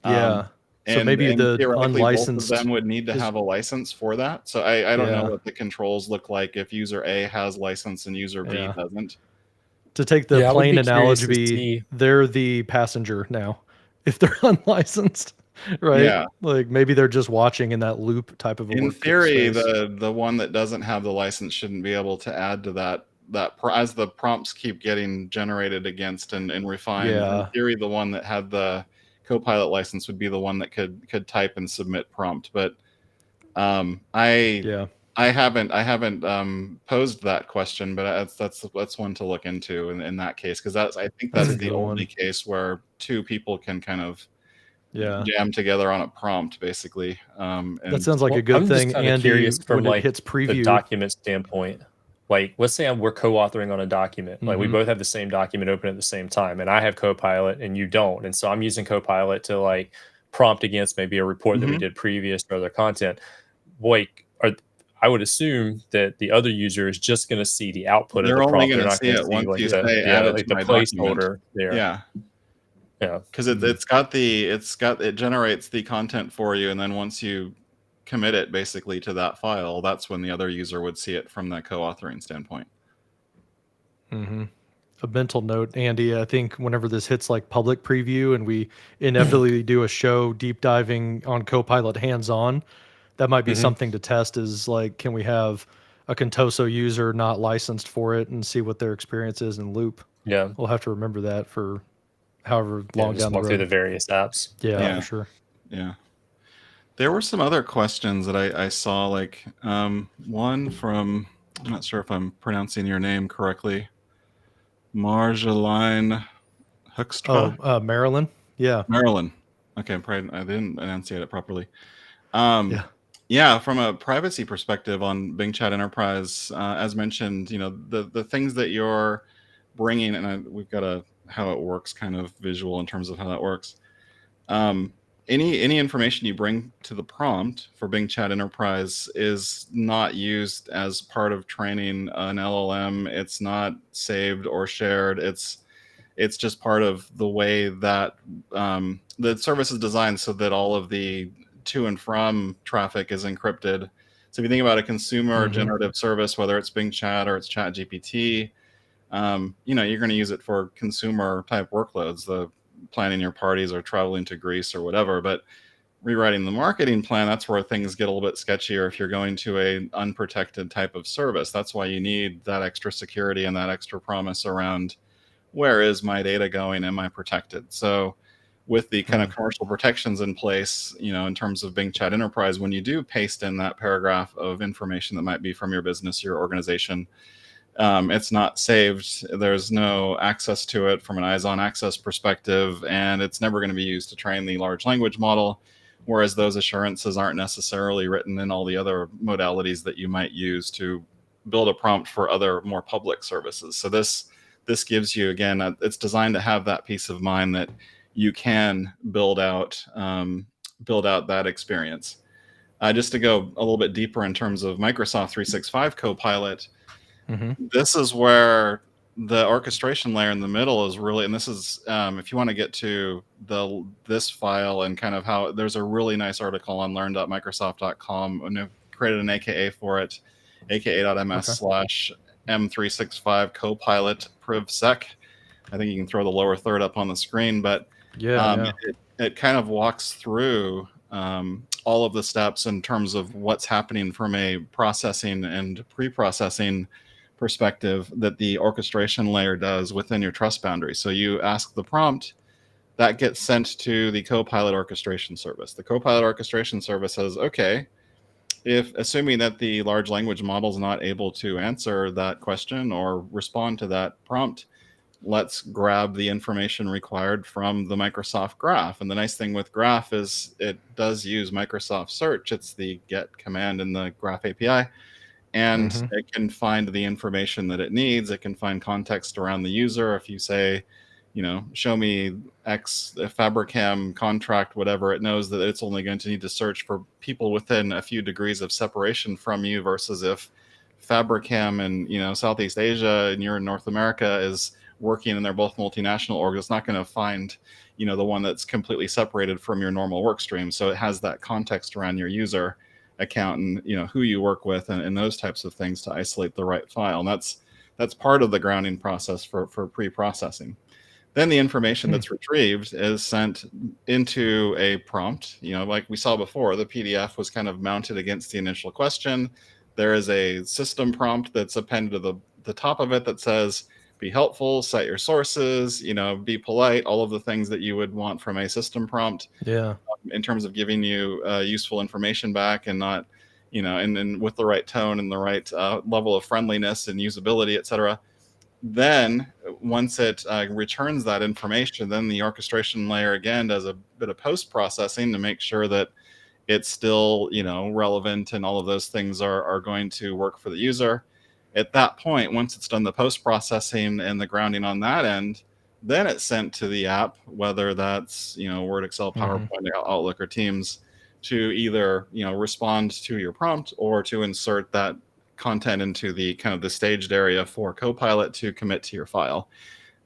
um, Yeah. So maybe and the theoretically both of unlicensed them would need to is, have a license for that. So I don't know yeah. what the controls look like if user A has license and user B Yeah. doesn't. To take the Yeah, I would plane be curious to analogy, see. they're the passenger now if they're unlicensed, right? Yeah. Like maybe they're just watching in that Loop type of a In theory, workspace. the one that doesn't have the license shouldn't be able to add to as the prompts keep getting generated against and refined. In Yeah. theory, the one that had the Copilot license would be the one that could type and submit prompt. But um, I Yeah. I haven't posed that question, but that's one to look into in that case because I think That's a that's the good only one. case where two people can kind of Yeah. jam together on a prompt basically. That And sounds like a Well, good I'm just thing, kind of Andy, curious from when it like hits the preview. document standpoint. Like, let's say we're co-authoring on a document. Like, we Hmm. both have the same document open at the same time, and I have Copilot and you don't. And so I'm using Copilot to like prompt against maybe a report that we mhm. did previous or other content. Like, I would assume that the other user is just going to see the output of the They're only prompt. going They're to not see going to it see once like you Yeah. say yeah, add it to like the my document. placeholder there. Yeah, Yeah. because Mm. it generates the content for you, and then once you commit it basically to that file, that's when the other user would see it from the co-authoring standpoint. Hmm. A mental note, Andy. I think whenever this hits like public preview and we inevitably do a show deep diving on Copilot hands on, that might be Hmm. something to test is like, can we have a Contoso user not licensed for it and see what their experience is in Loop? Yeah. We'll have to remember that for however Yeah. long Just down the walk through road. the various apps. Yeah, Yeah. for Yeah, sure. yeah. There were some other questions that I saw, like one from, I'm not sure if I'm pronouncing your name correctly, Marjolaine Hoekstra, Oh, Maryland. Yeah. Marilyn. Okay, probably I didn't enunciate it properly. Um, Yeah. yeah, from a privacy perspective on Bing Chat Enterprise, as mentioned, the things that you're bringing, and we've got a how it works kind of visual in terms of how that works. Um, any information you bring to the prompt for Bing Chat Enterprise is not used as part of training an LLM. It's not saved or shared. It's just part of the way that the service is designed so that all of the to and from traffic is encrypted. So if you think about a consumer Hmm. generative service, whether it's Bing Chat or it's ChatGPT, you're going to use it for consumer type workloads, the planning your parties or traveling to Greece or whatever. But rewriting the marketing plan, that's where things get a little bit sketchier if you're going to a unprotected type of service. That's why you need that extra security and that extra promise around where is my data going? Am I protected? So with the kind of commercial protections in place, in terms of Bing Chat Enterprise, when you do paste in that paragraph of information that might be from your business, your organization, it's not saved. There's no access to it from an eyes-on access perspective, and it's never going to be used to train the large language model, whereas those assurances aren't necessarily written in all the other modalities that you might use to build a prompt for other more public services. So this gives you, again, it's designed to have that peace of mind that you can build out that experience. Just to go a little bit deeper in terms of Microsoft 365 Copilot, this is where the orchestration layer in the middle is really, and this is, if you want to get to this file and kind of how, there's a really nice article on learn.microsoft.com, and I've created an AKA for it, aka.ms/M365 Copilot privsec. I think you can throw the lower third up on the screen, but it kind of walks through all of the steps in terms of what's happening from a processing and pre-processing perspective that the orchestration layer does within your trust boundary. So you ask the prompt, that gets sent to the Copilot orchestration service. The Copilot orchestration service says, okay, if assuming that the large language model is not able to answer that question or respond to that prompt, let's grab the information required from the Microsoft Graph. And the nice thing with Graph is it does use Microsoft Search. It's the get command in the Graph API. And it can find the information that it needs. It can find context around the user. If you say, show me X Fabricam contract, whatever, it knows that it's only going to need to search for people within a few degrees of separation from you, versus if Fabricam in Southeast Asia and you're in North America is working and they're both multinational orgs, it's not going to find the one that's completely separated from your normal work stream. So it has that context around your user account and who you work with and those types of things to isolate the right file. And that's part of the grounding process for pre-processing. Then the information that's retrieved is sent into a prompt. Like we saw before, the PDF was kind of mounted against the initial question. There is a system prompt that's appended to the top of it that says, be helpful, cite your sources, be polite, all of the things that you would want from a system prompt. In terms of giving you useful information back, and not, and with the right tone and the right level of friendliness and usability, etc. Then once it returns that information, then the orchestration layer again does a bit of post-processing to make sure that it's still, relevant and all of those things are going to work for the user. At that point, once it's done the post-processing and the grounding on that end, then it's sent to the app, whether that's, Word, Excel, PowerPoint, Outlook, or Teams, to either, respond to your prompt or to insert that content into the kind of the staged area for Copilot to commit to your file.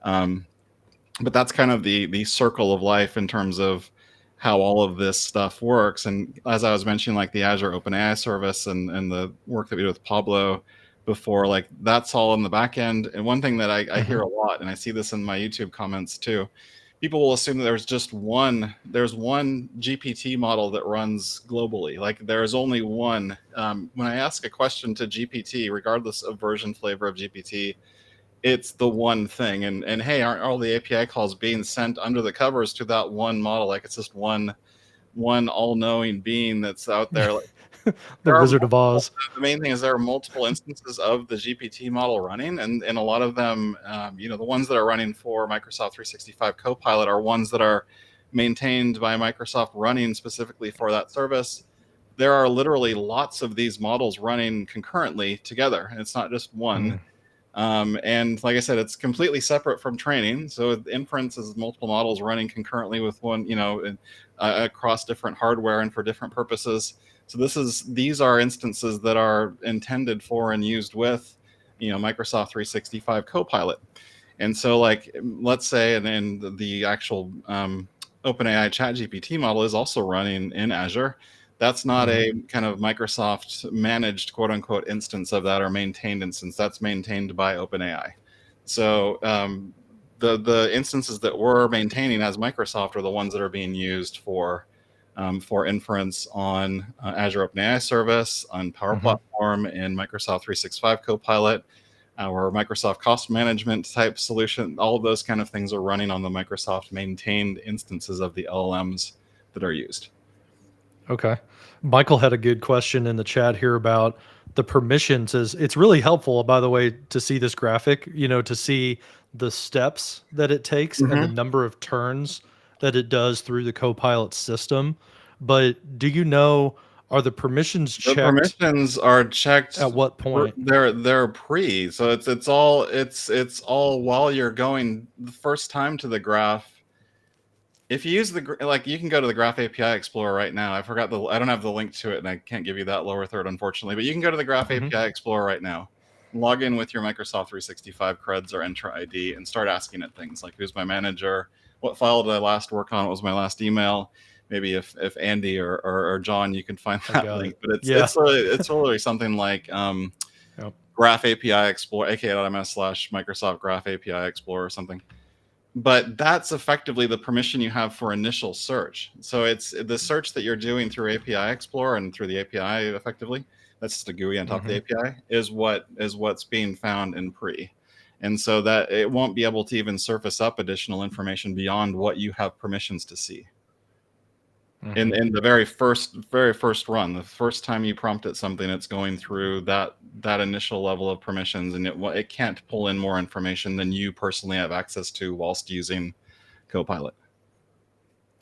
But that's kind of the circle of life in terms of how all of this stuff works. And as I was mentioning, like the Azure OpenAI service and the work that we do with Pablo before, like that's all in the back end. And one thing that I hear a lot, and I see this in my YouTube comments too, people will assume that there's one GPT model that runs globally. Like there's only one. When I ask a question to GPT, regardless of version flavor of GPT, it's the one thing. And hey, aren't all the API calls being sent under the covers to that one model? Like it's just one all-knowing being that's out there. Like, the Wizard of Oz. The main thing is there are multiple instances of the GPT model running, and a lot of them, the ones that are running for Microsoft 365 Copilot are ones that are maintained by Microsoft running specifically for that service. There are literally lots of these models running concurrently together, and it's not just one. And like I said, it's completely separate from training. So inference is multiple models running concurrently with one, across different hardware and for different purposes. So these are instances that are intended for and used with, Microsoft 365 Copilot. And so, like, let's say, and the actual OpenAI ChatGPT model is also running in Azure. That's not a kind of Microsoft managed quote unquote instance of that or maintained instance. That's maintained by OpenAI. So the instances that we're maintaining as Microsoft are the ones that are being used for for inference on Azure OpenAI Service, on Power Platform, and Microsoft 365 Copilot, our Microsoft cost management type solution. All of those kind of things are running on the Microsoft maintained instances of the LLMs that are used. Okay. Michael had a good question in the chat here about the permissions. It's really helpful, by the way, to see this graphic, to see the steps that it takes and the number of turns that it does through the Copilot system. But do you know, are the permissions The checked permissions are checked. at what point? They're pre, so it's all while you're going the first time to the graph. If you use you can go to the Graph API Explorer right now. I don't have the link to it, and I can't give you that lower third, unfortunately. But you can go to the Graph API Explorer right now, log in with your Microsoft 365 creds or enter ID, and start asking it things like, "Who's my manager? What file did I last work on? What was my last email?" Maybe if Andy or John, you can find that link. But it's literally something like Graph API Explorer, aka.ms/Microsoft Graph API Explorer or something. But that's effectively the permission you have for initial search. So it's the search that you're doing through API Explorer and through the API effectively. That's just a GUI on top of the API is what's being found in pre. And so that it won't be able to even surface up additional information beyond what you have permissions to see. In the very first run, the first time you prompt it something, it's going through that initial level of permissions, and it can't pull in more information than you personally have access to whilst using Copilot.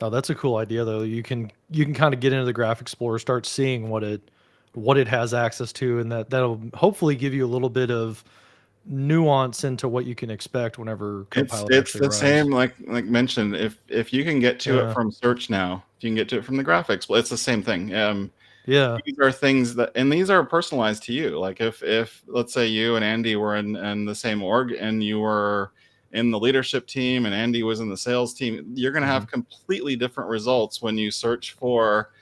Oh, that's a cool idea, though. You can kind of get into the Graph Explorer, start seeing what it has access to, and that'll hopefully give you a little bit of nuance into what you can expect whenever Copilot It's the arrives. same, like mentioned. If you can get to it from search now, if you can get to it from the Graph Explorer, it's the same thing. These are things and these are personalized to you. Like if let's say you and Andy were in the same org, and you were in the leadership team and Andy was in the sales team, you're going to have completely different results when you search for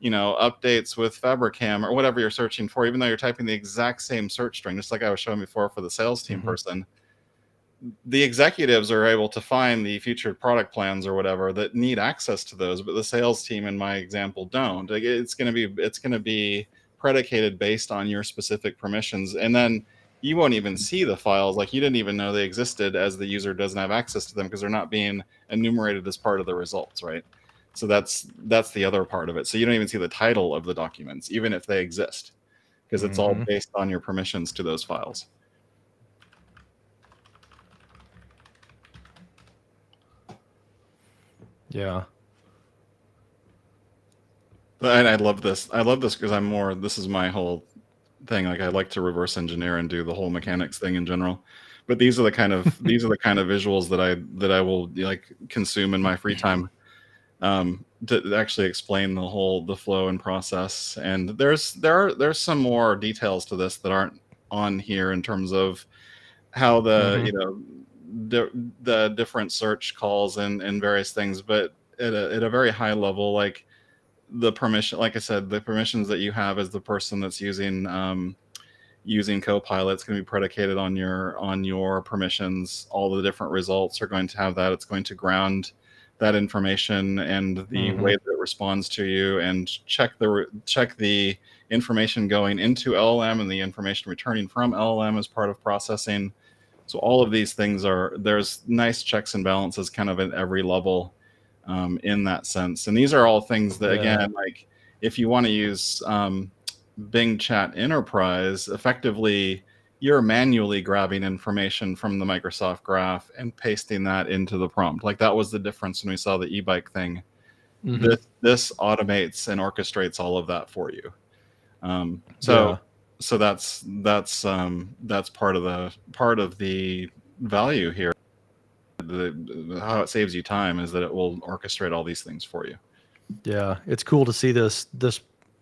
updates with Fabricam or whatever you're searching for, even though you're typing the exact same search string, just like I was showing before for the sales team person. The executives are able to find the featured product plans or whatever that need access to those, but the sales team in my example don't. Like it's going to be predicated based on your specific permissions, and then you won't even see the files. Like you didn't even know they existed, as the user doesn't have access to them because they're not being enumerated as part of the results, right? So that's the other part of it. So you don't even see the title of the documents, even if they exist, because it's all based on your permissions to those files. Yeah. And I love this. I love this because this is my whole thing. Like I like to reverse engineer and do the whole mechanics thing in general. But these are the kind of visuals that I will like consume in my free time. To actually explain the flow and process. And there's some more details to this that aren't on here in terms of how the different search calls and various things, but at a very high level, like the permission, like I said, the permissions that you have as the person that's using Copilot, it's going to be predicated on your permissions. All the different results are going to have that. It's going to ground that information and the way that it responds to you, and check the information going into LLM and the information returning from LLM as part of processing. So all of these things there's nice checks and balances kind of at every level in that sense. And these are all things that, again, like if you want to use Bing Chat Enterprise, effectively you're manually grabbing information from the Microsoft Graph and pasting that into the prompt. Like that was the difference when we saw the e-bike thing. This automates and orchestrates all of that for you. So that's part of the value here. How it saves you time is that it will orchestrate all these things for you. Yeah, it's cool to see this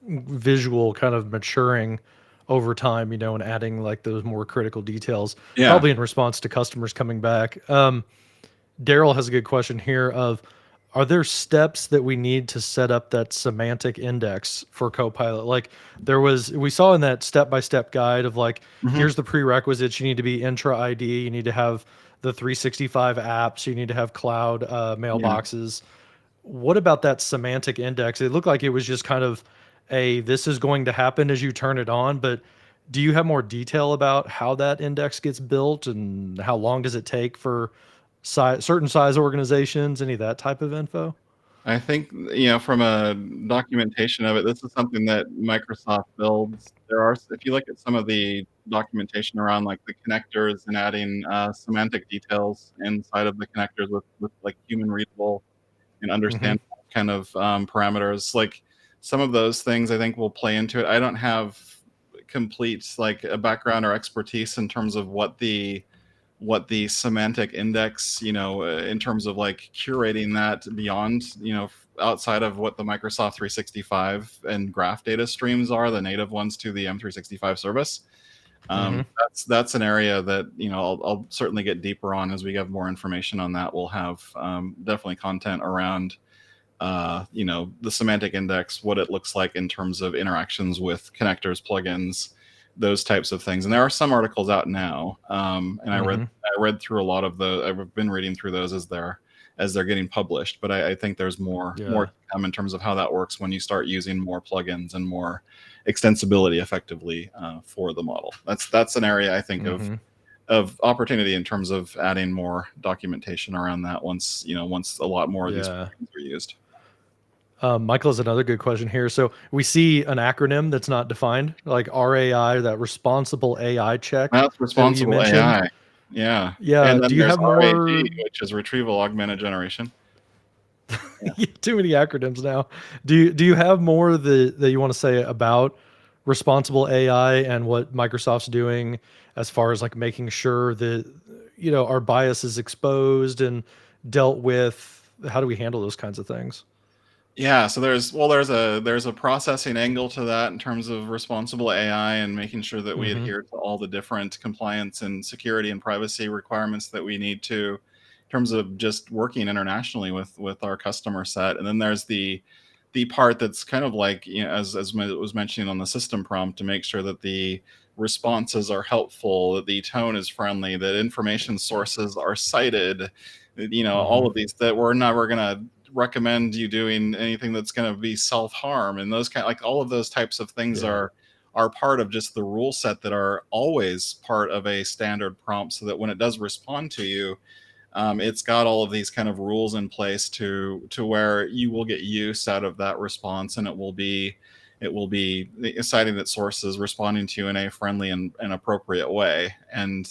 visual kind of maturing over time, and adding like those more critical details, probably in response to customers coming back. Daryl has a good question here of, are there steps that we need to set up that semantic index for Copilot? Like we saw in that step-by-step guide of like, here's the prerequisites. You need to be intra ID. You need to have the 365 apps. You need to have cloud mailboxes. what about that semantic index? It looked like it was just kind of a this is going to happen as you turn it on, but do you have more detail about how that index gets built and how long does it take for certain size organizations, any of that type of info? I think, from a documentation of it, this is something that Microsoft builds. If you look at some of the documentation around like the connectors and adding semantic details inside of the connectors with like human readable and Hmm. understand kind of parameters, like some of those things I think will play into it. I don't have complete like a background or expertise in terms of what the semantic index, in terms of like curating that beyond, outside of what the Microsoft 365 and graph data streams are, the native ones to the M365 service. Hmm. That's an area that I'll certainly get deeper on as we have more information on that. We'll have definitely content around the semantic index, what it looks like in terms of interactions with connectors, plugins, those types of things. And there are some articles out now, and Hmm. I read through a lot of the. I've been reading through those as they're getting published. But I think there's more Yeah. to come in terms of how that works when you start using more plugins and more extensibility effectively for the model. That's an area I think Hmm. of opportunity in terms of adding more documentation around that once a lot more of these Yeah. plugins are used. Michael has another good question here. So we see an acronym that's not defined, like RAI, that responsible AI check That's that you responsible mentioned. AI. Yeah. Yeah. And then Do you there's have RAG, more? which is Retrieval Augmented Generation. Yeah. Too many acronyms now. Do you have more that you want to say about responsible AI and what Microsoft's doing as far as like making sure that our bias is exposed and dealt with? How do we handle those kinds of things? Yeah, so there's a processing angle to that in terms of responsible AI and making sure that we Hmm. adhere to all the different compliance and security and privacy requirements that we need to in terms of just working internationally with our customer set. And then there's the part that's kind of like, as was mentioning on the system prompt, to make sure that the responses are helpful, that the tone is friendly, that information sources are cited, all Hmm. of these, that we're never going to recommend you doing anything that's going to be self-harm, and those like all of those types of things Yeah. are part of just the rule set that are always part of a standard prompt, so that when it does respond to you, it's got all of these kind of rules in place to where you will get use out of that response, and it will be citing its sources, responding to you in a friendly and appropriate way. And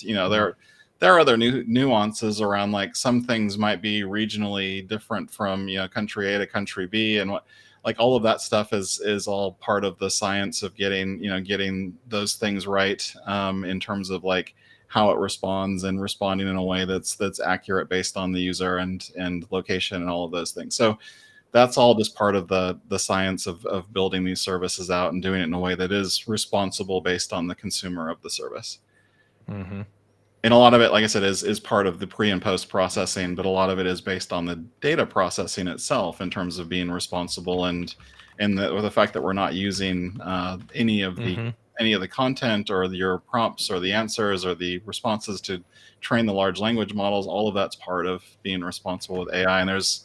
there are other nuances around, like some things might be regionally different from country A to country B, and what, like all of that stuff is all part of the science of getting those things right, in terms of like how it responds and responding in a way that's accurate based on the user and location and all of those things. So that's all just part of the science of building these services out and doing it in a way that is responsible based on the consumer of the service. Hmm. And a lot of it, like I said, is part of the pre and post processing, but a lot of it is based on the data processing itself in terms of being responsible, with the fact that we're not using Hmm. any of the content or your prompts or the answers or the responses to train the large language models. All of that's part of being responsible with AI. And there's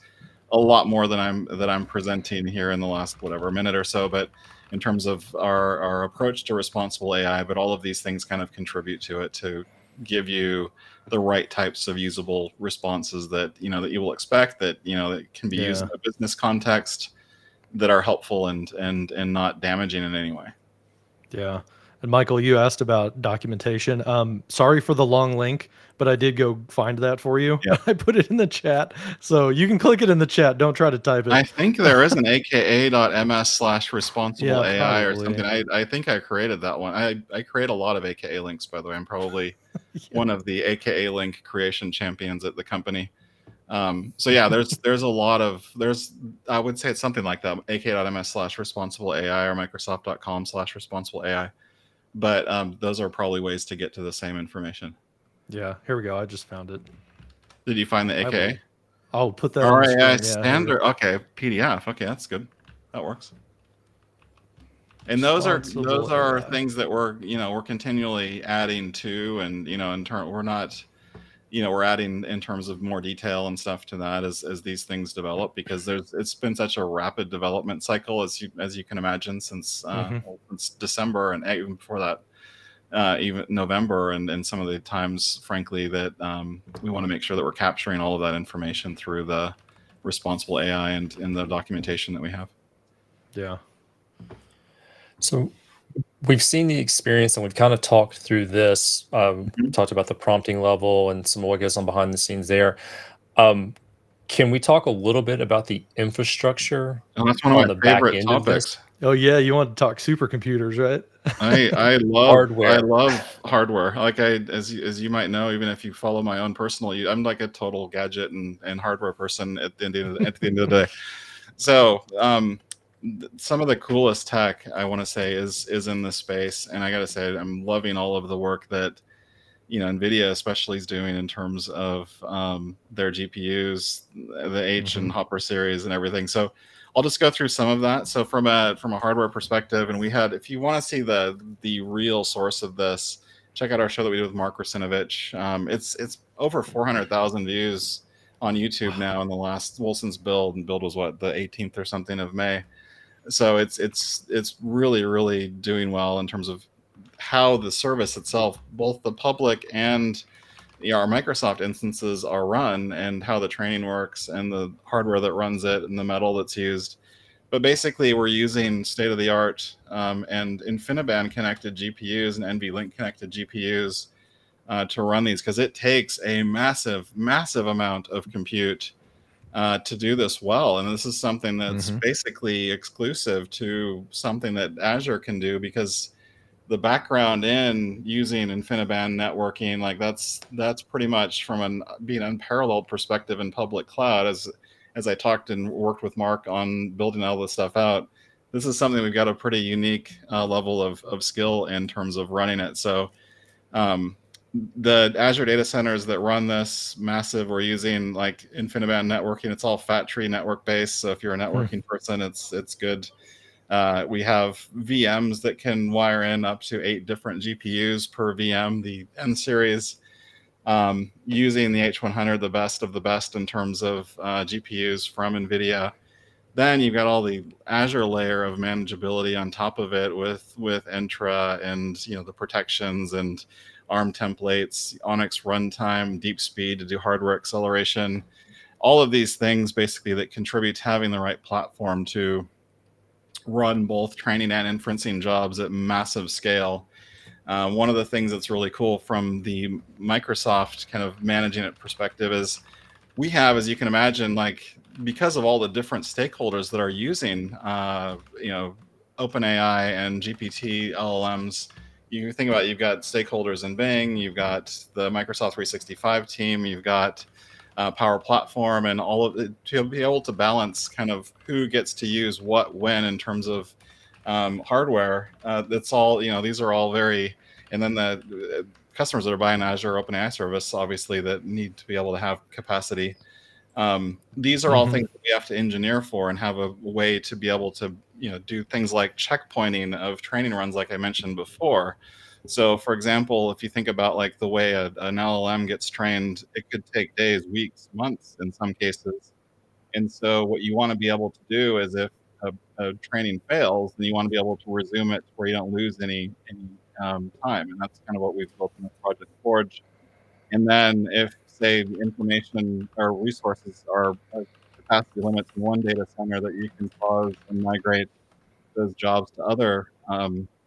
a lot more that I'm presenting here in the last whatever minute or so, but in terms of our approach to responsible AI, but all of these things kind of contribute to it to give you the right types of usable responses that you will expect, that can be used Yeah. in a business context, that are helpful and not damaging in any way. Yeah. And Michael, you asked about documentation. Sorry for the long link, but I did go find that for you. Yep. I put it in the chat. So you can click it in the chat. Don't try to type I it. think there is an aka.ms/responsible Yeah, AI or something. probably. I think I created that one. I create a lot of AKA links, by the way. I'm probably Yeah. one of the AKA link creation champions at the company. So yeah, there's a lot of I would say it's something like that, aka.ms/responsible AI or microsoft.com/responsible AI. But those are probably ways to get to the same information. Yeah. Here we go. I just found it. Did you find the I AKA? will. I'll put that on the RAI screen. Yeah. Here. standard. Okay, PDF. Okay, that's good. That works. And those Responsible are AI. things that we're continually adding to, and in turn we're not we're adding in terms of more detail and stuff to that as these things develop, because it's been such a rapid development cycle, as you can imagine, since December, and even before that, even November, and some of the times, frankly, that we want to make sure that we're capturing all of that information through the responsible AI and in the documentation that we have. Yeah. So we've seen the experience, and we've kind of talked through this. Talked about the prompting level and some of what goes on behind the scenes there. Can we talk a little bit about the infrastructure And that's one on of the my back favorite end of this? topics. Oh yeah, you want to talk supercomputers, right? I Hardware. love hardware. Like as you might know, even if you follow my own personal, I'm like a total gadget and hardware person at the end of the day. So some of the coolest tech, I want to say, is in this space, and I got to say I'm loving all of the work that NVIDIA especially is doing in terms of their GPUs, the H and Hopper series and everything. So I'll just go through some of that. So from a hardware perspective, and if you want to see the real source of this, check out our show that we did with Mark Rusinovich. It's over 400,000 views on YouTube now in the last since build, and build was what, the 18th or something of May. So it's really, really doing well in terms of how the service itself, both the public and our Microsoft instances, are run, and how the training works, and the hardware that runs it, and the metal that's used. But basically, we're using state-of-the-art and InfiniBand connected GPUs and NVLink connected GPUs to run these, because it takes a massive, massive amount of compute to do this well. And this is something that's basically exclusive to something that Azure can do, because the background in using InfiniBand networking, like that's pretty much from being unparalleled perspective in public cloud. As I talked and worked with Mark on building all this stuff out, this is something we've got a pretty unique level of skill in terms of running it. So the Azure data centers that run this massive, we're using like InfiniBand networking. It's all fat tree network based. So if you're a networking person, it's good. We have VMs that can wire in up to 8 different GPUs per VM, the N series, using the H100, the best of the best in terms of GPUs from NVIDIA. Then you've got all the Azure layer of manageability on top of it with Entra and the protections and ARM templates, Onyx runtime, deep speed to do hardware acceleration. All of these things basically that contribute to having the right platform to run both training and inferencing jobs at massive scale. One of the things that's really cool from the Microsoft kind of managing it perspective is we have, as you can imagine, like because of all the different stakeholders that are using, OpenAI and GPT LLMs, you think about you've got stakeholders in Bing, you've got the Microsoft 365 team, you've got Power Platform, and all of it, to be able to balance kind of who gets to use what when in terms of hardware. That's all, these are all very, and then the customers that are buying Azure OpenAI service, obviously, that need to be able to have capacity. These are all things that we have to engineer for and have a way to be able to, do things like checkpointing of training runs, like I mentioned before. So, for example, if you think about like the way an LLM gets trained, it could take days, weeks, months in some cases. And so what you want to be able to do is if a training fails, then you want to be able to resume it where you don't lose any time. And that's kind of what we've built in the Project Forge. And then if, say, information or resources are capacity limits in one data center, that you can pause and migrate those jobs to other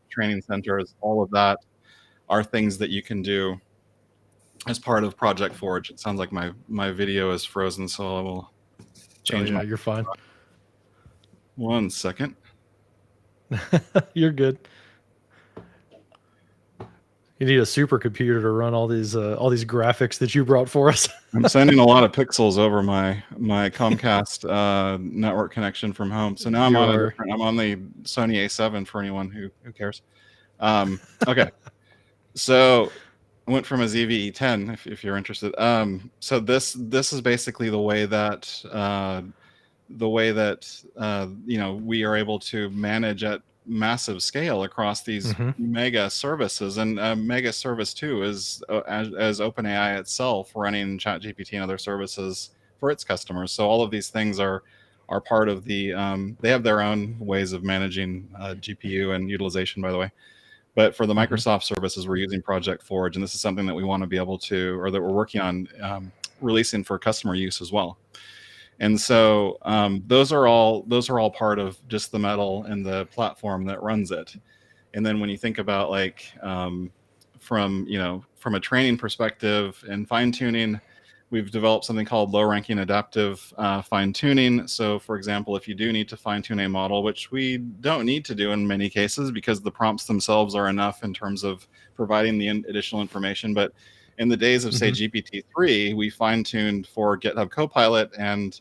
training centers, all of that are things that you can do as part of Project Forge. It sounds like my video is frozen, so I will change my... You're fine. 1 second. You're good. You need a supercomputer to run all these graphics that you brought for us. I'm sending a lot of pixels over my Comcast network connection from home. So now I'm on the Sony A7 for anyone who cares. Okay. So I went from a ZVE10 if you're interested. So this is basically the way that we are able to manage at massive scale across these Mm-hmm. mega services. And mega service too is as OpenAI itself running ChatGPT and other services for its customers. So all of these things are part of the they have their own ways of managing GPU and utilization, by the way. But for the Mm-hmm. Microsoft services, we're using Project Forge, and this is something that we want to be able to, or that we're working on releasing for customer use as well. And so those are all part of just the metal and the platform that runs it. And then when you think about like from a training perspective and fine tuning, we've developed something called low ranking adaptive fine tuning. So for example, if you do need to fine tune a model, which we don't need to do in many cases because the prompts themselves are enough in terms of providing the additional information. But in the days of say GPT-3, we fine tuned for GitHub Copilot, and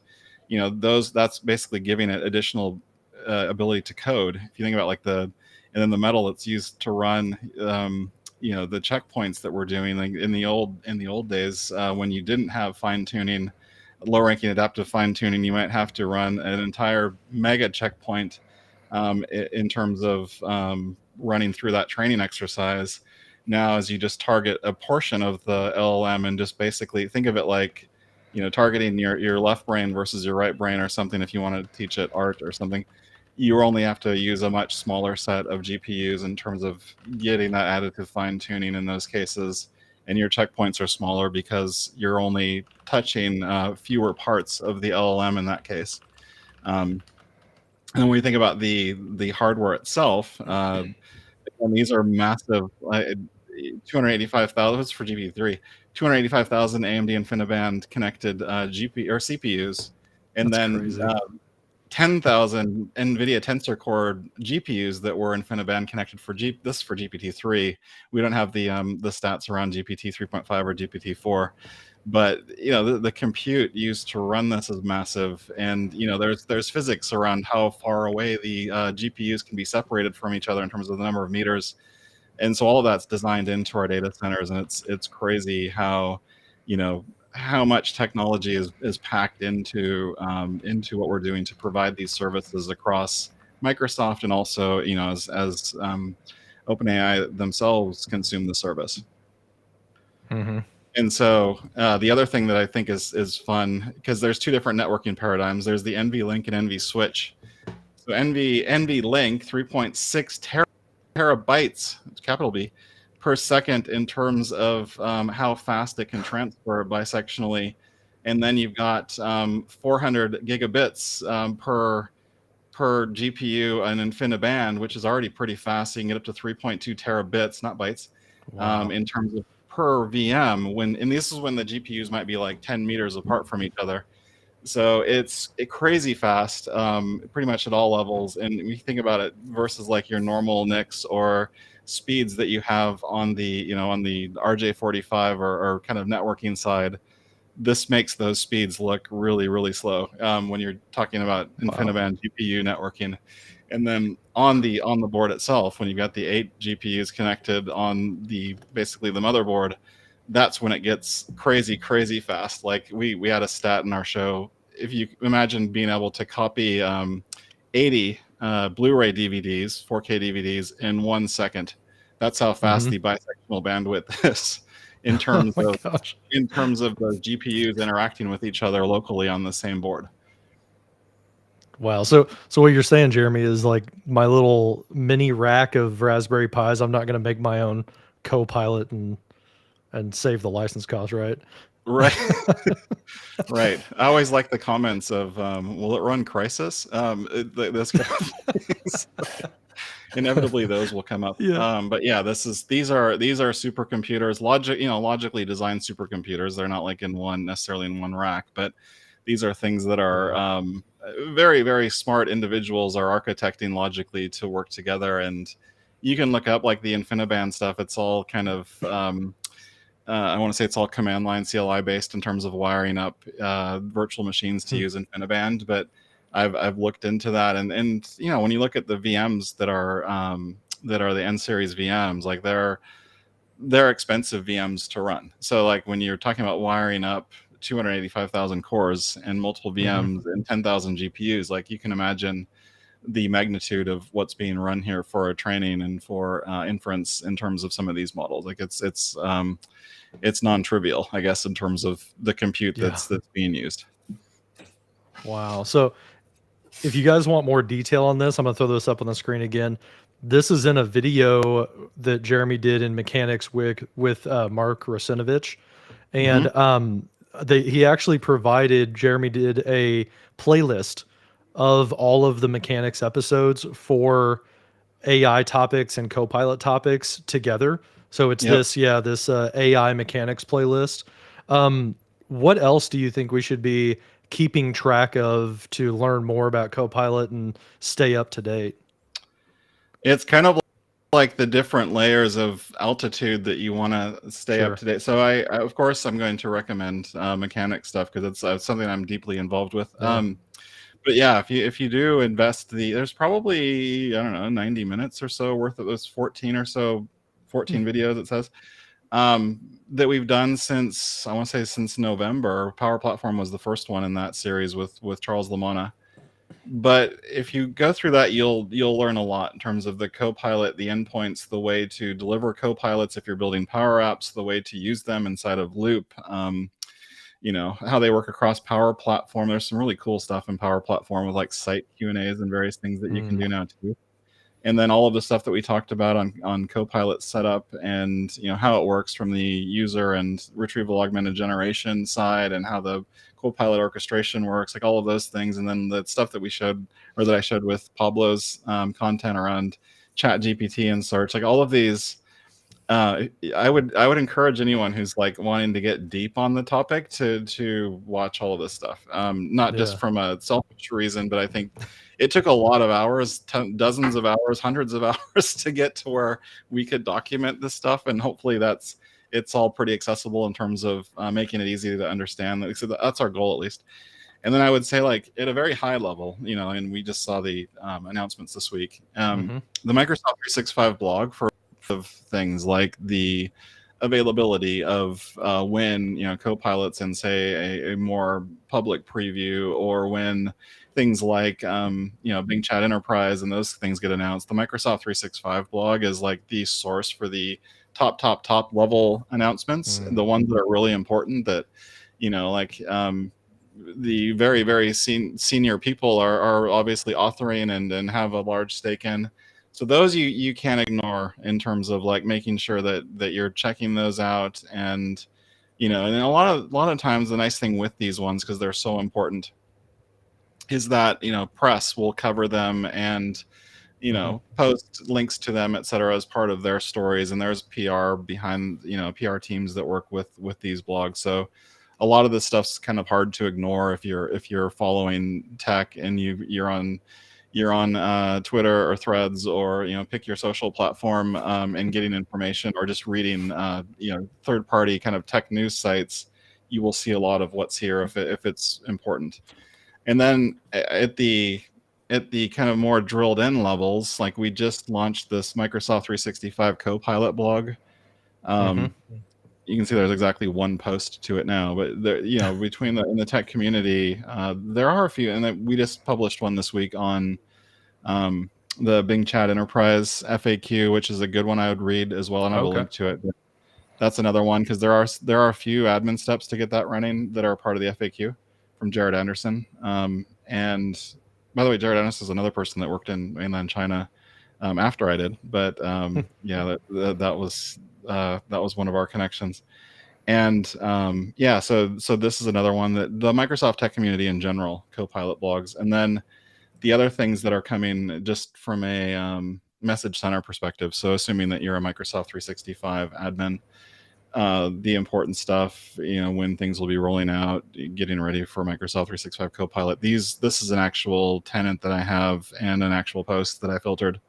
that's basically giving it additional ability to code. If you think about like and then the metal that's used to run the checkpoints that we're doing, like in the old days when you didn't have fine tuning, low ranking adaptive fine tuning, you might have to run an entire mega checkpoint in terms of running through that training exercise. Now, as you just target a portion of the LLM and just basically think of it like targeting your left brain versus your right brain or something, if you want to teach it art or something, you only have to use a much smaller set of GPUs in terms of getting that additive fine tuning in those cases. And your checkpoints are smaller because you're only touching fewer parts of the LLM in that case. And when we think about the hardware itself, and these are massive. 285,000 for GP3, 285,000 AMD InfiniBand connected GPU or CPUs, and That's then crazy. 10,000 NVIDIA Tensor Core GPUs that were InfiniBand connected for GPT-3. We don't have the stats around GPT 3.5 or GPT-4, but the compute used to run this is massive, and there's physics around how far away the GPUs can be separated from each other in terms of the number of meters. And so all of that's designed into our data centers, and it's crazy how how much technology is packed into what we're doing to provide these services across Microsoft, and also as OpenAI themselves consume the service. Mm-hmm. And so the other thing that I think is fun, because there's two different networking paradigms. There's the NVLink and NVSwitch. So NVLink 3.6 terabytes, capital B, per second in terms of how fast it can transfer bisectionally. And then you've got 400 gigabits per GPU and InfiniBand, which is already pretty fast. So you can get up to 3.2 terabits, not bytes, Wow. in terms of per VM. And this is when the GPUs might be like 10 meters apart from each other. So it's crazy fast, pretty much at all levels. And when you think about it versus like your normal NICs or speeds that you have on the RJ45 or kind of networking side, this makes those speeds look really, really slow when you're talking about InfiniBand GPU networking. And then on the board itself, when you've got the 8 GPUs connected on basically the motherboard, that's when it gets crazy fast. Like we had a stat in our show. If you imagine being able to copy 80 Blu-ray DVDs, 4K DVDs in 1 second, that's how fast the bisectional bandwidth is in terms of the GPUs interacting with each other locally on the same board. Wow. So what you're saying, Jeremy, is like my little mini rack of Raspberry Pis, I'm not going to make my own Copilot and save the license cost, right? Right. Right. I always like the comments of, will it run Crisis? This kind of things. Inevitably those will come up. Yeah. But yeah, these are supercomputers, logically designed supercomputers. They're not like necessarily in one rack, but these are things that are very, very smart individuals are architecting logically to work together. And you can look up like the InfiniBand stuff. It's all kind of I want to say it's all command line CLI based in terms of wiring up virtual machines to use InfiniBand. But I've looked into that, and when you look at the VMs that are the N series VMs, like they're expensive VMs to run. So like when you're talking about wiring up 285,000 cores and multiple VMs and 10,000 GPUs, like you can imagine the magnitude of what's being run here for training and for inference in terms of some of these models. Like it's non-trivial, I guess, in terms of the compute that's being used. Wow. So if you guys want more detail on this, I'm gonna throw this up on the screen again. This is in a video that Jeremy did in mechanics with Mark Rosinovich, and he actually provided, Jeremy did a playlist of all of the mechanics episodes for AI topics and Copilot topics together. So it's this AI mechanics playlist. What else do you think we should be keeping track of to learn more about Copilot and stay up to date? It's kind of like the different layers of altitude that you want to stay up to date. So I of course, I'm going to recommend mechanics stuff because it's something I'm deeply involved with. But yeah, if you do invest there's probably, I don't know, 90 minutes or so worth of those 14 videos, it says, that we've done since, I want to say since November. Power Platform was the first one in that series with Charles Lamana. But if you go through that, you'll learn a lot in terms of the Copilot, the endpoints, the way to deliver Copilots if you're building Power Apps, the way to use them inside of Loop, how they work across Power Platform. There's some really cool stuff in Power Platform with like site Q&As and various things that you can do now too. And then all of the stuff that we talked about on Copilot setup and how it works from the user and retrieval augmented generation side, and how the Copilot orchestration works, like all of those things. And then the stuff that we showed, or that I showed with Pablo's content around ChatGPT and search, like all of these. I would encourage anyone who's like wanting to get deep on the topic to watch all of this stuff. Not just from a selfish reason, but I think it took a lot of hours, dozens of hours, hundreds of hours to get to where we could document this stuff. And hopefully it's all pretty accessible in terms of making it easy to understand. So that's our goal, at least. And then I would say, like, at a very high level, and we just saw the announcements this week, the Microsoft 365 blog for of things like the availability of when Copilots in, say, a more public preview, or when things like Bing Chat Enterprise and those things get announced. The Microsoft 365 blog is like the source for the top level announcements, the ones that are really important, that the very, very senior people are obviously authoring and have a large stake in. So those you can't ignore in terms of like making sure that you're checking those out. And and a lot of times the nice thing with these ones, because they're so important, is that press will cover them and post links to them, etc., as part of their stories. And there's PR behind PR teams that work with these blogs. So a lot of this stuff's kind of hard to ignore if you're following tech and you're on Twitter or Threads, or pick your social platform, and getting information, or just reading third-party kind of tech news sites. You will see a lot of what's here if it's important. And then at the kind of more drilled in levels, like we just launched this Microsoft 365 Copilot blog. You can see there's exactly one post to it now, but there, between in the tech community, there are a few, and we just published one this week on the Bing Chat Enterprise FAQ, which is a good one I would read as well, and I will link to it. But that's another one, because there are a few admin steps to get that running that are part of the FAQ from Jared Anderson. And by the way, Jared Anderson is another person that worked in mainland China after I did, but yeah, that was one of our connections. And so this is another one, that the Microsoft tech community in general, Copilot blogs. And then the other things that are coming just from a message center perspective. So assuming that you're a Microsoft 365 admin, the important stuff, when things will be rolling out, getting ready for Microsoft 365 Copilot. This is an actual tenant that I have and an actual post that I filtered.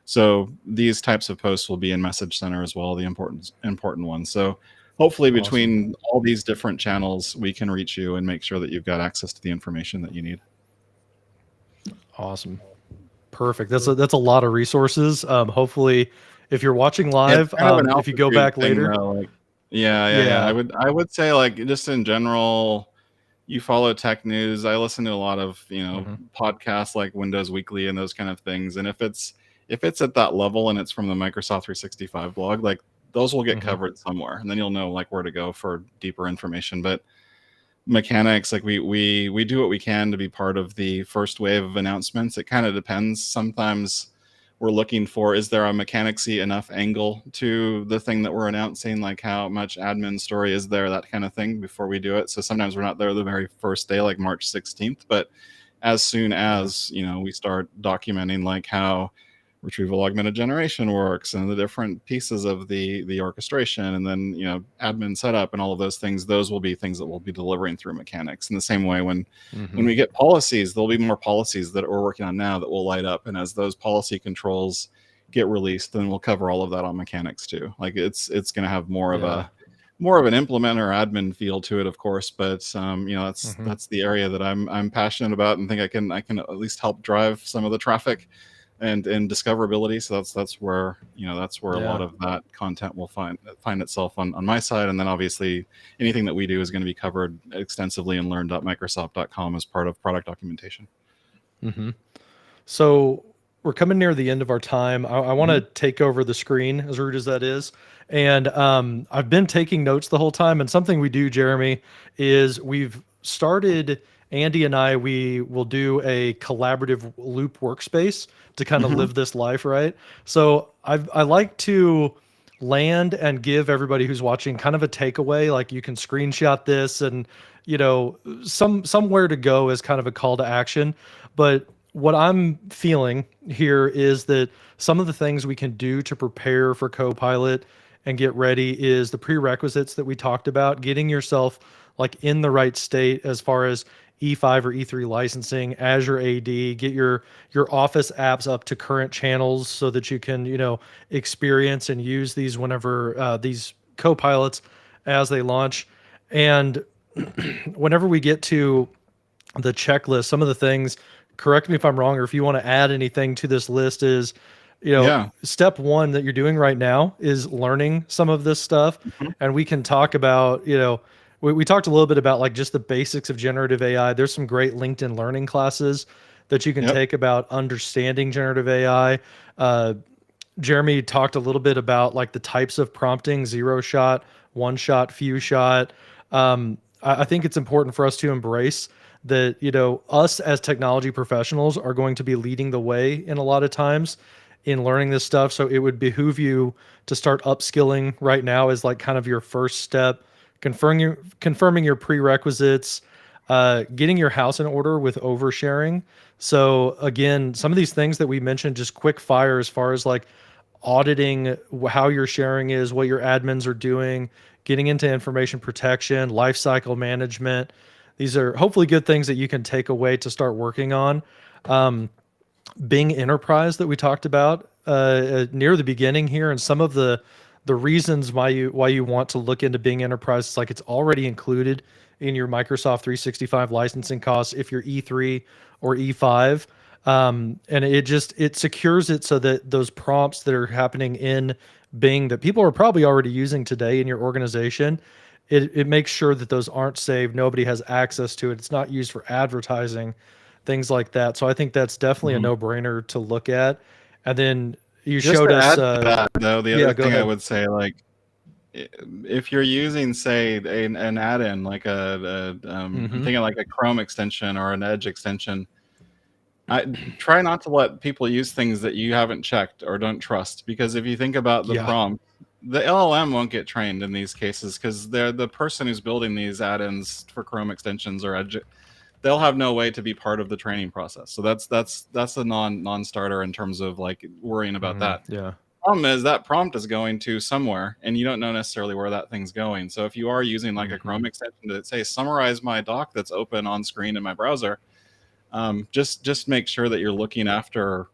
So these types of posts will be in Message Center as well, the important ones. So hopefully between all these different channels, we can reach you and make sure that you've got access to the information that you need. Awesome. Perfect. That's a lot of resources. Hopefully, if you're watching live, if you go back later. I would say, like, just in general, you follow tech news. I listen to a lot of, Hmm. podcasts like Windows Weekly and those kind of things. And if it's at that level and it's from the Microsoft 365 blog, like those will get Hmm. covered somewhere, and then you'll know like where to go for deeper information. But mechanics, like we do what we can to be part of the first wave of announcements. It kind of depends. Sometimes we're looking for, is there a mechanicsy enough angle to the thing that we're announcing, like how much admin story is there, that kind of thing, before we do it. So sometimes we're not there the very first day, like March 16th, but as soon Yeah. as we start documenting like how retrieval augmented generation works and the different pieces of the orchestration, and then admin setup and all of those things, those will be things that we'll be delivering through mechanics. In the same way, when Hmm. we get policies, there'll be more policies that we're working on now that will light up, and as those policy controls get released, then we'll cover all of that on mechanics too. Like it's going to have more of Yeah. an implementer admin feel to it, of course, but Hmm. that's the area that I'm passionate about, and think I can at least help drive some of the traffic and discoverability. So that's where that's where a lot Yeah. of that content will find itself on my side. And then obviously anything that we do is going to be covered extensively in learn.microsoft.com as part of product documentation. Hmm. So we're coming near the end of our time. I want to Mhm. take over the screen, as rude as that is. And I've been taking notes the whole time. And something we do, Jeremy, is we've started, Andy and I, we will do a collaborative loop workspace to kind of Mhm. live this life, right? So I like to land and give everybody who's watching kind of a takeaway. Like you can screenshot this and, somewhere to go as kind of a call to action. But what I'm feeling here is that some of the things we can do to prepare for Copilot and get ready is the prerequisites that we talked about, getting yourself like in the right state as far as E5 or E3 licensing, Azure AD, get your Office apps up to current channels so that you can, experience and use these whenever these Copilots as they launch. And whenever we get to the checklist, some of the things, correct me if I'm wrong, or if you want to add anything to this list, is, Yeah. step one that you're doing right now is learning some of this stuff. Mhm. And we can talk about, we talked a little bit about like just the basics of generative AI. There's some great LinkedIn learning classes that you can Yep. take about understanding generative AI. Uh, Jeremy talked a little bit about like the types of prompting: zero shot, one shot, few shot. I think it's important for us to embrace that, us as technology professionals are going to be leading the way in a lot of times in learning this stuff. So it would behoove you to start upskilling right now as like kind of your first step, confirming your prerequisites, getting your house in order with oversharing. So again, some of these things that we mentioned, just quick fire as far as like auditing how your sharing is, what your admins are doing, getting into information protection, lifecycle management. These are hopefully good things that you can take away to start working on. Bing Enterprise that we talked about near the beginning here, and some of the reasons why you want to look into Bing Enterprise is like it's already included in your Microsoft 365 licensing costs if you're E3 or E5. And it secures it so that those prompts that are happening in Bing that people are probably already using today in your organization, it makes sure that those aren't saved. Nobody has access to it. It's not used for advertising, things like that. So I think that's definitely a Mhm. no-brainer to look at. And then you Just showed to us, add to that, though, the yeah, other go thing I ahead. would say, like, if you're using, say, an add-in, like I'm Hmm. thinking like a Chrome extension or an Edge extension, I try not to let people use things that you haven't checked or don't trust, because if you think about the Yeah. prompt, the LLM won't get trained in these cases, because they're the person who's building these add-ins for Chrome extensions or Edge. They'll have no way to be part of the training process. So that's a non-starter in terms of like worrying about that. Yeah. Problem is that prompt is going to somewhere, and you don't know necessarily where that thing's going. So if you are using like a Hmm. Chrome extension to say summarize my doc that's open on screen in my browser, just make sure that you're looking after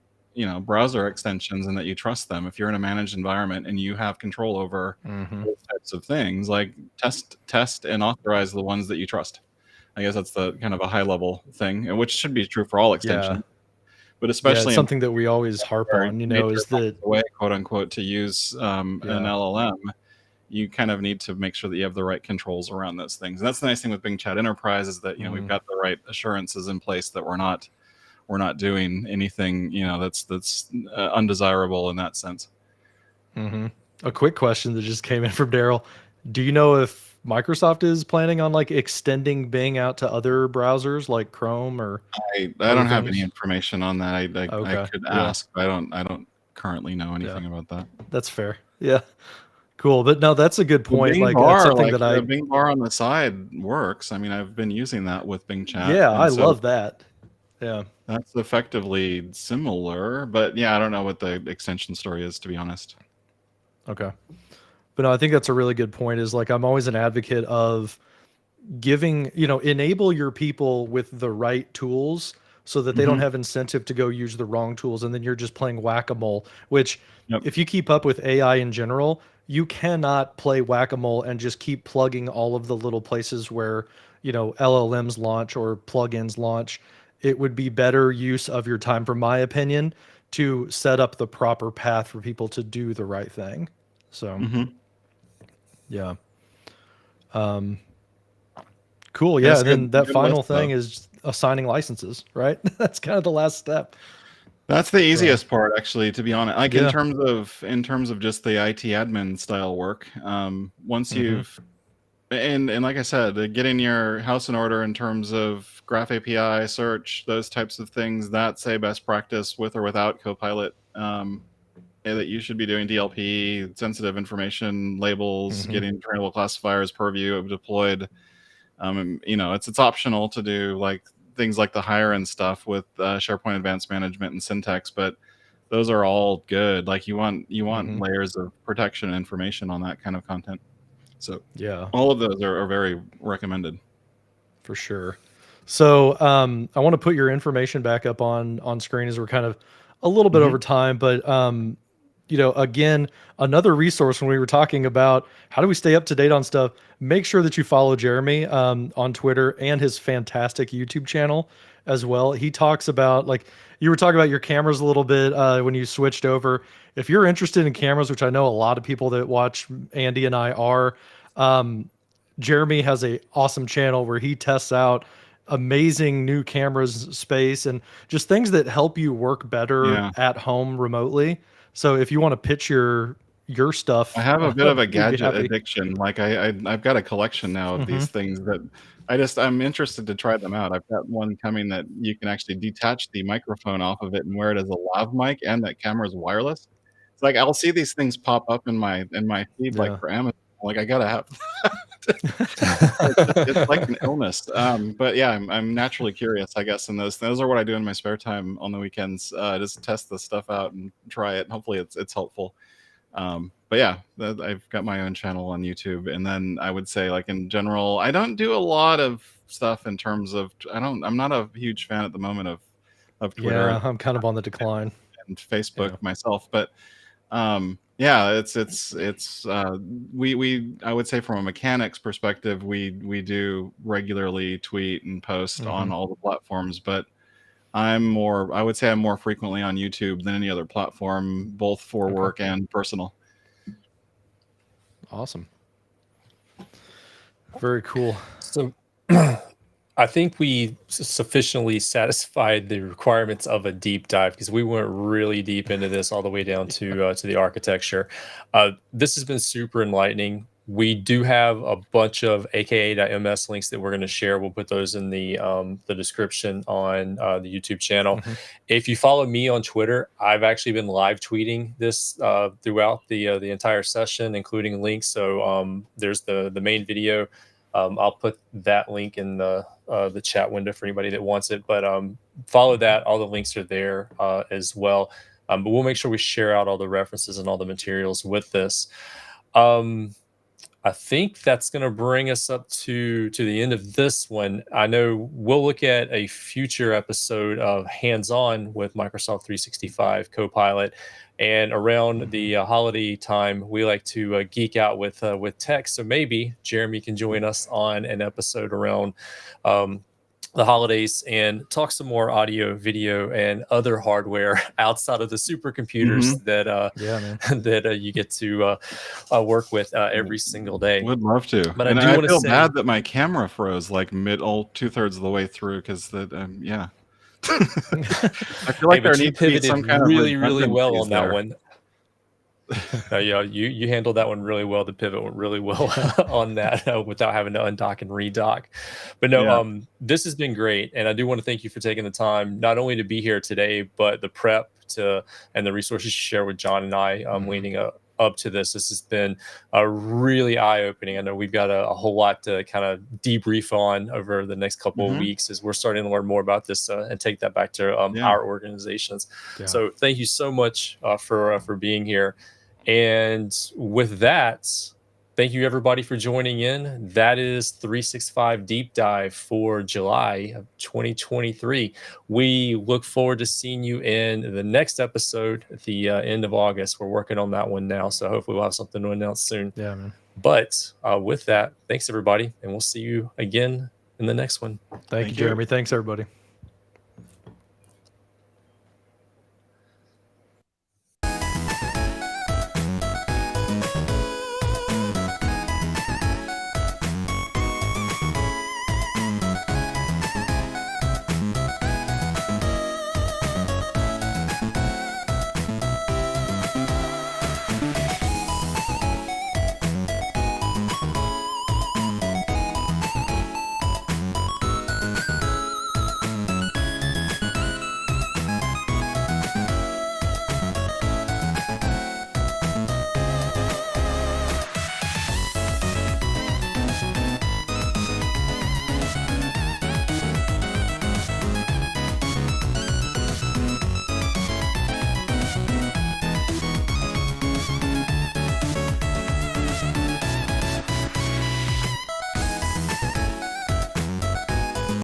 browser extensions and that you trust them. If you're in a managed environment and you have control over Hmm. those types of things, like test and authorize the ones that you trust. I guess that's the kind of a high level thing, and which should be true for all Yeah. extensions, but Yeah. It's especially in something that we always harp where on, nature is finds that, a way, quote unquote, to use an yeah. LLM. you kind of need to make sure that you have the right controls around those things. And that's the nice thing with Bing Chat Enterprise is that, we've got the right assurances in place that we're not doing anything, that's undesirable in that sense. A quick question that just came in from Daryl. Do you know if Microsoft is planning on like extending Bing out to other browsers like Chrome or I other don't have any things? information on that. I Okay, could yeah, ask, but I don't currently know anything about that. that's fair. Yeah, cool. But no, that's a good The point. Bing Like that's bar, something like that the I, Bing bar on the side works. I mean, I've been using that with Bing Chat, yeah, I and so love that. Yeah. that's effectively similar. But yeah, I don't know what the extension story is, to be honest. Okay. But no, I think that's a really good point is like I'm always an advocate of giving, enable your people with the right tools so that they don't Hmm. have incentive to go use the wrong tools. And then you're just playing whack-a-mole, which Yep. if you keep up with AI in general, you cannot play whack-a-mole and just keep plugging all of the little places where, LLMs launch or plugins launch. It would be better use of your time, from my opinion, to set up the proper path for people to do the right thing. So, Hmm. yeah. Cool. Yeah, Yeah. it's And a then that good list, final though. thing is assigning licenses, right? That's kind of the last step. That's the So, easiest part, actually, to be honest. Like yeah. in terms of just the IT admin style work. Once Hmm. you've and like I said, getting your house in order in terms of Graph API search, those types of things, that's a best practice with or without Copilot. That you should be doing DLP, sensitive information labels, Hmm. getting trainable classifiers, purview deployed. And, it's optional to do like things like the higher end stuff with SharePoint Advanced Management and Syntax, but those are all good. Like you want Hmm. layers of protection and information on that kind of content. So Yeah, all of those are very recommended. for sure. So I want to put your information back up on screen as we're kind of a little bit Hmm. over time, but again, another resource when we were talking about how do we stay up to date on stuff, make sure that you follow Jeremy on Twitter and his fantastic YouTube channel as well. He talks about, like, you were talking about your cameras a little bit when you switched over. If you're interested in cameras, which I know a lot of people that watch Andy and I are, Jeremy has a awesome channel where he tests out amazing new cameras space and just things that help you work better Yeah. at home remotely. So if you want to pitch your I stuff, have a bit of a we'd be gadget happy. addiction. Like I've got a collection now of Hmm. these things that I'm interested to try them out. I've got one coming that you can actually detach the microphone off of it and wear it as a lav mic, and that camera is wireless. It's like I'll see these things pop up in my feed, like Yeah. for Amazon. Like I gotta have. It's like an illness. But yeah, I'm naturally curious, I guess, and those are what I do in my spare time on the weekends. Just test the stuff out and try it. And hopefully, it's helpful. But yeah, I've got my own channel on YouTube, and then I would say, like in general, I don't do a lot of stuff in terms of I'm not a huge fan at the moment of Twitter Yeah, I'm kind of on the decline. and Facebook Yeah. myself, but yeah, it's we I would say from a mechanics perspective, we do regularly tweet and post Hmm. on all the platforms, but I would say I'm more frequently on YouTube than any other platform, both for Okay. work and personal. Awesome. Very cool. So I think we sufficiently satisfied the requirements of a deep dive because we went really deep into this all the way down to the architecture. This has been super enlightening. We do have a bunch of aka.ms links that we're going to share. We'll put those in the description on the YouTube channel. Hmm. If you follow me on Twitter, I've actually been live tweeting this throughout the entire session, including links. So there's the main video. I'll put that link in the chat window for anybody that wants it. But follow that; all the links are there as well. But we'll make sure we share out all the references and all the materials with this. Um, I think that's going to bring us up to the end of this one. I know we'll look at a future episode of hands-on with Microsoft 365 Copilot, and around the holiday time, we like to geek out with tech. So maybe Jeremy can join us on an episode around um, the holidays and talk some more audio, video, and other hardware outside of the supercomputers that Yeah, man. that you get to work with every single day. Would love to. But I And do I want to feel say, bad that my camera froze like two-thirds of the way through because that yeah. I feel like hey, there but you needs to be pivoted some kind of really, really well redundancies on that there. one. Yeah, you handled that one really well. The pivot went really well on that without having to undock and redock. But no, Yeah. this has been great, and I do want to thank you for taking the time not only to be here today, but the prep and the resources you share with John and I leading up to this. This has been really eye-opening. I know we've got a whole lot to kind of debrief on over the next couple of weeks as we're starting to learn more about this and take that back to Yeah. our organizations. Yeah. So thank you so much for being here. And with that, thank you everybody for joining in. That is 365 Deep Dive for July of 2023. We look forward to seeing you in the next episode at the end of August. We're working on that one now, so hopefully we'll have something to announce soon. Yeah, man. But with that, thanks everybody, and we'll see you again in the next one. Thank you, Jeremy. Thanks, everybody.